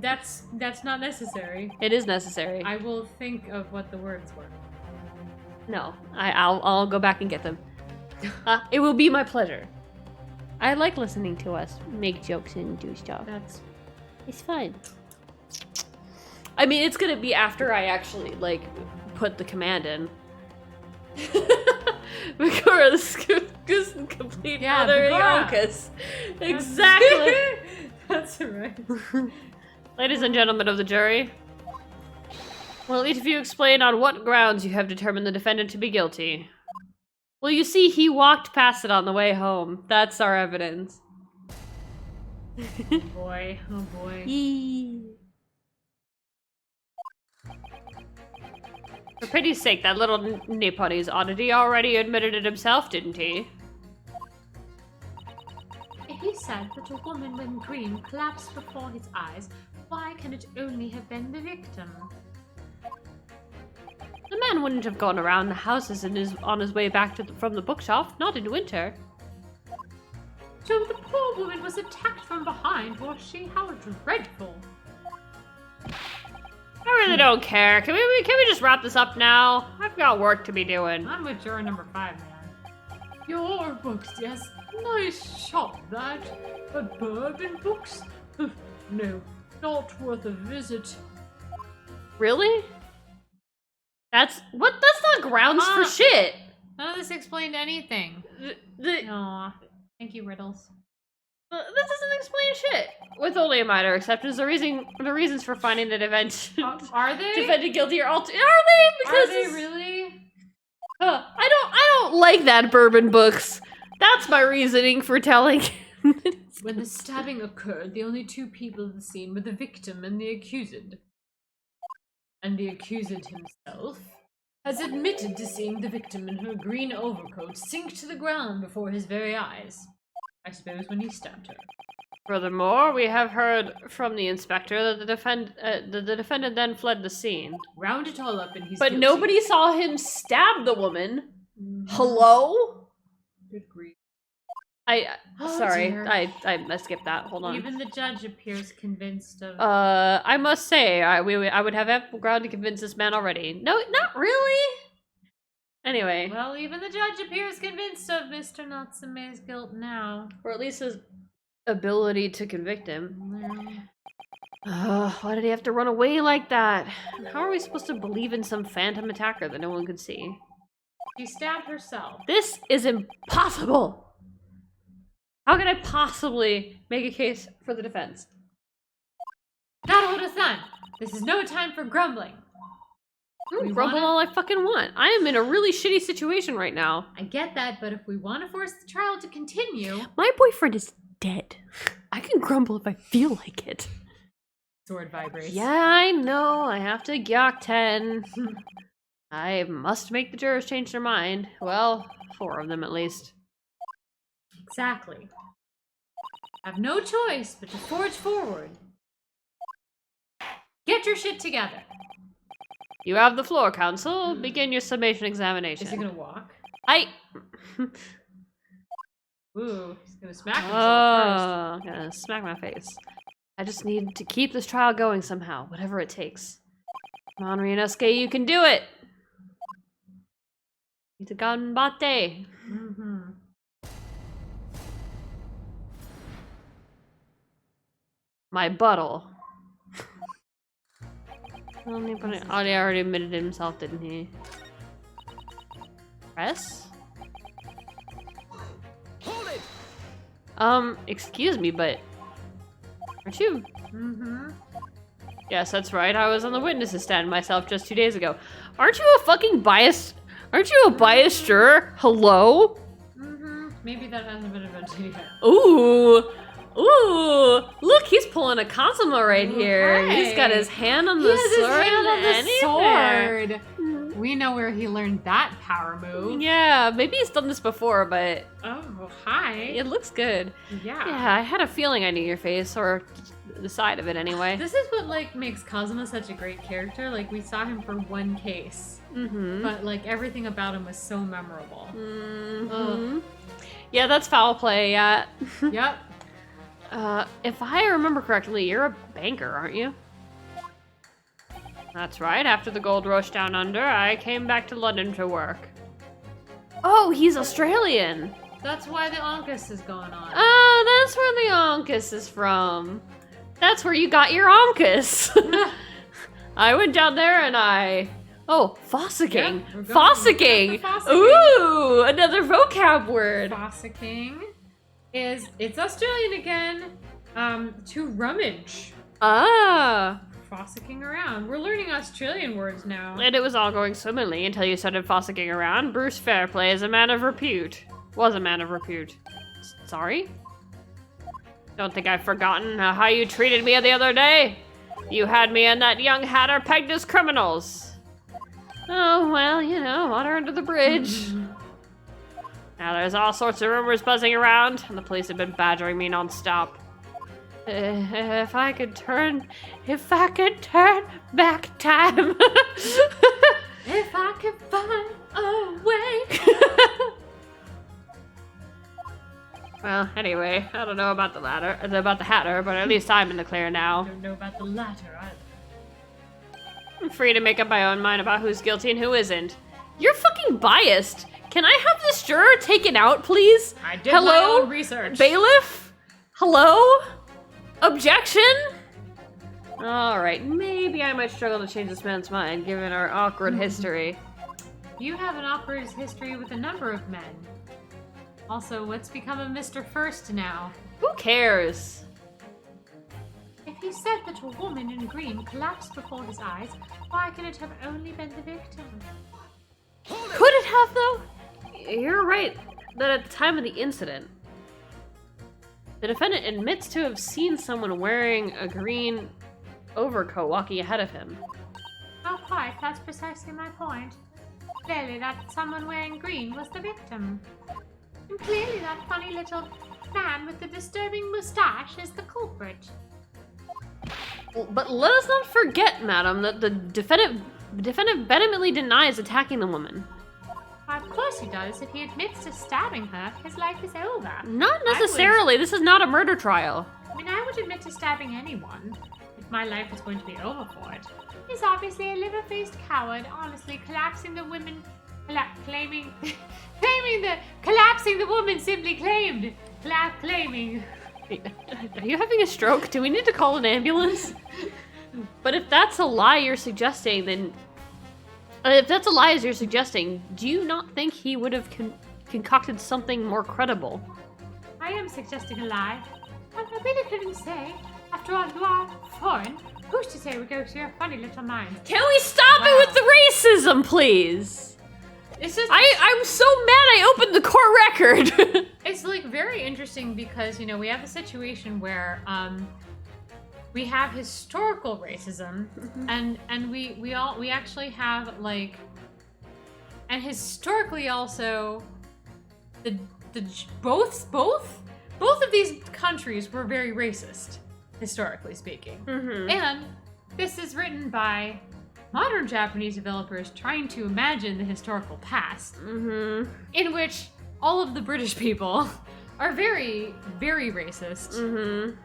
Speaker 2: That's not necessary.
Speaker 1: It is necessary.
Speaker 2: I will think of what the words were.
Speaker 1: No, I'll go back and get them. It will be my pleasure. I like listening to us make jokes and do stuff. It's fun. I mean, it's gonna be after I actually like put the command in. Because complete
Speaker 2: Yeah,
Speaker 1: other
Speaker 2: Bigora.
Speaker 1: Yonkus. Exactly.
Speaker 2: That's right.
Speaker 1: Ladies and gentlemen of the jury, will each of you explain on what grounds you have determined the defendant to be guilty? Well, you see, he walked past it on the way home. That's our evidence.
Speaker 2: Oh boy. Oh boy.
Speaker 1: For pity's sake, that little Nipponi's oddity already admitted it himself, didn't he?
Speaker 3: He said that a woman when green collapsed before his eyes. Why can it only have been the victim?
Speaker 1: The man wouldn't have gone around the houses on his way back from the bookshop, not in winter.
Speaker 3: So the poor woman was attacked from behind, was she? How dreadful!
Speaker 1: I really don't care. Can we just wrap this up now? I've got work to be doing.
Speaker 2: I'm with juror number 5, man.
Speaker 3: Your books, yes. Nice shop, that. But bourbon books? No, not worth a visit.
Speaker 1: Really? That's not grounds for shit.
Speaker 2: None of this explained anything. Aw. Thank you, Riddles.
Speaker 1: That doesn't explain shit. With only a minor exceptions, the reasons for finding the
Speaker 2: Are they?
Speaker 1: defendant guilty are they? Because
Speaker 2: Are they really?
Speaker 1: I don't like that bourbon books. That's my reasoning for telling.
Speaker 3: When the stabbing occurred, the only two people at the scene were the victim and the accused. And the accused himself has admitted to seeing the victim in her green overcoat sink to the ground before his very eyes. I suppose when he stabbed her.
Speaker 1: Furthermore, we have heard from the inspector that the defendant then fled the scene.
Speaker 3: Round it all up and he's
Speaker 1: But
Speaker 3: guilty.
Speaker 1: nobody saw him stab the woman.
Speaker 3: Mhm.
Speaker 1: Hello?
Speaker 3: Good grief.
Speaker 1: Sorry,
Speaker 3: dear.
Speaker 1: I skipped that. Hold on.
Speaker 2: Even the judge appears convinced of.
Speaker 1: I must say, I would have ample ground to convince this man already. No, not really. Anyway,
Speaker 2: Well, even the judge appears convinced of Mr. Natsume's guilt now.
Speaker 1: or at least his ability to convict him. Why did he have to run away like that? And how are we supposed to believe in some phantom attacker that no one could see?
Speaker 2: She stabbed herself.
Speaker 1: This is impossible! How can I possibly make a case for the defense?
Speaker 2: Naruto-san! This is no time for grumbling. We
Speaker 1: Grumble
Speaker 2: wanna-
Speaker 1: all I fucking want. I am in a really shitty situation right now.
Speaker 2: I get that, but if we want to force the trial to continue...
Speaker 1: My boyfriend is dead. I can grumble if I feel like it.
Speaker 2: Sword vibrates.
Speaker 1: Yeah, I know. I have to gyak 10. I must make the jurors change their mind. Well, 4 of them at least.
Speaker 2: Exactly. Have no choice but to forge forward. Get your shit together.
Speaker 1: You have the floor, counsel. Begin your summation examination.
Speaker 2: Is he gonna walk? Ooh, he's gonna smack himself
Speaker 1: I'm gonna smack my face. I just need to keep this trial going somehow, whatever it takes. Come on, Ryunosuke, you can do it! It's a ganbatte.
Speaker 2: first. Mm-hmm.
Speaker 1: My buttle. Oh, he already admitted himself, didn't he? Press?
Speaker 5: Hold it!
Speaker 1: Excuse me, but aren't you?
Speaker 2: Mm-hmm.
Speaker 1: Yes, that's right. I was on the witnesses stand myself just 2 days ago. Aren't you a fucking biased? Aren't you a biased juror? Hello?
Speaker 2: Mm-hmm. Maybe that hasn't been invented yet.
Speaker 1: Ooh. Ooh. Look, he's pulling a Kazuma right here.
Speaker 2: Hi.
Speaker 1: He's got his hand on
Speaker 3: He
Speaker 1: the
Speaker 3: has
Speaker 1: sword.
Speaker 3: his hand on
Speaker 1: and
Speaker 3: the
Speaker 1: anything.
Speaker 3: sword. We know where he learned that power move.
Speaker 1: Yeah, maybe he's done this before, but
Speaker 2: Oh, hi.
Speaker 1: it looks good.
Speaker 2: Yeah.
Speaker 1: Yeah, I had a feeling I knew your face, or the side of it anyway.
Speaker 2: This is what like makes Kazuma such a great character. Like we saw him for one case,
Speaker 1: Mm-hmm.
Speaker 2: but like everything about him was so memorable.
Speaker 1: Mm-hmm. Yeah, that's foul play, yeah.
Speaker 2: Yep.
Speaker 1: If I remember correctly, you're a banker, aren't you? That's right, after the gold rush down under, I came back to London to work. Oh, he's Australian!
Speaker 2: That's why the Onkus is going on.
Speaker 1: Oh, that's where the Onkus is from. That's where you got your Onkus. I went down there and Oh, fossicking.
Speaker 2: Yeah, we're going
Speaker 1: Fossicking.
Speaker 2: with the fossicking.
Speaker 1: Ooh, another vocab word.
Speaker 2: Fossicking is it's Australian again. To rummage.
Speaker 1: Ah.
Speaker 2: Fossicking around. We're learning Australian words now.
Speaker 1: And it was all going swimmingly until you started fossicking around. Bruce Fairplay is a man of repute. Was a man of repute. Sorry? Don't think I've forgotten how you treated me the other day. You had me and that young hatter pegged as criminals. Oh, well, you know, water under the bridge. Now there's all sorts of rumors buzzing around, and the police have been badgering me nonstop. If I could turn back time.
Speaker 2: If I could find a way.
Speaker 1: Well, anyway, I don't know about the hatter, but at least I'm in the clear
Speaker 2: I
Speaker 1: now.
Speaker 2: don't know about the latter either.
Speaker 1: I'm free to make up my own mind about who's guilty and who isn't. You're fucking biased. Can I have this juror taken out, please?
Speaker 2: I did
Speaker 1: Hello?
Speaker 2: my own research.
Speaker 1: Bailiff? Hello? Objection? Alright, maybe I might struggle to change this man's mind, given our awkward history.
Speaker 2: You have an awkward history with a number of men. Also, what's become of Mr. First now?
Speaker 1: Who cares?
Speaker 2: If he said that a woman in green collapsed before his eyes, why can it have only been the victim?
Speaker 1: Could it have, though? You're right that at the time of the incident, the defendant admits to have seen someone wearing a green overcoat walking ahead of him.
Speaker 2: Oh, quite. That's precisely my point. Clearly, that someone wearing green was the victim. And clearly, that funny little man with the disturbing moustache is the culprit.
Speaker 1: But let us not forget, madam, that the defendant vehemently denies attacking the woman.
Speaker 2: Why, of course he does. If he admits to stabbing her, his life is over.
Speaker 1: Not necessarily. This is not a murder trial.
Speaker 2: I mean, I would admit to stabbing anyone if my life was going to be over for it. He's obviously a liver-faced coward, honestly collapsing the woman, claiming collapsing the woman simply claimed, claiming.
Speaker 1: Are you having a stroke? Do we need to call an ambulance? But if that's a lie you're suggesting, then... if that's a lie as you're suggesting, do you not think he would have concocted something more credible?
Speaker 2: I am suggesting a lie. I really couldn't say. After all, you are foreign. Who's to say we go to your funny little mind?
Speaker 1: Can we stop it with the racism, please?
Speaker 2: It's just...
Speaker 1: I'm so mad I opened the court record!
Speaker 2: It's like very interesting because, you know, we have a situation where we have historical racism and we actually have like, and historically also the both of these countries were very racist, historically speaking. And this is written by modern Japanese developers trying to imagine the historical past, in which all of the British people are very, very racist,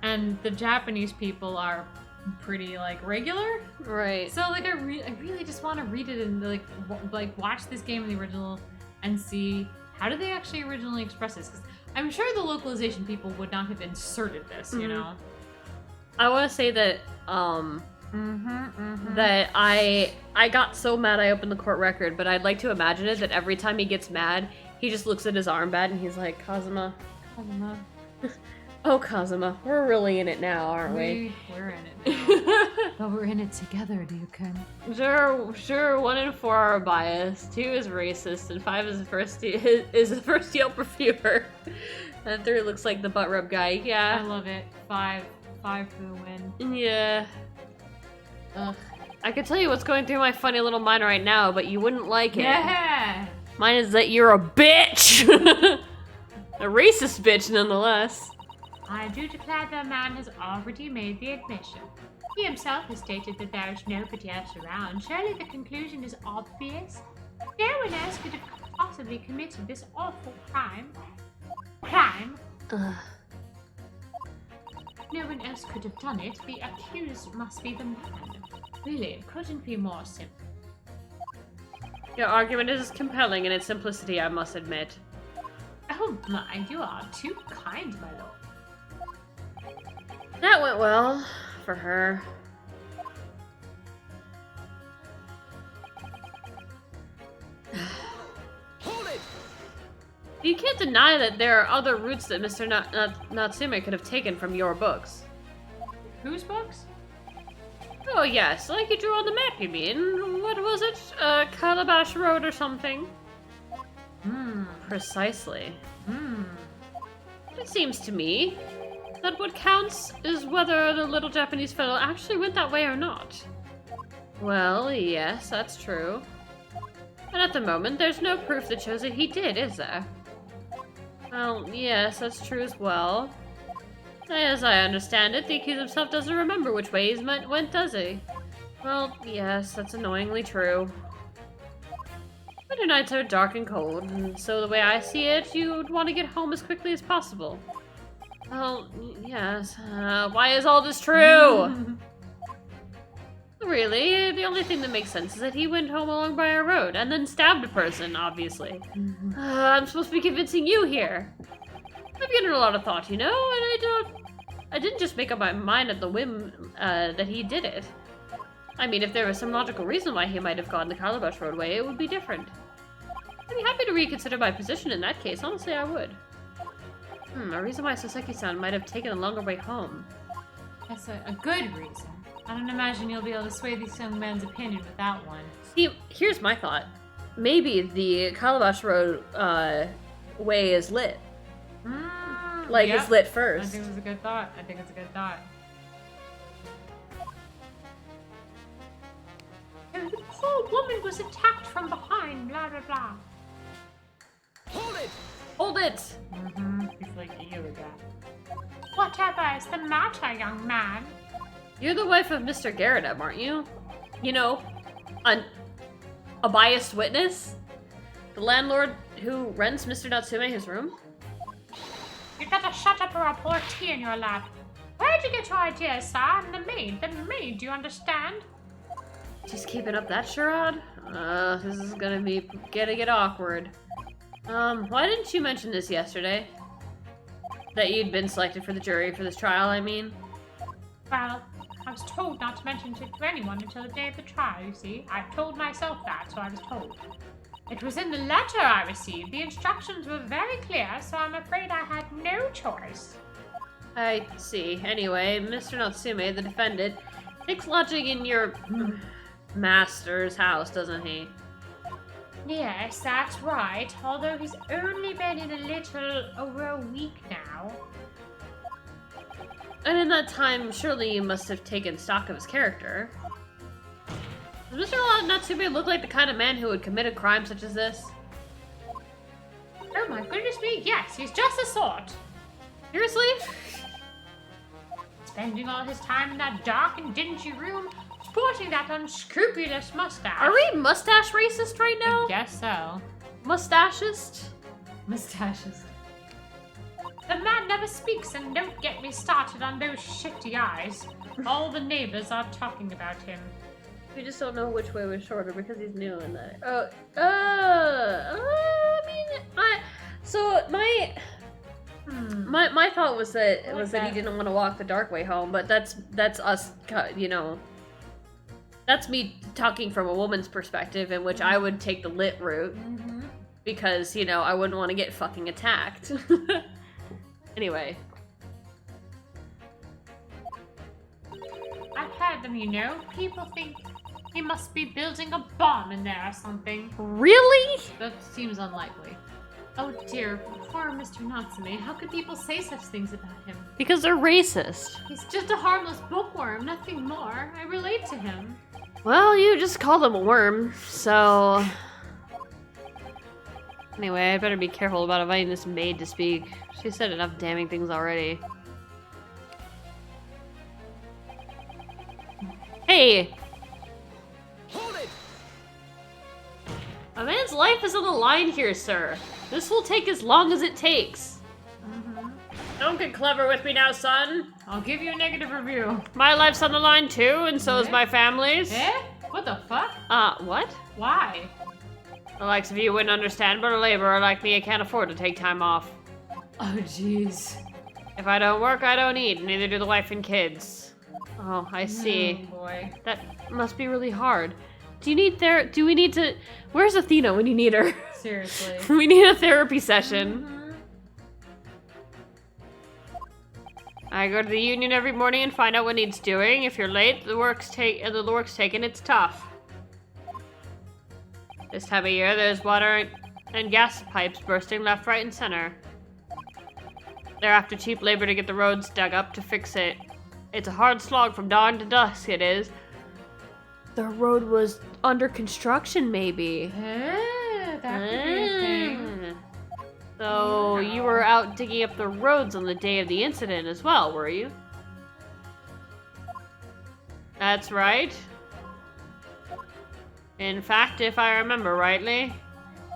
Speaker 2: and the Japanese people are pretty like regular.
Speaker 1: Right.
Speaker 2: So like I really just want to read it and like watch this game in the original and see how did they actually originally express this, because I'm sure the localization people would not have inserted this, you know.
Speaker 1: I want to say that that I got so mad I opened the court record, but I'd like to imagine it that every time he gets mad, he just looks at his armband and he's like, Kazuma. Oh, Kazuma, we're really in it now, aren't we?
Speaker 2: We're in it now.
Speaker 3: But we're in it together, Ryuken.
Speaker 1: Sure, 1 in 4 are biased, 2 is racist, and 5 is the first Yelp reviewer. And 3 looks like the butt rub guy,
Speaker 2: I
Speaker 1: yeah.
Speaker 2: love it. 5 for the win.
Speaker 1: Yeah. Ugh. I could tell you what's going through my funny little mind right now, but you wouldn't like it.
Speaker 2: Yeah!
Speaker 1: Mine is that you're a bitch! A racist bitch, nonetheless.
Speaker 2: I do declare the man has already made the admission. He himself has stated that there is nobody else around. Surely the conclusion is obvious. No one else could have possibly committed this awful crime.
Speaker 1: Ugh.
Speaker 2: No one else could have done it. The accused must be the man. Really, it couldn't be more simple.
Speaker 1: Your argument is compelling in its simplicity, I must admit.
Speaker 2: Oh my, you are too kind, my lord.
Speaker 1: That went well for her.
Speaker 5: Hold it!
Speaker 1: You can't deny that there are other routes that Mr. Natsume could have taken from your books.
Speaker 2: Whose books?
Speaker 1: Oh yes, like you drew on the map, you mean? What was it? Calabash Road or something? Precisely. It seems to me that what counts is whether the little Japanese fellow actually went that way or not. Well, yes, that's true. And at the moment, there's no proof that shows that he did, is there? Well, yes, that's true as well. As I understand it, the accused himself doesn't remember which way he went, does he? Well, yes, that's annoyingly true. Winter nights are dark and cold, and so the way I see it, you'd want to get home as quickly as possible. Well, yes. Why is all this true? Really, the only thing that makes sense is that he went home along by a road and then stabbed a person, obviously. I'm supposed to be convincing you here. I've given it a lot of thought, you know, and I didn't just make up my mind at the whim that he did it. I mean, if there was some logical reason why he might have gone the Calabash Roadway, it would be different. I'd be happy to reconsider my position in that case, honestly I would. A reason why Soseki-san might have taken a longer way home.
Speaker 2: That's a good reason. I don't imagine you'll be able to sway this young man's opinion with that one.
Speaker 1: See, here's my thought. Maybe the Calabash Road way is lit. Like,
Speaker 2: Yep.
Speaker 1: it's lit
Speaker 2: I
Speaker 1: first.
Speaker 2: think it's a good thought. I think it's a good thought. The poor woman was attacked from behind, blah, blah, blah.
Speaker 5: Hold it!
Speaker 1: Hold it!
Speaker 2: He's like, ew, again. Whatever is the matter, young man?
Speaker 1: You're the wife of Mr. Garrett, aren't you? You know, a biased witness? The landlord who rents Mr. Natsume his room?
Speaker 2: You'd better shut up or I'll pour tea in your lap. Where'd you get your ideas, sir? I'm the maid, do you understand?
Speaker 1: Just keeping up that charade? This is gonna get awkward. Why didn't you mention this yesterday? That you'd been selected for the jury for this trial, I mean?
Speaker 2: Well, I was told not to mention it to anyone until the day of the trial, you see. I told myself that, so I was told. It was in the letter I received. The instructions were very clear, so I'm afraid I had no choice.
Speaker 1: I see. Anyway, Mr. Natsume, the defendant, takes lodging in your master's house, doesn't he?
Speaker 2: Yes, that's right. Although he's only been in a little over a week now.
Speaker 1: And in that time, surely you must have taken stock of his character. Does Mr. Natsume look like the kind of man who would commit a crime such as this?
Speaker 2: Oh my goodness me, yes, he's just the sort.
Speaker 1: Seriously?
Speaker 2: Spending all his time in that dark and dingy room, sporting that unscrupulous mustache.
Speaker 1: Are we mustache racist right now?
Speaker 2: I guess so.
Speaker 1: Mustachist?
Speaker 2: Mustaches. The man never speaks, and don't get me started on those shifty eyes. All the neighbors are talking about him.
Speaker 1: We just don't know which way was shorter because he's new in that. My thought was that that he didn't want to walk the dark way home, but that's us, you know. That's me talking from a woman's perspective, in which I would take the lit route because, you know, I wouldn't want to get fucking attacked. Anyway.
Speaker 2: I've heard them, you know. People think he must be building a bomb in there or something.
Speaker 1: Really?
Speaker 3: That seems unlikely. Oh dear, poor Mr. Natsume. How could people say such things about him?
Speaker 1: Because they're racist.
Speaker 3: He's just a harmless bookworm, nothing more. I relate to him.
Speaker 1: Well, you just called him a worm, so... Anyway, I better be careful about inviting this maid to speak. She said enough damning things already. Hey!
Speaker 5: Hold it!
Speaker 1: A man's life is on the line here, sir. This will take as long as it takes. Don't get clever with me now, son.
Speaker 3: I'll give you a negative review.
Speaker 1: My life's on the line too, and so is my family's.
Speaker 3: Eh? What the fuck?
Speaker 1: What?
Speaker 3: Why?
Speaker 1: The likes of you wouldn't understand, but a laborer like me can't afford to take time off.
Speaker 3: Oh jeez.
Speaker 1: If I don't work, I don't eat, neither do the wife and kids. Oh, I see.
Speaker 3: Oh boy.
Speaker 1: That must be really hard. Do we need to... Where's Athena when you need her?
Speaker 3: Seriously.
Speaker 1: We need a therapy session. I go to the union every morning and find out what needs doing. If you're late, the work's taken, it's tough. This time of year, there's water and gas pipes bursting left, right, and center. They're after cheap labor to get the roads dug up to fix it. It's a hard slog from dawn to dusk, it is. The road was under construction, maybe.
Speaker 2: That could be a thing.
Speaker 1: So you were out digging up the roads on the day of the incident as well, were you? That's right. In fact, if I remember rightly,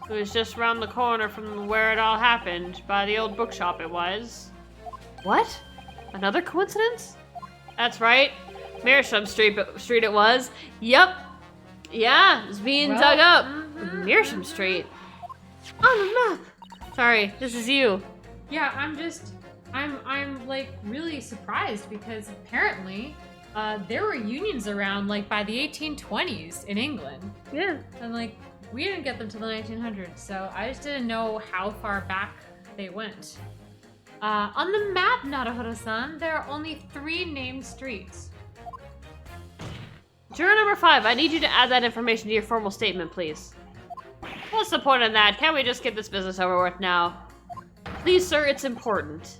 Speaker 1: it was just around the corner from where it all happened, by the old bookshop it was. What? Another coincidence? That's right. Meerschaum Street it was. Yup. Yeah, it's being dug up. Meerschaum Street. On the map. Sorry, this is you.
Speaker 2: Yeah, I'm like really surprised because apparently there were unions around like by the 1820s in England.
Speaker 1: Yeah.
Speaker 2: And like we didn't get them till the 1900s, so I just didn't know how far back they went. On the map, Naruhodo-san, there are only 3 named streets.
Speaker 1: Juror number 5, I need you to add that information to your formal statement, please. What's the point of that? Can't we just get this business over with now? Please, sir, it's important.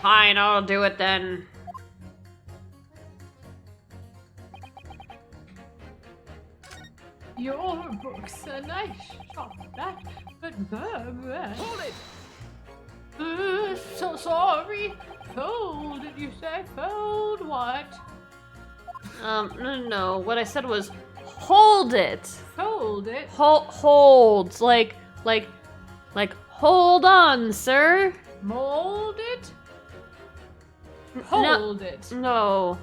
Speaker 1: Fine, I'll do it then.
Speaker 3: Your book's a nice shop, that, but
Speaker 5: Hold it!
Speaker 3: so sorry. Fold, did you say? Fold what?
Speaker 1: No. What I said was, hold it.
Speaker 3: Fold it.
Speaker 1: Hold. Like, hold on, sir.
Speaker 3: Mold it. Hold it.
Speaker 1: No.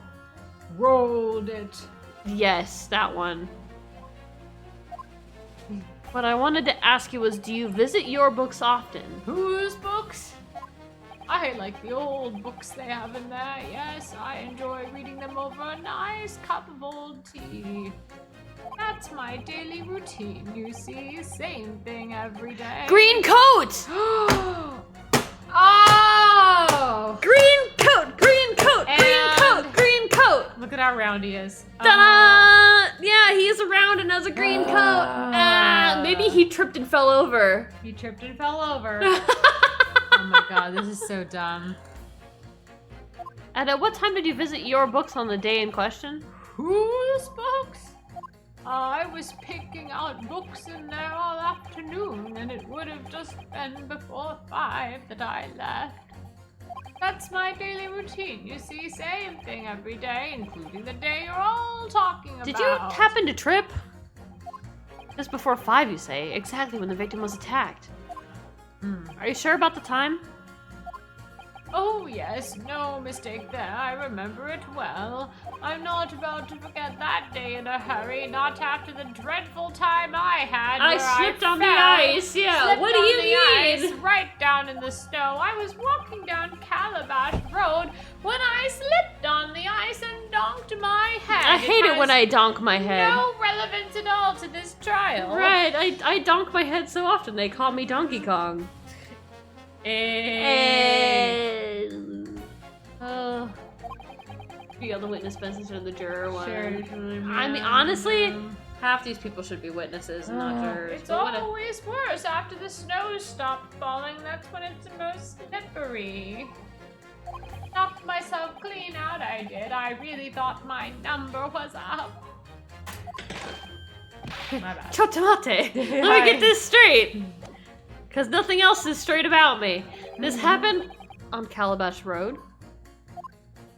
Speaker 3: Rolled it.
Speaker 1: Yes, that one. What I wanted to ask you was, do you visit your books often?
Speaker 3: Whose books? I like the old books they have in there. Yes, I enjoy reading them over a nice cup of old tea. That's my daily routine, you see. Same thing every day.
Speaker 1: Green coat!
Speaker 3: Oh!
Speaker 1: Green coat! Green coat! Green coat! Green coat!
Speaker 2: Look at how round he is.
Speaker 1: Ta-da! Yeah, he's around and has a green coat. Maybe he tripped and fell over.
Speaker 2: He tripped and fell over. Oh my god, this is so dumb.
Speaker 1: And at what time did you visit your books on the day in question?
Speaker 3: Whose books? I was picking out books in there all afternoon, and it would have just been before 5 that I left. That's my daily routine, you see. Same thing every day, including the day you're all talking about.
Speaker 1: Did you happen to trip? Just before 5, you say, exactly when the victim was attacked. Are you sure about the time?
Speaker 3: Oh yes, no mistake there. I remember it well. I'm not about to forget that day in a hurry, not after the dreadful time I had
Speaker 1: I
Speaker 3: where
Speaker 1: slipped on the
Speaker 3: fell.
Speaker 1: ice, yeah.
Speaker 3: Slipped
Speaker 1: What do
Speaker 3: on
Speaker 1: you
Speaker 3: the
Speaker 1: mean?
Speaker 3: ice, right down in the snow. I was walking down Calabash Road when I slipped on the ice and donked my head.
Speaker 1: I hate it when I donk my head.
Speaker 3: No relevance at all to this trial.
Speaker 1: Right, I donk my head so often they call me Donkey Kong. The other witness business or the juror one.
Speaker 2: Sure.
Speaker 1: I mean, honestly, half these people should be witnesses and not jurors.
Speaker 3: It's
Speaker 1: but whatever.
Speaker 3: always worse after the snow stopped falling. That's when it's the most slippery. Knocked myself clean out, I did. I really thought my number was up.
Speaker 2: My bad.
Speaker 1: Chotamate! Let me get this straight! Because nothing else is straight about me. This happened on Calabash Road.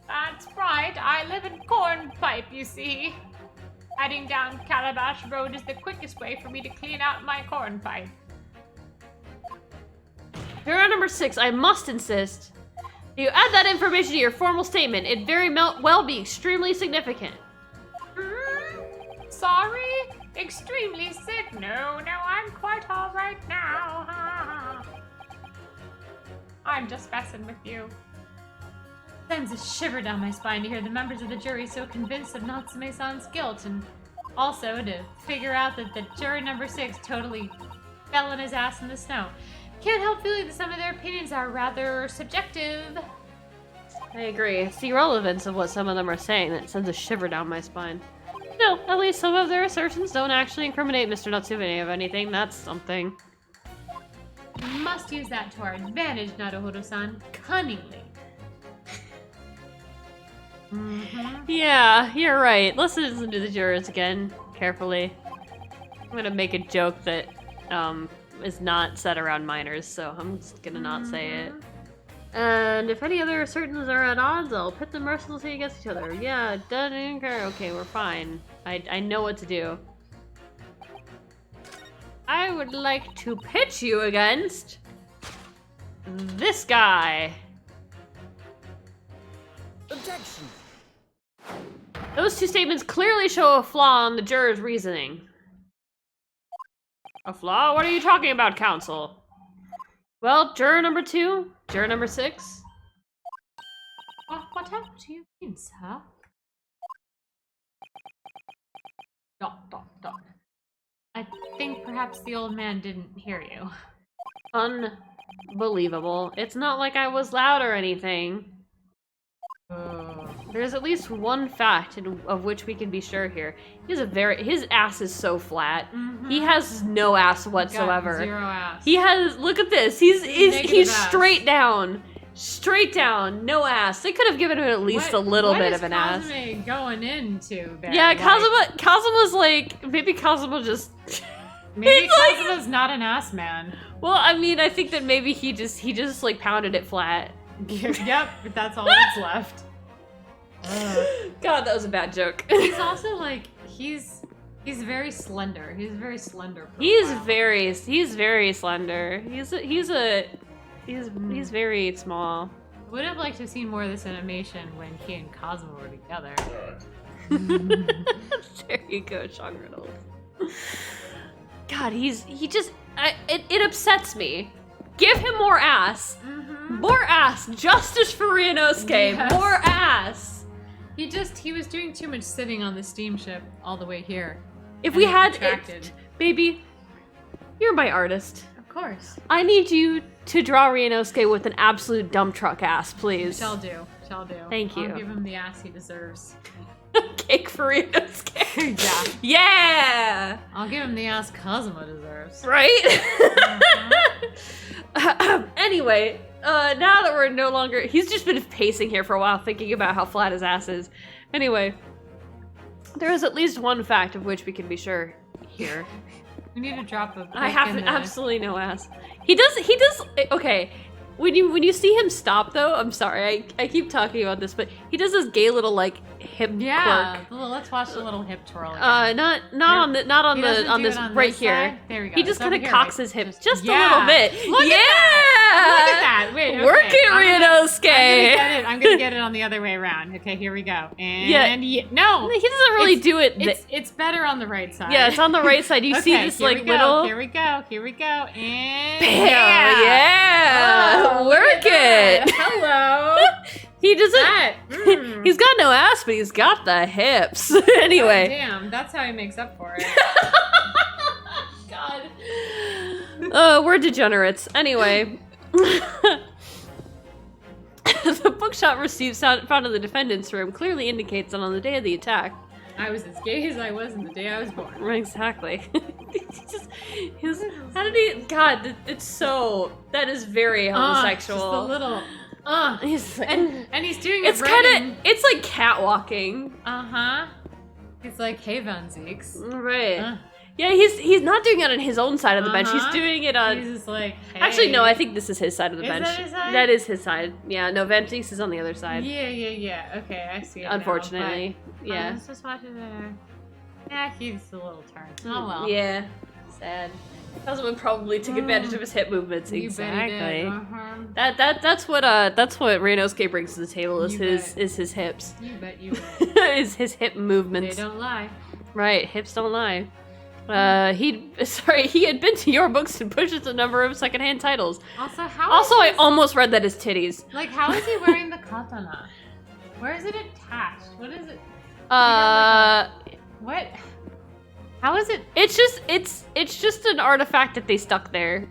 Speaker 3: That's right. I live in Cornpipe, you see. Heading down Calabash Road is the quickest way for me to clean out my cornpipe.
Speaker 1: Juror number 6, I must insist. You add that information to your formal statement. It very well be extremely significant.
Speaker 3: Sorry? Extremely sick? No, I'm quite all right now. I'm just messing with you.
Speaker 2: Sends a shiver down my spine to hear the members of the jury so convinced of Natsume-san's guilt, and also to figure out that the jury number 6 totally fell on his ass in the snow. can't help feeling that some of their opinions are rather subjective.
Speaker 1: I agree. It's the irrelevance of what some of them are saying that sends a shiver down my spine. No, at least some of their assertions don't actually incriminate Mr. Natsumine of anything. That's something.
Speaker 2: We must use that to our advantage, Naruhodo-san. Cunningly.
Speaker 1: Yeah, you're right. Let's listen to the jurors again, carefully. I'm gonna make a joke that, is not set around minors, so I'm just gonna not say it. And if any other assertions are at odds, I'll pit them mercilessly against each other. Yeah, doesn't care. Okay, we're fine. I know what to do. I would like to pitch you against this guy.
Speaker 5: Objection.
Speaker 1: Those two statements clearly show a flaw in the juror's reasoning. A flaw? What are you talking about, counsel? Well, juror number 2, juror number 6.
Speaker 2: What happened to you mean, sir? I think perhaps the old man didn't hear you.
Speaker 1: Unbelievable. It's not like I was loud or anything. There's at least one fact of which we can be sure here. His ass is so flat. He has no ass whatsoever.
Speaker 2: Got 0 ass.
Speaker 1: He has, look at this. He's
Speaker 2: ass.
Speaker 1: straight down. Straight down, no ass. They could have given him at least a little bit of an ass.
Speaker 2: What is Kazuma going into there?
Speaker 1: Yeah, Kazuma's like, maybe Kazuma just...
Speaker 2: Maybe
Speaker 1: He's like-
Speaker 2: Kazuma's not an ass man.
Speaker 1: Well, I mean, I think that maybe he just like pounded it flat.
Speaker 2: Yep, that's all that's left.
Speaker 1: God, that was a bad joke.
Speaker 2: He's also like, he's very slender. He's very slender.
Speaker 1: He's
Speaker 2: profile.
Speaker 1: very slender. He's very small.
Speaker 2: Would have liked to have seen more of this animation when he and Kazuma were together.
Speaker 1: There you go, Sean Reynolds. God, it upsets me. Give him more ass. More ass. Justice for Ryunosuke.
Speaker 2: Yes.
Speaker 1: More ass.
Speaker 2: He was doing too much sitting on the steamship all the way here.
Speaker 1: If
Speaker 2: And
Speaker 1: we
Speaker 2: it
Speaker 1: had
Speaker 2: retracted.
Speaker 1: baby, you're my artist.
Speaker 2: Of course.
Speaker 1: I need you to draw Ryunosuke with an absolute dump truck ass, please.
Speaker 2: Shall do.
Speaker 1: Thank you.
Speaker 2: I'll give him the ass he deserves.
Speaker 1: Cake for Ryunosuke.
Speaker 2: Yeah.
Speaker 1: Yeah.
Speaker 2: I'll give him the ass Kazuma deserves.
Speaker 1: Right? Anyway, now that we're no longer... He's just been pacing here for a while, thinking about how flat his ass is. Anyway, there is at least one fact of which we can be sure here.
Speaker 2: We need to drop a.
Speaker 1: I have absolutely no ass. He does. Okay. When you see him stop, though, I'm sorry, I keep talking about this, but he does this gay little like hip quirk.
Speaker 2: Well, let's watch the little hip twirl.
Speaker 1: Not on this right
Speaker 2: this
Speaker 1: here.
Speaker 2: side? There we go.
Speaker 1: He just
Speaker 2: It's over
Speaker 1: kind of
Speaker 2: here,
Speaker 1: cocks
Speaker 2: right?
Speaker 1: his hips
Speaker 2: Just-
Speaker 1: just a
Speaker 2: yeah.
Speaker 1: little bit.
Speaker 2: Look at that! Look at that! Wait, okay.
Speaker 1: Work it, Ryunosuke.
Speaker 2: I'm gonna get it on the other way around. Okay, here we go. And no,
Speaker 1: He doesn't really do it.
Speaker 2: It's better on the right side.
Speaker 1: Yeah, it's on the right side. You see
Speaker 2: Okay,
Speaker 1: this
Speaker 2: here
Speaker 1: like
Speaker 2: we go,
Speaker 1: little.
Speaker 2: Here we go, and
Speaker 1: Bam! Yeah.
Speaker 2: Oh,
Speaker 1: Work
Speaker 2: look at
Speaker 1: it.
Speaker 2: that. Hello.
Speaker 1: He doesn't.
Speaker 2: That.
Speaker 1: He's got no ass, but he's got the hips. Anyway.
Speaker 2: Damn, that's how he makes up for it.
Speaker 1: God. We're degenerates. Anyway. The bookshop receipt found in the defendant's room clearly indicates that on the day of the attack.
Speaker 2: I was as gay as I was in the day I was born.
Speaker 1: Exactly. How did he? God, it's so. That is very homosexual.
Speaker 2: Just a little.
Speaker 1: He's like,
Speaker 2: And he's doing
Speaker 1: it's
Speaker 2: it
Speaker 1: kind of. It's like catwalking.
Speaker 2: He's like, hey, Van Zeeks.
Speaker 1: Right. Yeah, he's not doing it on his own side of the bench. He's doing it on.
Speaker 2: He's just like, hey.
Speaker 1: Actually, no. I think this is his side of the
Speaker 2: Is
Speaker 1: bench.
Speaker 2: that his side?
Speaker 1: That is his side. Yeah. No, Ventis is on the other side.
Speaker 2: Yeah. Okay, I see it now,
Speaker 1: Unfortunately,
Speaker 2: but,
Speaker 1: yeah.
Speaker 2: Let's just watch it there. Yeah, he's a little turn. Oh well.
Speaker 1: Yeah. Sad. Kazuma probably took advantage of his hip movements.
Speaker 2: You bet he did.
Speaker 1: That's what Ryunosuke brings to the table is
Speaker 2: You
Speaker 1: his
Speaker 2: bet.
Speaker 1: is his hips.
Speaker 2: You bet.
Speaker 1: Is his hip movements.
Speaker 2: They don't lie.
Speaker 1: Right, hips don't lie. He had been to your books and pushes a number of secondhand titles.
Speaker 2: Also, how?
Speaker 1: Also, I almost read that as titties.
Speaker 2: Like, how is he wearing the katana? Where is it attached? What is it? What? How is it?
Speaker 1: It's just an artifact that they stuck there.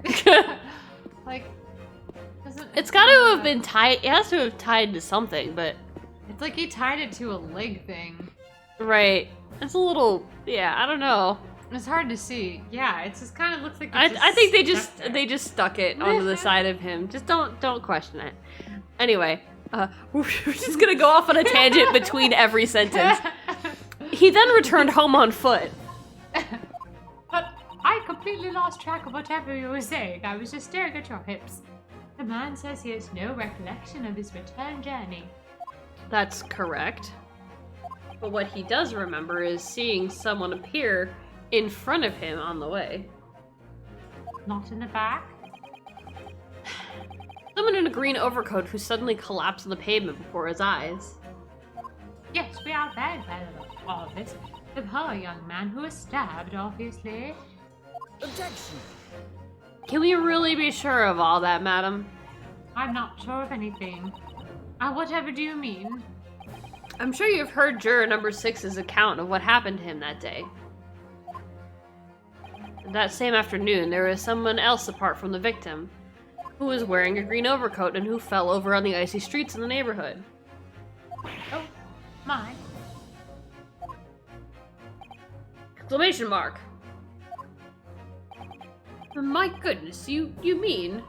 Speaker 3: Like, doesn't
Speaker 1: It's got to have been tied. It has to have tied to something, but
Speaker 3: It's like he tied it to a leg thing.
Speaker 1: right. It's a little. Yeah, I don't know.
Speaker 3: It's hard to see. Yeah, it just kind of looks like. It
Speaker 1: I think
Speaker 3: stuck there.
Speaker 1: they just stuck it onto the side of him. Just don't question it. Anyway, we're just gonna go off on a tangent between every sentence. He then returned home on foot.
Speaker 3: But I completely lost track of whatever you were saying. I was just staring at your hips. The man says he has no recollection of his return journey.
Speaker 1: That's correct. But what he does remember is seeing someone appear in front of him on the way.
Speaker 3: Not in the back?
Speaker 1: Someone in a green overcoat who suddenly collapsed on the pavement before his eyes.
Speaker 3: Yes, we are very glad of all of this. The poor young man who was stabbed, obviously.
Speaker 5: Objection!
Speaker 1: Can we really be sure of all that, madam?
Speaker 3: I'm not sure of anything. Whatever do you mean?
Speaker 1: I'm sure you've heard juror number 6's account of what happened to him that day. That same afternoon, there was someone else apart from the victim, who was wearing a green overcoat and who fell over on the icy streets in the neighborhood.
Speaker 3: Oh, my.
Speaker 1: Exclamation mark. My goodness, you mean?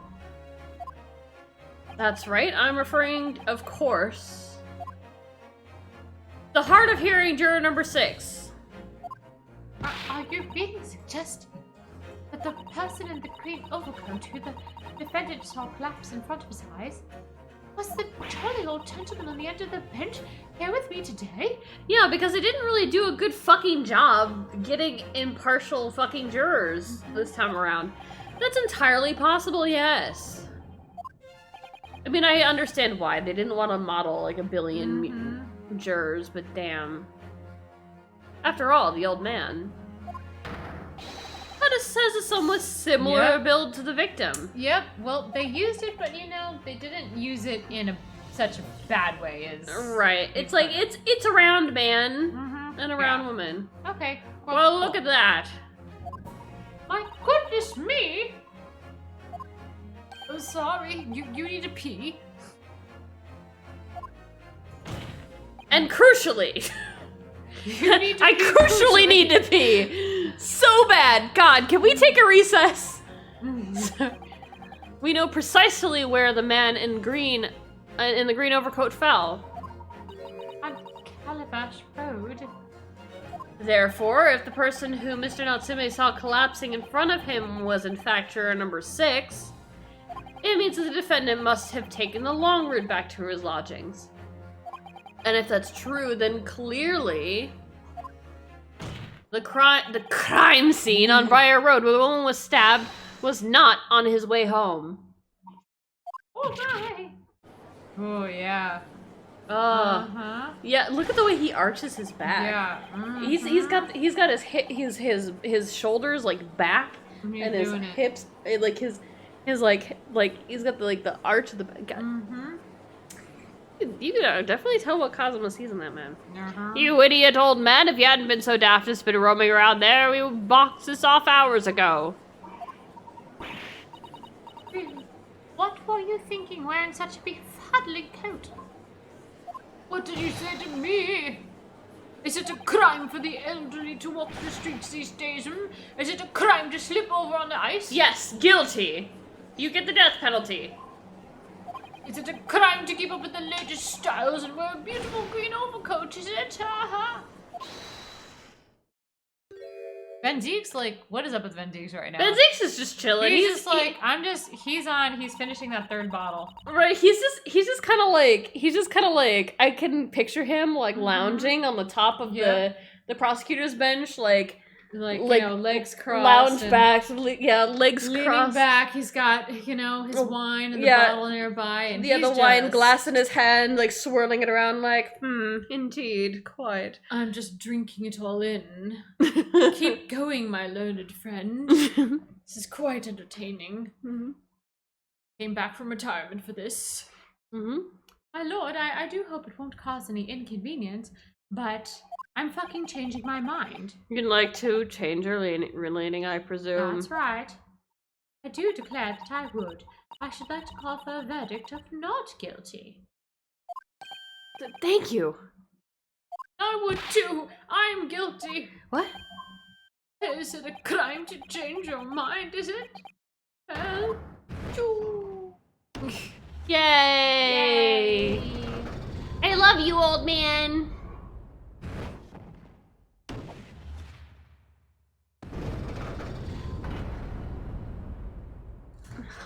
Speaker 1: That's right, I'm referring, of course. The hard of hearing juror number 6.
Speaker 3: Are you being suggesting that the person in the green overcoat who the defendant saw collapse in front of his eyes was the jolly old gentleman on the end of the bench here with me today?
Speaker 1: Yeah, because they didn't really do a good fucking job getting impartial fucking jurors this time around. That's entirely possible, yes. I mean, I understand why. They didn't want to model like a billion jurors, but damn. After all, the old man has a somewhat similar build to the victim.
Speaker 3: Yep, well, they used it, but you know, they didn't use it in such a bad way as...
Speaker 1: Right. It's like, it's a round man and a round woman.
Speaker 3: Okay.
Speaker 1: Well, look at that.
Speaker 3: My goodness me! Oh, sorry, you need to pee.
Speaker 1: And crucially... I crucially need to pee so bad. God, can we take a recess? We know precisely where the man in green, in the green overcoat fell.
Speaker 3: On Calabash Road.
Speaker 1: Therefore, if the person who Mr. Natsume saw collapsing in front of him was in fact juror number 6, it means that the defendant must have taken the long route back to his lodgings. And if that's true, then clearly the crime scene on Briar Road where the woman was stabbed was not on his way home.
Speaker 3: Oh my! Oh yeah.
Speaker 1: Yeah, look at the way he arches his back.
Speaker 3: Yeah.
Speaker 1: He's got his shoulders like back and his hips like his he's got the arch of the back. God. You could definitely tell what Cosmo sees in that man. You idiot old man, if you hadn't been so daft as been roaming around there, we would box this off hours ago.
Speaker 3: What were you thinking wearing such a befuddling coat? What did you say to me? Is it a crime for the elderly to walk the streets these days? Is it a crime to slip over on the ice?
Speaker 1: Yes, guilty. You get the death penalty.
Speaker 3: Is it a crime to keep up with the latest styles and wear a beautiful green overcoat, is it? Van Ziek's like, what is up with Van Ziek's right now?
Speaker 1: Van Ziek's is just chilling.
Speaker 3: He's just like, he's finishing that third bottle.
Speaker 1: Right, he's just kind of like, I can picture him like lounging on the top of the prosecutor's bench, like
Speaker 3: you know, legs crossed,
Speaker 1: lounge back, legs
Speaker 3: leaning
Speaker 1: crossed,
Speaker 3: back. He's got, you know, his wine and the bottle nearby, and
Speaker 1: the wine glass in his hand, like swirling it around, like, indeed, quite.
Speaker 3: I'm just drinking it all in. Keep going, my learned friend. This is quite entertaining. Came back from retirement for this. My lord, I do hope it won't cause any inconvenience, but I'm fucking changing my mind.
Speaker 1: You'd like to change your leaning, I presume.
Speaker 3: That's right. I do declare that I would. I should like to call for a verdict of not guilty.
Speaker 1: Thank you.
Speaker 3: I would too. I'm guilty.
Speaker 1: What?
Speaker 3: Is it a crime to change your mind, is it? Well, choo.
Speaker 1: Yay! I love you, old man.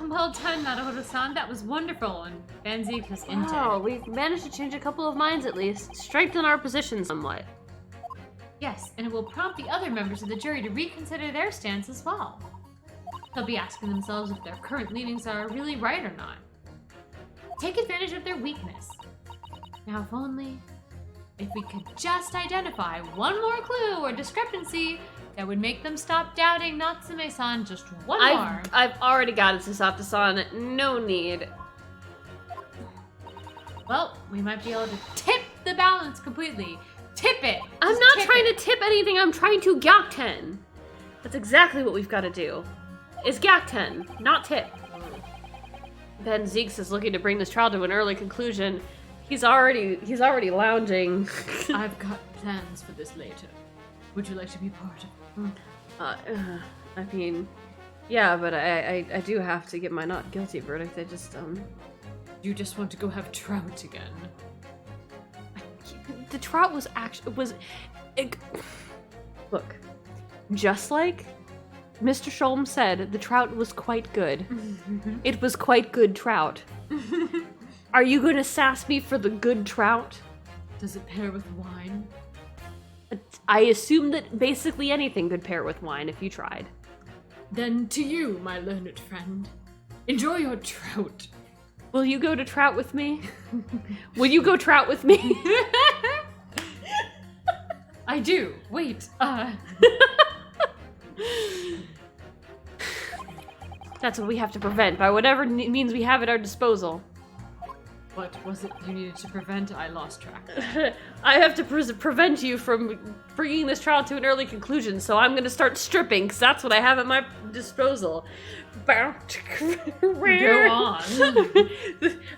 Speaker 3: Well done, Naruto-san. That was wonderful, and Banzik was into
Speaker 1: Oh,
Speaker 3: it.
Speaker 1: we've managed to change a couple of minds at least. Strengthen our position somewhat.
Speaker 3: Yes, and it will prompt the other members of the jury to reconsider their stance as well. They'll be asking themselves if their current leanings are really right or not. Take advantage of their weakness. Now, if we could just identify one more clue or discrepancy that would make them stop doubting Natsume-san just one more.
Speaker 1: I've already got it, Sasata-san. No need.
Speaker 3: Well, we might be able to tip the balance completely. Tip it!
Speaker 1: I'm
Speaker 3: Just
Speaker 1: not
Speaker 3: tip
Speaker 1: trying
Speaker 3: it.
Speaker 1: to tip anything. I'm trying to gyakten. That's exactly what we've got to do. Is gyakten, not tip. Ben Zeeks is looking to bring this trial to an early conclusion. He's already lounging.
Speaker 3: I've got plans for this later. Would you like to be part of it?
Speaker 1: I mean, yeah, but I do have to get my not guilty verdict. I just
Speaker 3: You just want to go have trout again.
Speaker 1: the trout look, just like Mr. Sholm said, the trout was quite good. It was quite good trout. Are you gonna sass me for the good trout?
Speaker 3: Does it pair with wine?
Speaker 1: I assume that basically anything could pair with wine if you tried.
Speaker 3: Then to you, my learned friend. Enjoy your trout.
Speaker 1: Will you go to trout with me? Will you go trout with me?
Speaker 3: I do. Wait,
Speaker 1: That's what we have to prevent by whatever means we have at our disposal.
Speaker 3: What was it you needed to prevent? I lost track.
Speaker 1: I have to prevent you from bringing this trial to an early conclusion, so I'm gonna start stripping, because that's what I have at my disposal.
Speaker 3: Go on.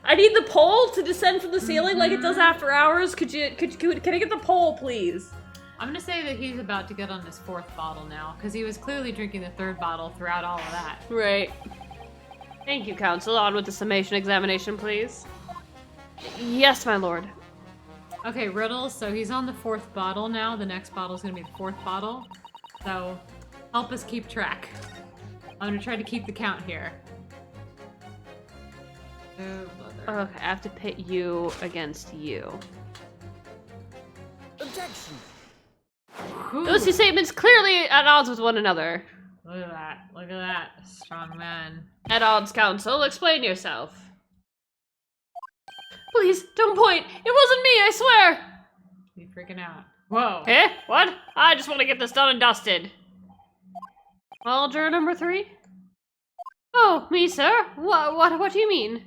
Speaker 1: I need the pole to descend from the ceiling like it does after hours. Can I get the pole, please?
Speaker 3: I'm gonna say that he's about to get on his fourth bottle now, because he was clearly drinking the third bottle throughout all of that.
Speaker 1: Right. Thank you, counsel. On with the summation examination, please. Yes, my lord.
Speaker 3: Okay, Riddles, so he's on the fourth bottle now. The next bottle's gonna be the fourth bottle. So, help us keep track. I'm gonna try to keep the count here.
Speaker 1: Okay, I have to pit you against you.
Speaker 5: Objection!
Speaker 1: Those two statements clearly at odds with one another.
Speaker 3: Look at that. Look at that. Strong man.
Speaker 1: At odds, counsel. Explain yourself. Please, don't point. It wasn't me, I swear.
Speaker 3: You freaking out. Whoa.
Speaker 1: Eh? What? I just want to get this done and dusted. Well, juror number 3? Oh, me, sir? What do you mean?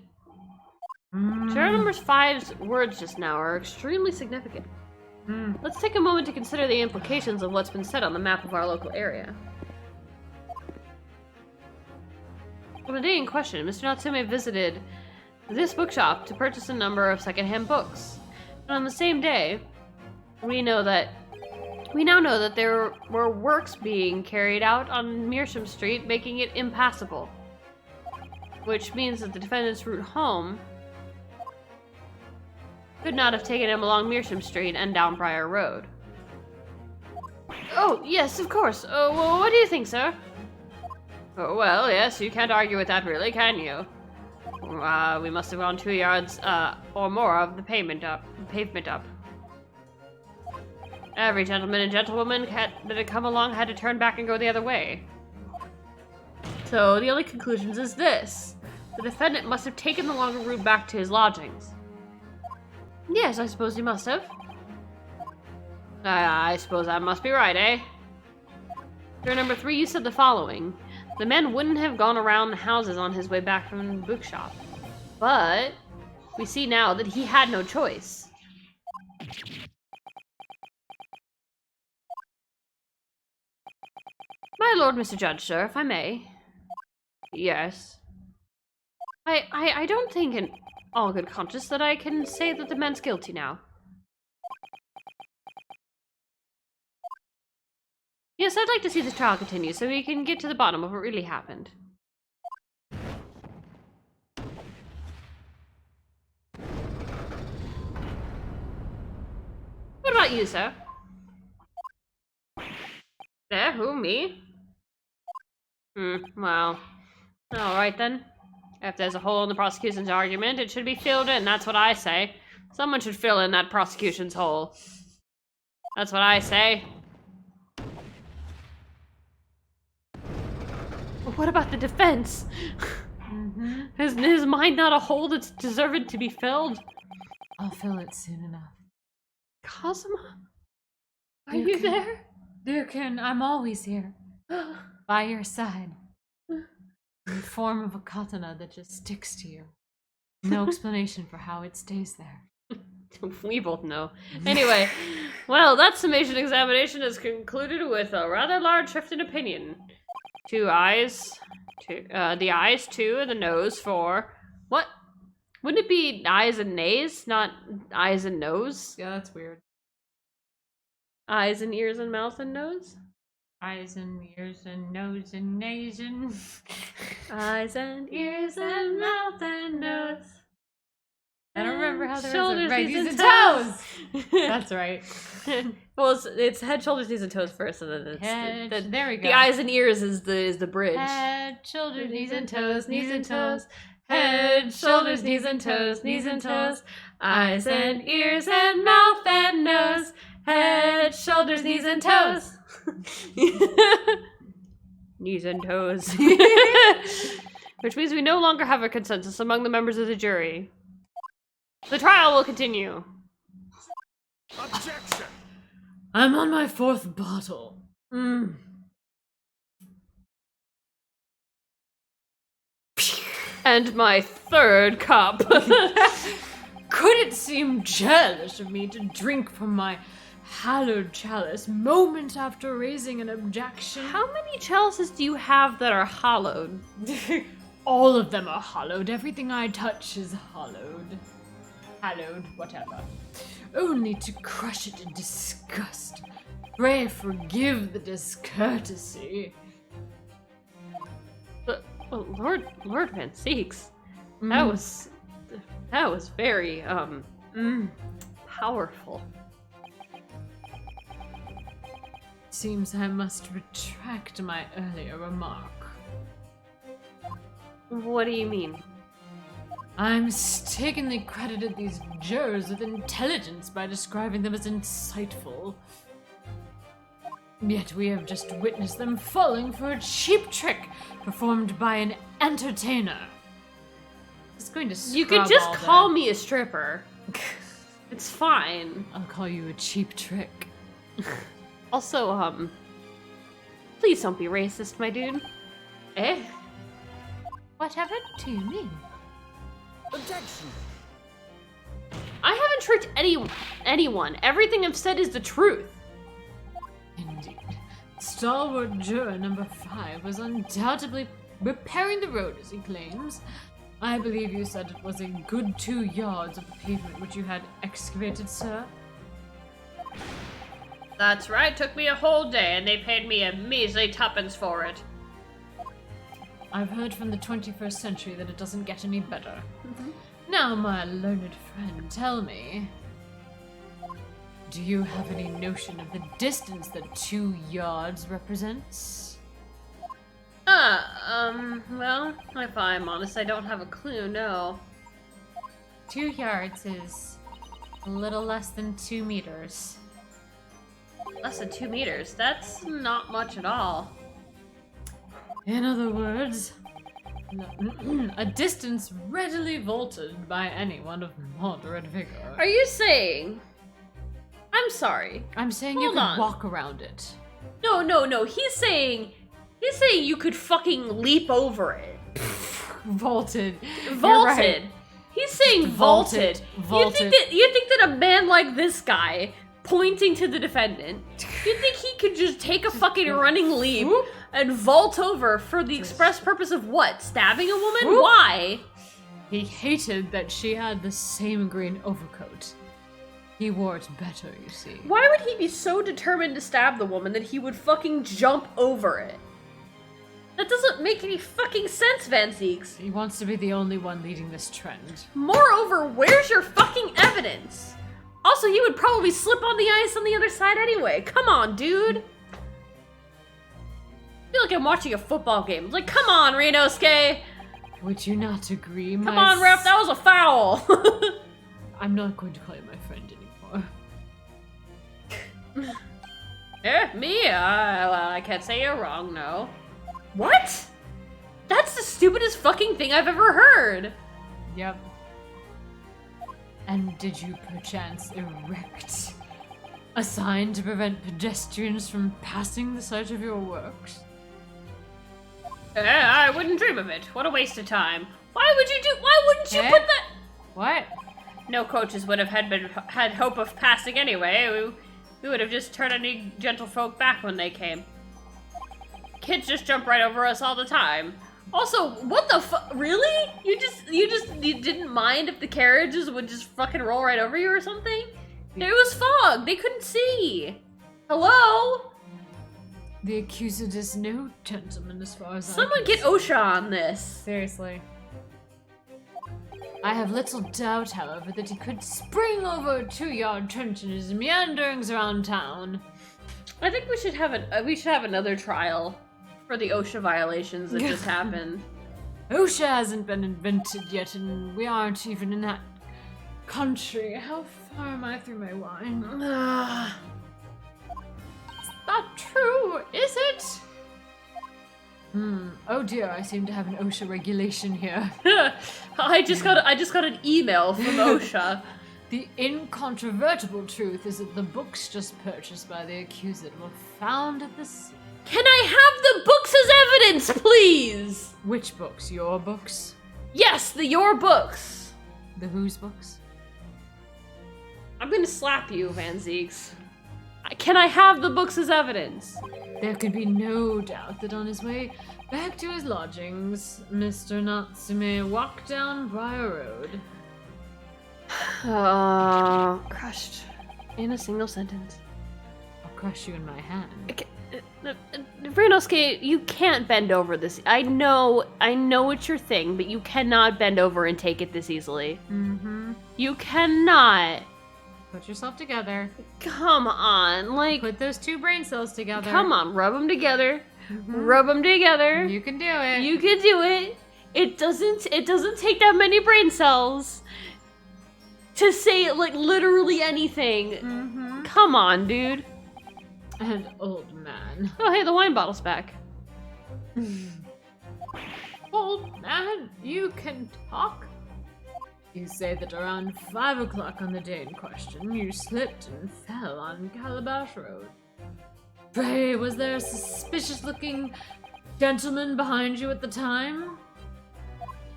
Speaker 1: Juror number 5's words just now are extremely significant. Let's take a moment to consider the implications of what's been said on the map of our local area. On the day in question, Mr. Natsume visited this bookshop to purchase a number of secondhand books. And on the same day, we now know that there were works being carried out on Meersham Street, making it impassable. Which means that the defendant's route home could not have taken him along Meersham Street and down Briar Road. Oh, yes, of course. Well, what do you think, sir? Oh, well, yes, you can't argue with that, really, can you? We must have gone 2 yards, or more of the pavement up. Every gentleman and gentlewoman that had come along had to turn back and go the other way. So, the only conclusions is this. The defendant must have taken the longer route back to his lodgings. Yes, I suppose he must have. I suppose I must be right, eh? Juror number 3, you said the following. The man wouldn't have gone around the houses on his way back from the bookshop. But we see now that he had no choice. My lord, Mr. Judge, sir, if I may. Yes. I don't think in all good conscience that I can say that the man's guilty now. Yes, I'd like to see this trial continue so we can get to the bottom of what really happened. What about you, sir? There, who, me? Well. Alright then. If there's a hole in the prosecution's argument, it should be filled in, that's what I say. Someone should fill in that prosecution's hole. That's what I say. But what about the defense? Is his mind not a hole that's deserved to be filled?
Speaker 3: I'll fill it soon enough.
Speaker 1: Cosma? Are you there?
Speaker 3: Durkin, I'm always here. By your side. In the form of a katana that just sticks to you. No explanation for how it stays there.
Speaker 1: We both know. Anyway, well, that summation examination is concluded with a rather large shift in opinion. 2 eyes, the eyes 2, and the nose 4. What? Wouldn't it be eyes and nays, not eyes and nose?
Speaker 2: Yeah, that's weird.
Speaker 1: Eyes and ears and mouth and nose?
Speaker 2: Eyes and ears and nose and nays and...
Speaker 1: Eyes and ears and mouth and nose.
Speaker 3: I don't remember how there
Speaker 1: Shoulders,
Speaker 3: was a right,
Speaker 1: knees,
Speaker 3: and
Speaker 1: and
Speaker 3: toes. That's right.
Speaker 1: Well, it's head, shoulders, knees, and toes first, and then it's
Speaker 3: Head, there we go.
Speaker 1: the eyes and ears is the bridge.
Speaker 3: Head, shoulders,
Speaker 1: Knees and toes, knees and toes. Head, shoulders, knees and toes, knees and toes. Eyes and ears and mouth and nose. Head, shoulders, knees and toes. Knees and toes. Which means we no longer have a consensus among the members of the jury. The trial will continue.
Speaker 5: Objection!
Speaker 3: I'm on my 4th bottle.
Speaker 1: And my 3rd cup.
Speaker 3: Could it seem churlish of me to drink from my hallowed chalice moment after raising an objection?
Speaker 1: How many chalices do you have that are hollowed?
Speaker 3: All of them are hollowed. Everything I touch is hollowed. Hallowed, whatever. Only to crush it in disgust. Pray forgive the discourtesy.
Speaker 1: But Lord Van Seeks, that was very powerful.
Speaker 3: Seems I must retract my earlier remark.
Speaker 1: What do you mean?
Speaker 3: I mistakenly credited these jurors with intelligence by describing them as insightful. Yet we have just witnessed them falling for a cheap trick performed by an entertainer. It's going to scrub
Speaker 1: You could just
Speaker 3: all
Speaker 1: call
Speaker 3: that.
Speaker 1: me a stripper. It's fine.
Speaker 3: I'll call you a cheap trick.
Speaker 1: Also, please don't be racist, my dude. Eh?
Speaker 3: Whatever do you mean?
Speaker 5: Objection!
Speaker 1: I haven't tricked anyone. Everything I've said is the truth.
Speaker 3: Indeed. Stalwart juror number 5 was undoubtedly repairing the road, as he claims. I believe you said it was a good 2 yards of the pavement which you had excavated, sir?
Speaker 1: That's right. Took me a whole day, and they paid me a measly 2pence for it.
Speaker 3: I've heard from the 21st century that it doesn't get any better. Now, my learned friend, tell me, do you have any notion of the distance that 2 yards represents?
Speaker 1: Well, if I'm honest, I don't have a clue, no.
Speaker 3: 2 yards is a little less than 2 meters.
Speaker 1: Less than 2 meters. That's not much at all.
Speaker 3: In other words, a distance readily vaulted by anyone of moderate vigor.
Speaker 1: Are you saying... I'm sorry.
Speaker 3: I'm saying you
Speaker 1: Hold
Speaker 3: could
Speaker 1: on.
Speaker 3: walk around it.
Speaker 1: No. He's saying you could fucking leap over it.
Speaker 3: Vaulted. You're
Speaker 1: Vaulted.
Speaker 3: right.
Speaker 1: He's saying vaulted.
Speaker 3: Vaulted.
Speaker 1: You think that a man like this guy, pointing to the defendant, you think he could just take a fucking running leap and vault over for the express purpose of what? Stabbing a woman?
Speaker 3: Whoop.
Speaker 1: Why?
Speaker 3: He hated that she had the same green overcoat. He wore it better, you see.
Speaker 1: Why would he be so determined to stab the woman that he would fucking jump over it? That doesn't make any fucking sense, Van Zieks.
Speaker 3: He wants to be the only one leading this trend.
Speaker 1: Moreover, where's your fucking evidence? Also, he would probably slip on the ice on the other side anyway. Come on, dude. I feel like I'm watching a football game. Like, come on, Renosuke.
Speaker 3: Would you not agree,
Speaker 1: Come on, ref, that was a foul.
Speaker 3: I'm not going to call you my friend anymore.
Speaker 1: Me? Well, I can't say you're wrong, no. What? That's the stupidest fucking thing I've ever heard.
Speaker 3: Yep. And did you perchance erect a sign to prevent pedestrians from passing the site of your works?
Speaker 1: I wouldn't dream of it. What a waste of time. Why wouldn't you
Speaker 3: Eh?
Speaker 1: put that?
Speaker 3: What?
Speaker 1: No coaches would have had hope of passing anyway. We would have just turned any gentlefolk back when they came. Kids just jump right over us all the time. Also, what the fuck? Really? You didn't mind if the carriages would just fucking roll right over you or something? There was fog. They couldn't see. Hello?
Speaker 3: The accused is no gentleman as far as
Speaker 1: Someone
Speaker 3: I
Speaker 1: get
Speaker 3: can
Speaker 1: OSHA on this.
Speaker 2: Seriously.
Speaker 3: I have little doubt, however, that he could spring over a 2-yard trench in his meanderings around town.
Speaker 1: I think we should have another trial for the OSHA violations that just happened.
Speaker 3: OSHA hasn't been invented yet, and we aren't even in that country. How far am I through my wine? Not true, is it? Oh dear, I seem to have an OSHA regulation here.
Speaker 1: I just got an email from OSHA.
Speaker 3: The incontrovertible truth is that the books just purchased by the accused were found at the scene.
Speaker 1: Can I have the books as evidence, please?
Speaker 3: Which books? Your books?
Speaker 1: Yes, your books.
Speaker 3: The whose books?
Speaker 1: I'm gonna slap you, Van Zieks. Can I have the books as evidence?
Speaker 3: There could be no doubt that on his way back to his lodgings, Mr. Natsume walked down Briar Road.
Speaker 1: Crushed in a single sentence.
Speaker 3: I'll crush you in my hand.
Speaker 1: Renosuke, you can't bend over this. I know it's your thing, but you cannot bend over and take it this easily.
Speaker 3: Mm-hmm.
Speaker 1: You cannot.
Speaker 3: Put yourself together.
Speaker 1: Come on, like,
Speaker 3: Put those 2 brain cells together.
Speaker 1: come on, rub them together.
Speaker 3: Mhm.
Speaker 1: Rub them together.
Speaker 3: You can do it.
Speaker 1: You can do it. It doesn't take that many brain cells to say like literally anything.
Speaker 3: Mm-hmm.
Speaker 1: Come on, dude.
Speaker 3: And old man.
Speaker 1: Oh, hey, the wine bottle's back.
Speaker 3: Old man, you can talk. You say that around 5 o'clock on the day in question, you slipped and fell on Calabash Road. Pray, was there a suspicious-looking gentleman behind you at the time?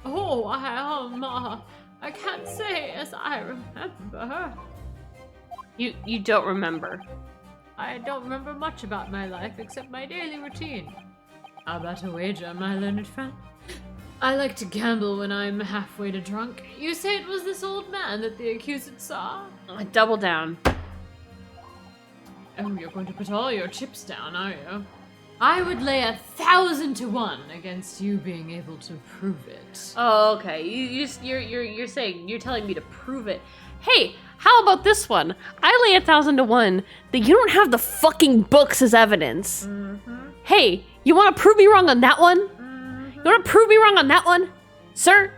Speaker 3: Oh, I can't say as I remember.
Speaker 1: You don't remember.
Speaker 3: I don't remember much about my life except my daily routine. How about a wager, my learned friend? I like to gamble when I'm halfway to drunk. You say it was this old man that the accused saw?
Speaker 1: Double down.
Speaker 3: Oh, you're going to put all your chips down, are you? I would lay 1,000 to 1 against you being able to prove it.
Speaker 1: Oh, okay. You're telling me to prove it. Hey, how about this one? I lay 1,000 to 1 that you don't have the fucking books as evidence.
Speaker 3: Mm-hmm.
Speaker 1: Hey, you want to prove me wrong on that one? You want to prove me wrong on that one? Sir?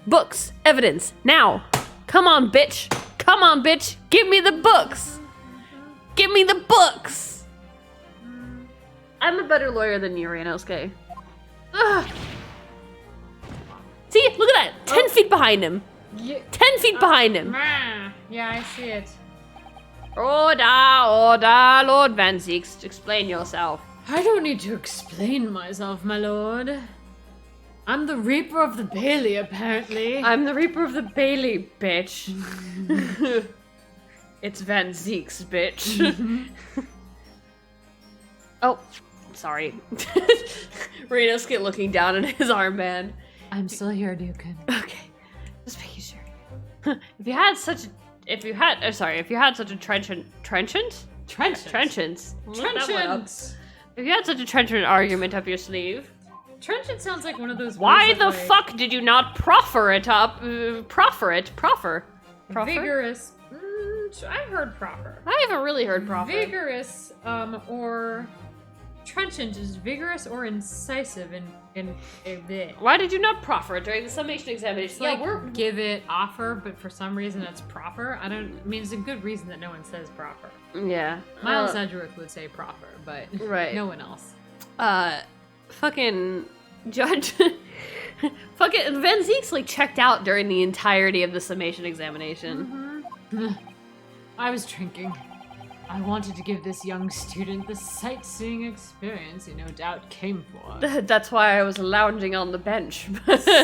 Speaker 1: Books. Evidence. Now. Come on, bitch. Come on, bitch. Give me the books. Give me the books. I'm a better lawyer than you, Renosuke. Ugh. See? Look at that. 10 feet behind him.
Speaker 3: Yeah.
Speaker 1: 10 feet behind him.
Speaker 2: Yeah, I see it.
Speaker 1: Order, Lord Van Zieks. Explain yourself.
Speaker 3: I don't need to explain myself, my lord. I'm the Reaper of the Bailey, apparently.
Speaker 1: I'm the Reaper of the Bailey, bitch. It's Van Zieks, bitch. Oh, sorry. Ryunosuke looking down at his armband.
Speaker 3: I'm still here, Dukin.
Speaker 1: Okay, just making sure. If you had such a trenchant. If you had such a trenchant argument up your sleeve,
Speaker 2: Trenchant sounds like one of those.
Speaker 1: why
Speaker 2: words
Speaker 1: the
Speaker 2: that, like,
Speaker 1: fuck did you not proffer it up? Proffer?
Speaker 2: Vigorous. I heard proper.
Speaker 1: I haven't really heard proffer.
Speaker 2: Vigorous, or trenchant is vigorous or incisive in a bit.
Speaker 1: Why did you not proffer it during the summation examination?
Speaker 2: It's like give it offer, but for some reason it's proper. I mean, it's a good reason that no one says proper.
Speaker 1: Yeah.
Speaker 2: Miles Edgeworth would say proper, but
Speaker 1: Right.
Speaker 2: no one else.
Speaker 1: Fucking Judge. Fucking Van Zeek's like checked out during the entirety of the summation examination.
Speaker 3: I was drinking. I wanted to give this young student the sightseeing experience he no doubt came for.
Speaker 1: That's why I was lounging on the bench.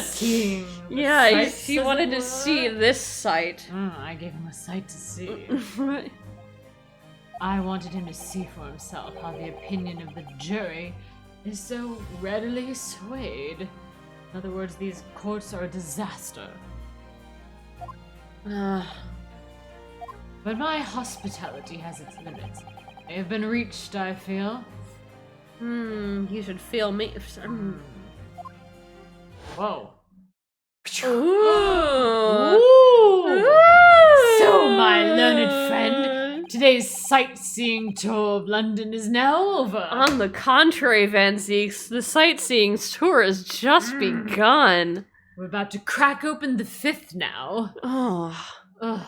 Speaker 3: Skiing. the
Speaker 1: Yeah,
Speaker 3: sights,
Speaker 1: he
Speaker 3: as
Speaker 1: wanted
Speaker 3: it
Speaker 1: to
Speaker 3: were.
Speaker 1: see this sight.
Speaker 3: I gave him a sight to see.
Speaker 1: Right.
Speaker 3: I wanted him to see for himself how the opinion of the jury is so readily swayed. In other words, these courts are a disaster. But my hospitality has its limits. They have been reached, I feel.
Speaker 1: You should feel me.
Speaker 3: Whoa.
Speaker 1: Ooh.
Speaker 3: So, my learned friend, today's sightseeing tour of London is now over.
Speaker 1: On the contrary, Van Zeeks, the sightseeing tour has just begun.
Speaker 3: We're about to crack open the fifth now.
Speaker 1: Oh.
Speaker 3: Ugh.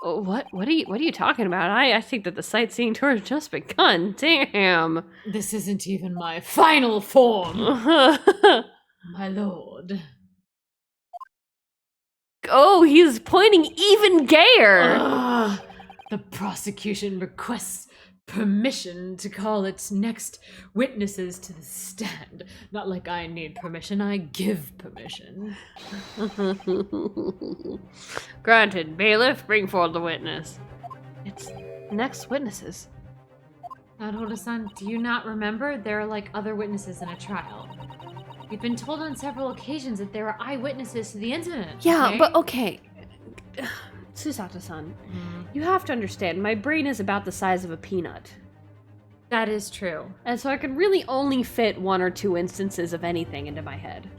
Speaker 1: What are you talking about? I think that the sightseeing tour has just begun. Damn.
Speaker 3: This isn't even my final form, my lord.
Speaker 1: Oh, he's pointing even gayer.
Speaker 3: Ugh. The prosecution requests permission to call its next witnesses to the stand. Not like I need permission, I give permission.
Speaker 1: Granted, bailiff, bring forward the witness. It's next witnesses.
Speaker 3: Naruto-san, do you not remember? There are like other witnesses in a trial. You've been told on several occasions that there are eyewitnesses to the incident.
Speaker 1: Yeah,
Speaker 3: okay?
Speaker 1: but okay. Susato-san, you have to understand, my brain is about the size of a peanut.
Speaker 3: That is true.
Speaker 1: And so I can really only fit one or two instances of anything into my head.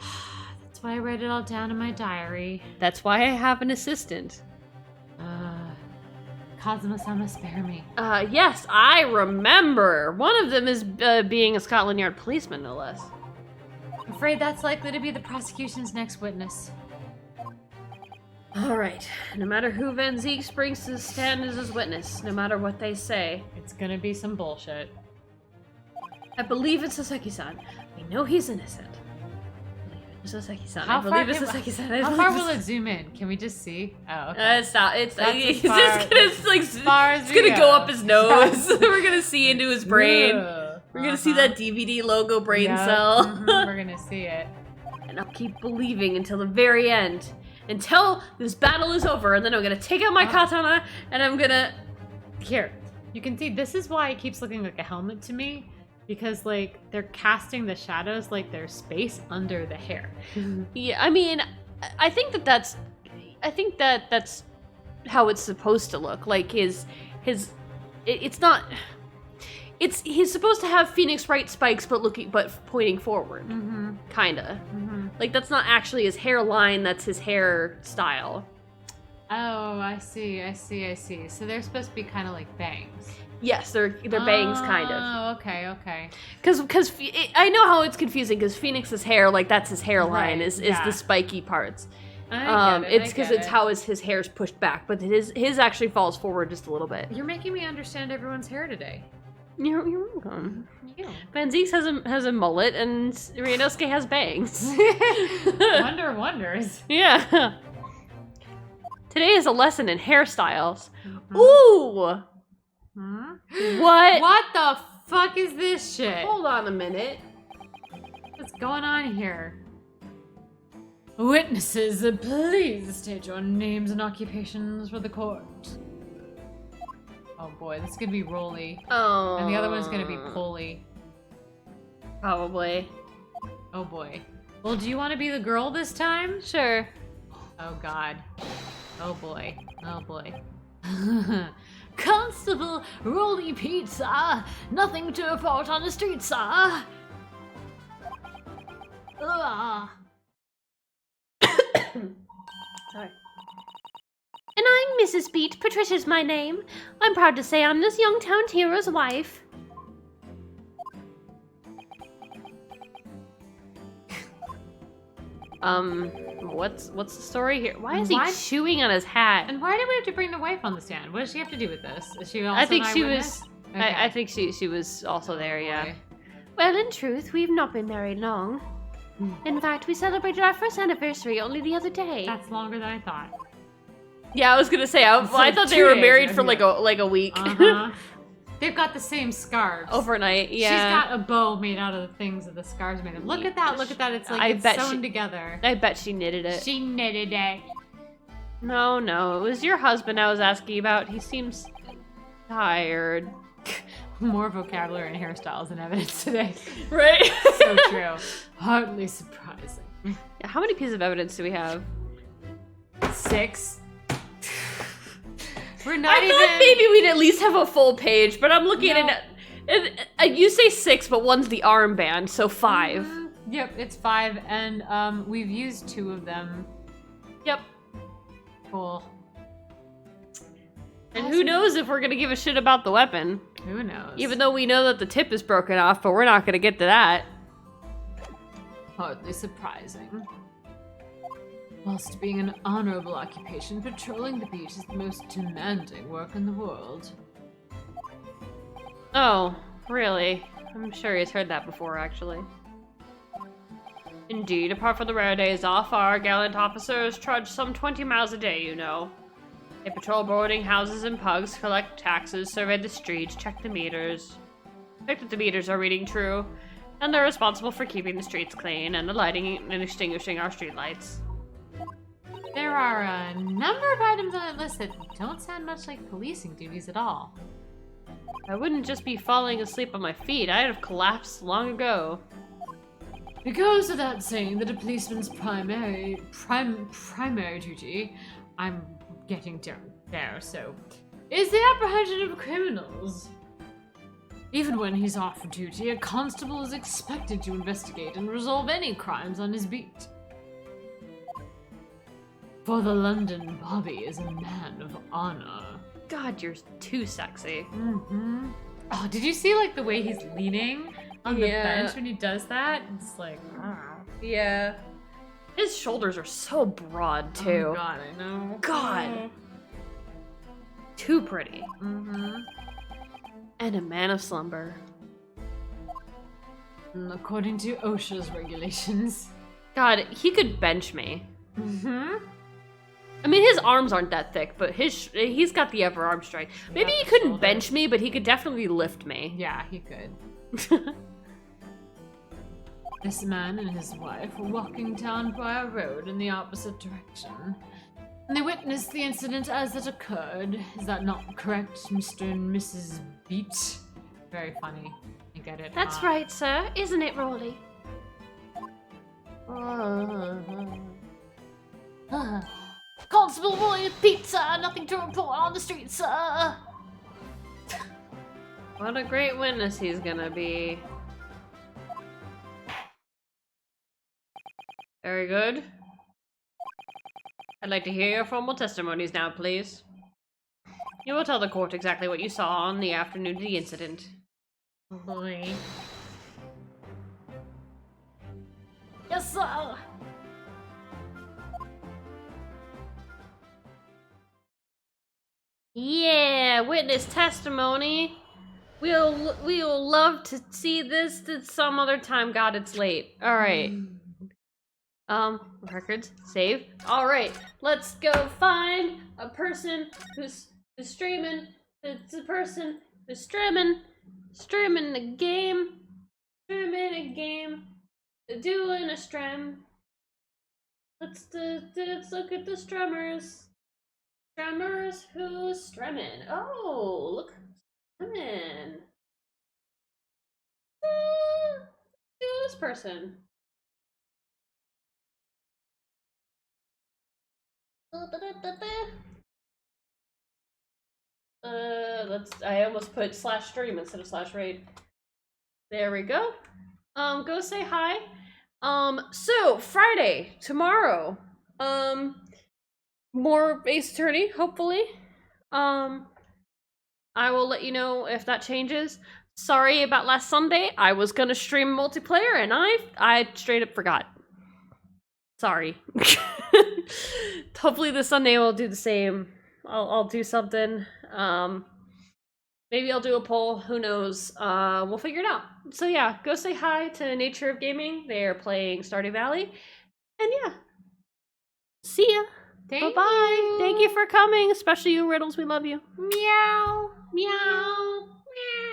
Speaker 3: That's why I write it all down in my diary.
Speaker 1: That's why I have an assistant.
Speaker 3: Kazuma-sama, spare me.
Speaker 1: Yes, I remember. One of them is being a Scotland Yard policeman, no less.
Speaker 3: I'm afraid that's likely to be the prosecution's next witness.
Speaker 1: Alright, no matter who Van Zeeks brings to the stand as his witness, no matter what they say.
Speaker 3: It's gonna be some bullshit.
Speaker 1: I believe it's Sasaki-san. We know he's innocent. Sasaki-san.
Speaker 3: How
Speaker 1: I believe
Speaker 3: far
Speaker 1: it's
Speaker 3: can-
Speaker 1: Sasaki-san.
Speaker 3: How far will it zoom in? Can we just see? Oh, okay.
Speaker 1: It's not. It's
Speaker 3: That's
Speaker 1: it's
Speaker 3: as far-
Speaker 1: just gonna
Speaker 3: as far as
Speaker 1: it's
Speaker 3: we
Speaker 1: gonna
Speaker 3: go.
Speaker 1: go up his nose. We're gonna see into his brain.
Speaker 3: Ugh.
Speaker 1: We're gonna see that DVD logo brain
Speaker 3: Yep.
Speaker 1: cell.
Speaker 3: We're gonna see it.
Speaker 1: And I'll keep believing until the very end. Until this battle is over, and then I'm gonna take out my katana, and I'm gonna...
Speaker 3: Here, you can see this is why it keeps looking like a helmet to me, because like they're casting the shadows like there's space under the hair.
Speaker 1: Yeah, I mean, I think that's how it's supposed to look. Like it's not... He's supposed to have Phoenix Wright spikes, but pointing forward, kinda. Like that's not actually his hairline; that's his hairstyle.
Speaker 3: Oh, I see. So they're supposed to be kind of like bangs.
Speaker 1: Yes, they're bangs, kind of.
Speaker 3: Oh, okay.
Speaker 1: Because I know how it's confusing. Because Phoenix's hair, like that's his hairline,
Speaker 3: Right,
Speaker 1: is
Speaker 3: yeah.
Speaker 1: the spiky parts.
Speaker 3: I get it,
Speaker 1: It's because it's how his hair's pushed back, but his actually falls forward just a little bit.
Speaker 3: You're making me understand everyone's hair today.
Speaker 1: You're welcome.
Speaker 3: Yeah.
Speaker 1: Van Zeeks has a mullet, and Ryunosuke has bangs.
Speaker 3: Wonder of wonders.
Speaker 1: Yeah. Today is a lesson in hairstyles. Ooh! What?
Speaker 3: What the fuck is this shit?
Speaker 1: Hold on a minute.
Speaker 3: What's going on here? Witnesses, please state your names and occupations for the court. Oh boy, this is gonna be Rolly.
Speaker 1: Oh.
Speaker 3: And the other one's gonna be Polly.
Speaker 1: Probably.
Speaker 3: Oh boy. Well, do you want to be the girl this time?
Speaker 1: Sure.
Speaker 3: Oh god. Oh boy. Oh boy. Constable, rolly pizza. Nothing to report on the street, sir. Ugh.
Speaker 1: Sorry. And I'm Mrs. Beat. Patricia's my name. I'm proud to say I'm this young town hero's wife. What's the story here? Why is he chewing on his hat?
Speaker 3: And why did we have to bring the wife on the stand? What does she have to do with this? Is she also
Speaker 1: I think
Speaker 3: an
Speaker 1: she
Speaker 3: eyewitness?
Speaker 1: was.
Speaker 3: Okay.
Speaker 1: I think she was also there. Yeah.
Speaker 3: Boy.
Speaker 1: Well, in truth, we've not been married long. In fact, we celebrated our first anniversary only the other day.
Speaker 3: That's longer than I thought.
Speaker 1: Yeah, I was gonna say.
Speaker 3: It's like
Speaker 1: I thought they
Speaker 3: 2
Speaker 1: were
Speaker 3: days,
Speaker 1: married for
Speaker 3: yeah.
Speaker 1: like a week.
Speaker 3: Uh-huh. They've got the same scarves.
Speaker 1: Overnight. Yeah.
Speaker 3: She's got a bow made out of the things that the scarves made of. Look at that, look at that. It's like it's sewn together.
Speaker 1: I bet she knitted it.
Speaker 3: She knitted it.
Speaker 1: No, it was your husband I was asking about. He seems tired.
Speaker 3: More vocabulary and hairstyles than evidence today.
Speaker 1: Right?
Speaker 3: So true. Hardly surprising.
Speaker 1: How many pieces of evidence do we have?
Speaker 3: 6. We're not
Speaker 1: I thought maybe we'd at least have a full page, but I'm looking at it. You say 6, but one's the armband, so 5.
Speaker 3: Yep, it's 5, and we've used 2 of them.
Speaker 1: Yep.
Speaker 3: Cool.
Speaker 1: And who knows if we're gonna give a shit about the weapon.
Speaker 3: Who knows?
Speaker 1: Even though we know that the tip is broken off, but we're not gonna get to that.
Speaker 3: Hardly surprising. Whilst being an honorable occupation, patrolling the beach is the most demanding work in the world.
Speaker 1: Oh, really? I'm sure he's heard that before, actually. Indeed, apart from the rare days off, our gallant officers trudge some 20 miles a day, you know. They patrol boarding houses and pugs, collect taxes, survey the streets, check the meters. Check that the meters are reading true, and they're responsible for keeping the streets clean and the lighting and extinguishing our streetlights.
Speaker 3: There are a number of items on that list that don't sound much like policing duties at all.
Speaker 1: I wouldn't just be falling asleep on my feet. I'd have collapsed long ago.
Speaker 3: It goes without saying that a policeman's primary duty, I'm getting down there, so, is the apprehension of criminals. Even when he's off duty, a constable is expected to investigate and resolve any crimes on his beat. For the London Bobby is a man of honor.
Speaker 1: God, you're too sexy.
Speaker 3: Mm-hmm. Oh, did you see like the way he's leaning on the bench when he does that? It's like,
Speaker 1: yeah. His shoulders are so broad too.
Speaker 3: Oh God, I know.
Speaker 1: God. Too pretty.
Speaker 3: Mm-hmm.
Speaker 1: And a man of slumber.
Speaker 3: According to OSHA's regulations.
Speaker 1: God, he could bench me.
Speaker 3: Mm-hmm.
Speaker 1: I mean, his arms aren't that thick, but he's got the upper arm strength. Maybe he couldn't bench me, but he could definitely lift me.
Speaker 3: Yeah, he could. This man and his wife were walking down by a road in the opposite direction. And they witnessed the incident as it occurred. Is that not correct, Mr. and Mrs. Beat? Very funny. I get it.
Speaker 1: That's right, sir. Isn't it, Rolly?
Speaker 3: Constable Roy Pizza, nothing to report on the street, sir.
Speaker 1: What a great witness he's gonna be. Very good. I'd like to hear your formal testimonies now, please. You will tell the court exactly what you saw on the afternoon of the incident.
Speaker 3: Oh boy. Yes, sir.
Speaker 1: Yeah, witness testimony. We'll love to see this at some other time. God, it's late. All right. Records save. All right, let's go find a person who's streaming. It's a person who's streaming a game, doing a stream. Let's look at the streamers. Streamers who's streaming. Oh, look, streaming. this person. I almost put /stream instead of /raid. There we go. Go say hi. So Friday, tomorrow, more Ace Attorney, hopefully. I will let you know if that changes. Sorry about last Sunday. I was gonna stream multiplayer and I straight up forgot. Sorry. Hopefully this Sunday we'll do the same. I'll do something. Maybe I'll do a poll. Who knows? We'll figure it out. So yeah, go say hi to Nature of Gaming. They're playing Stardew Valley. And yeah. See ya. Bye-bye. Thank you for coming, especially you, Riddles. We love you. Meow. Meow. Meow.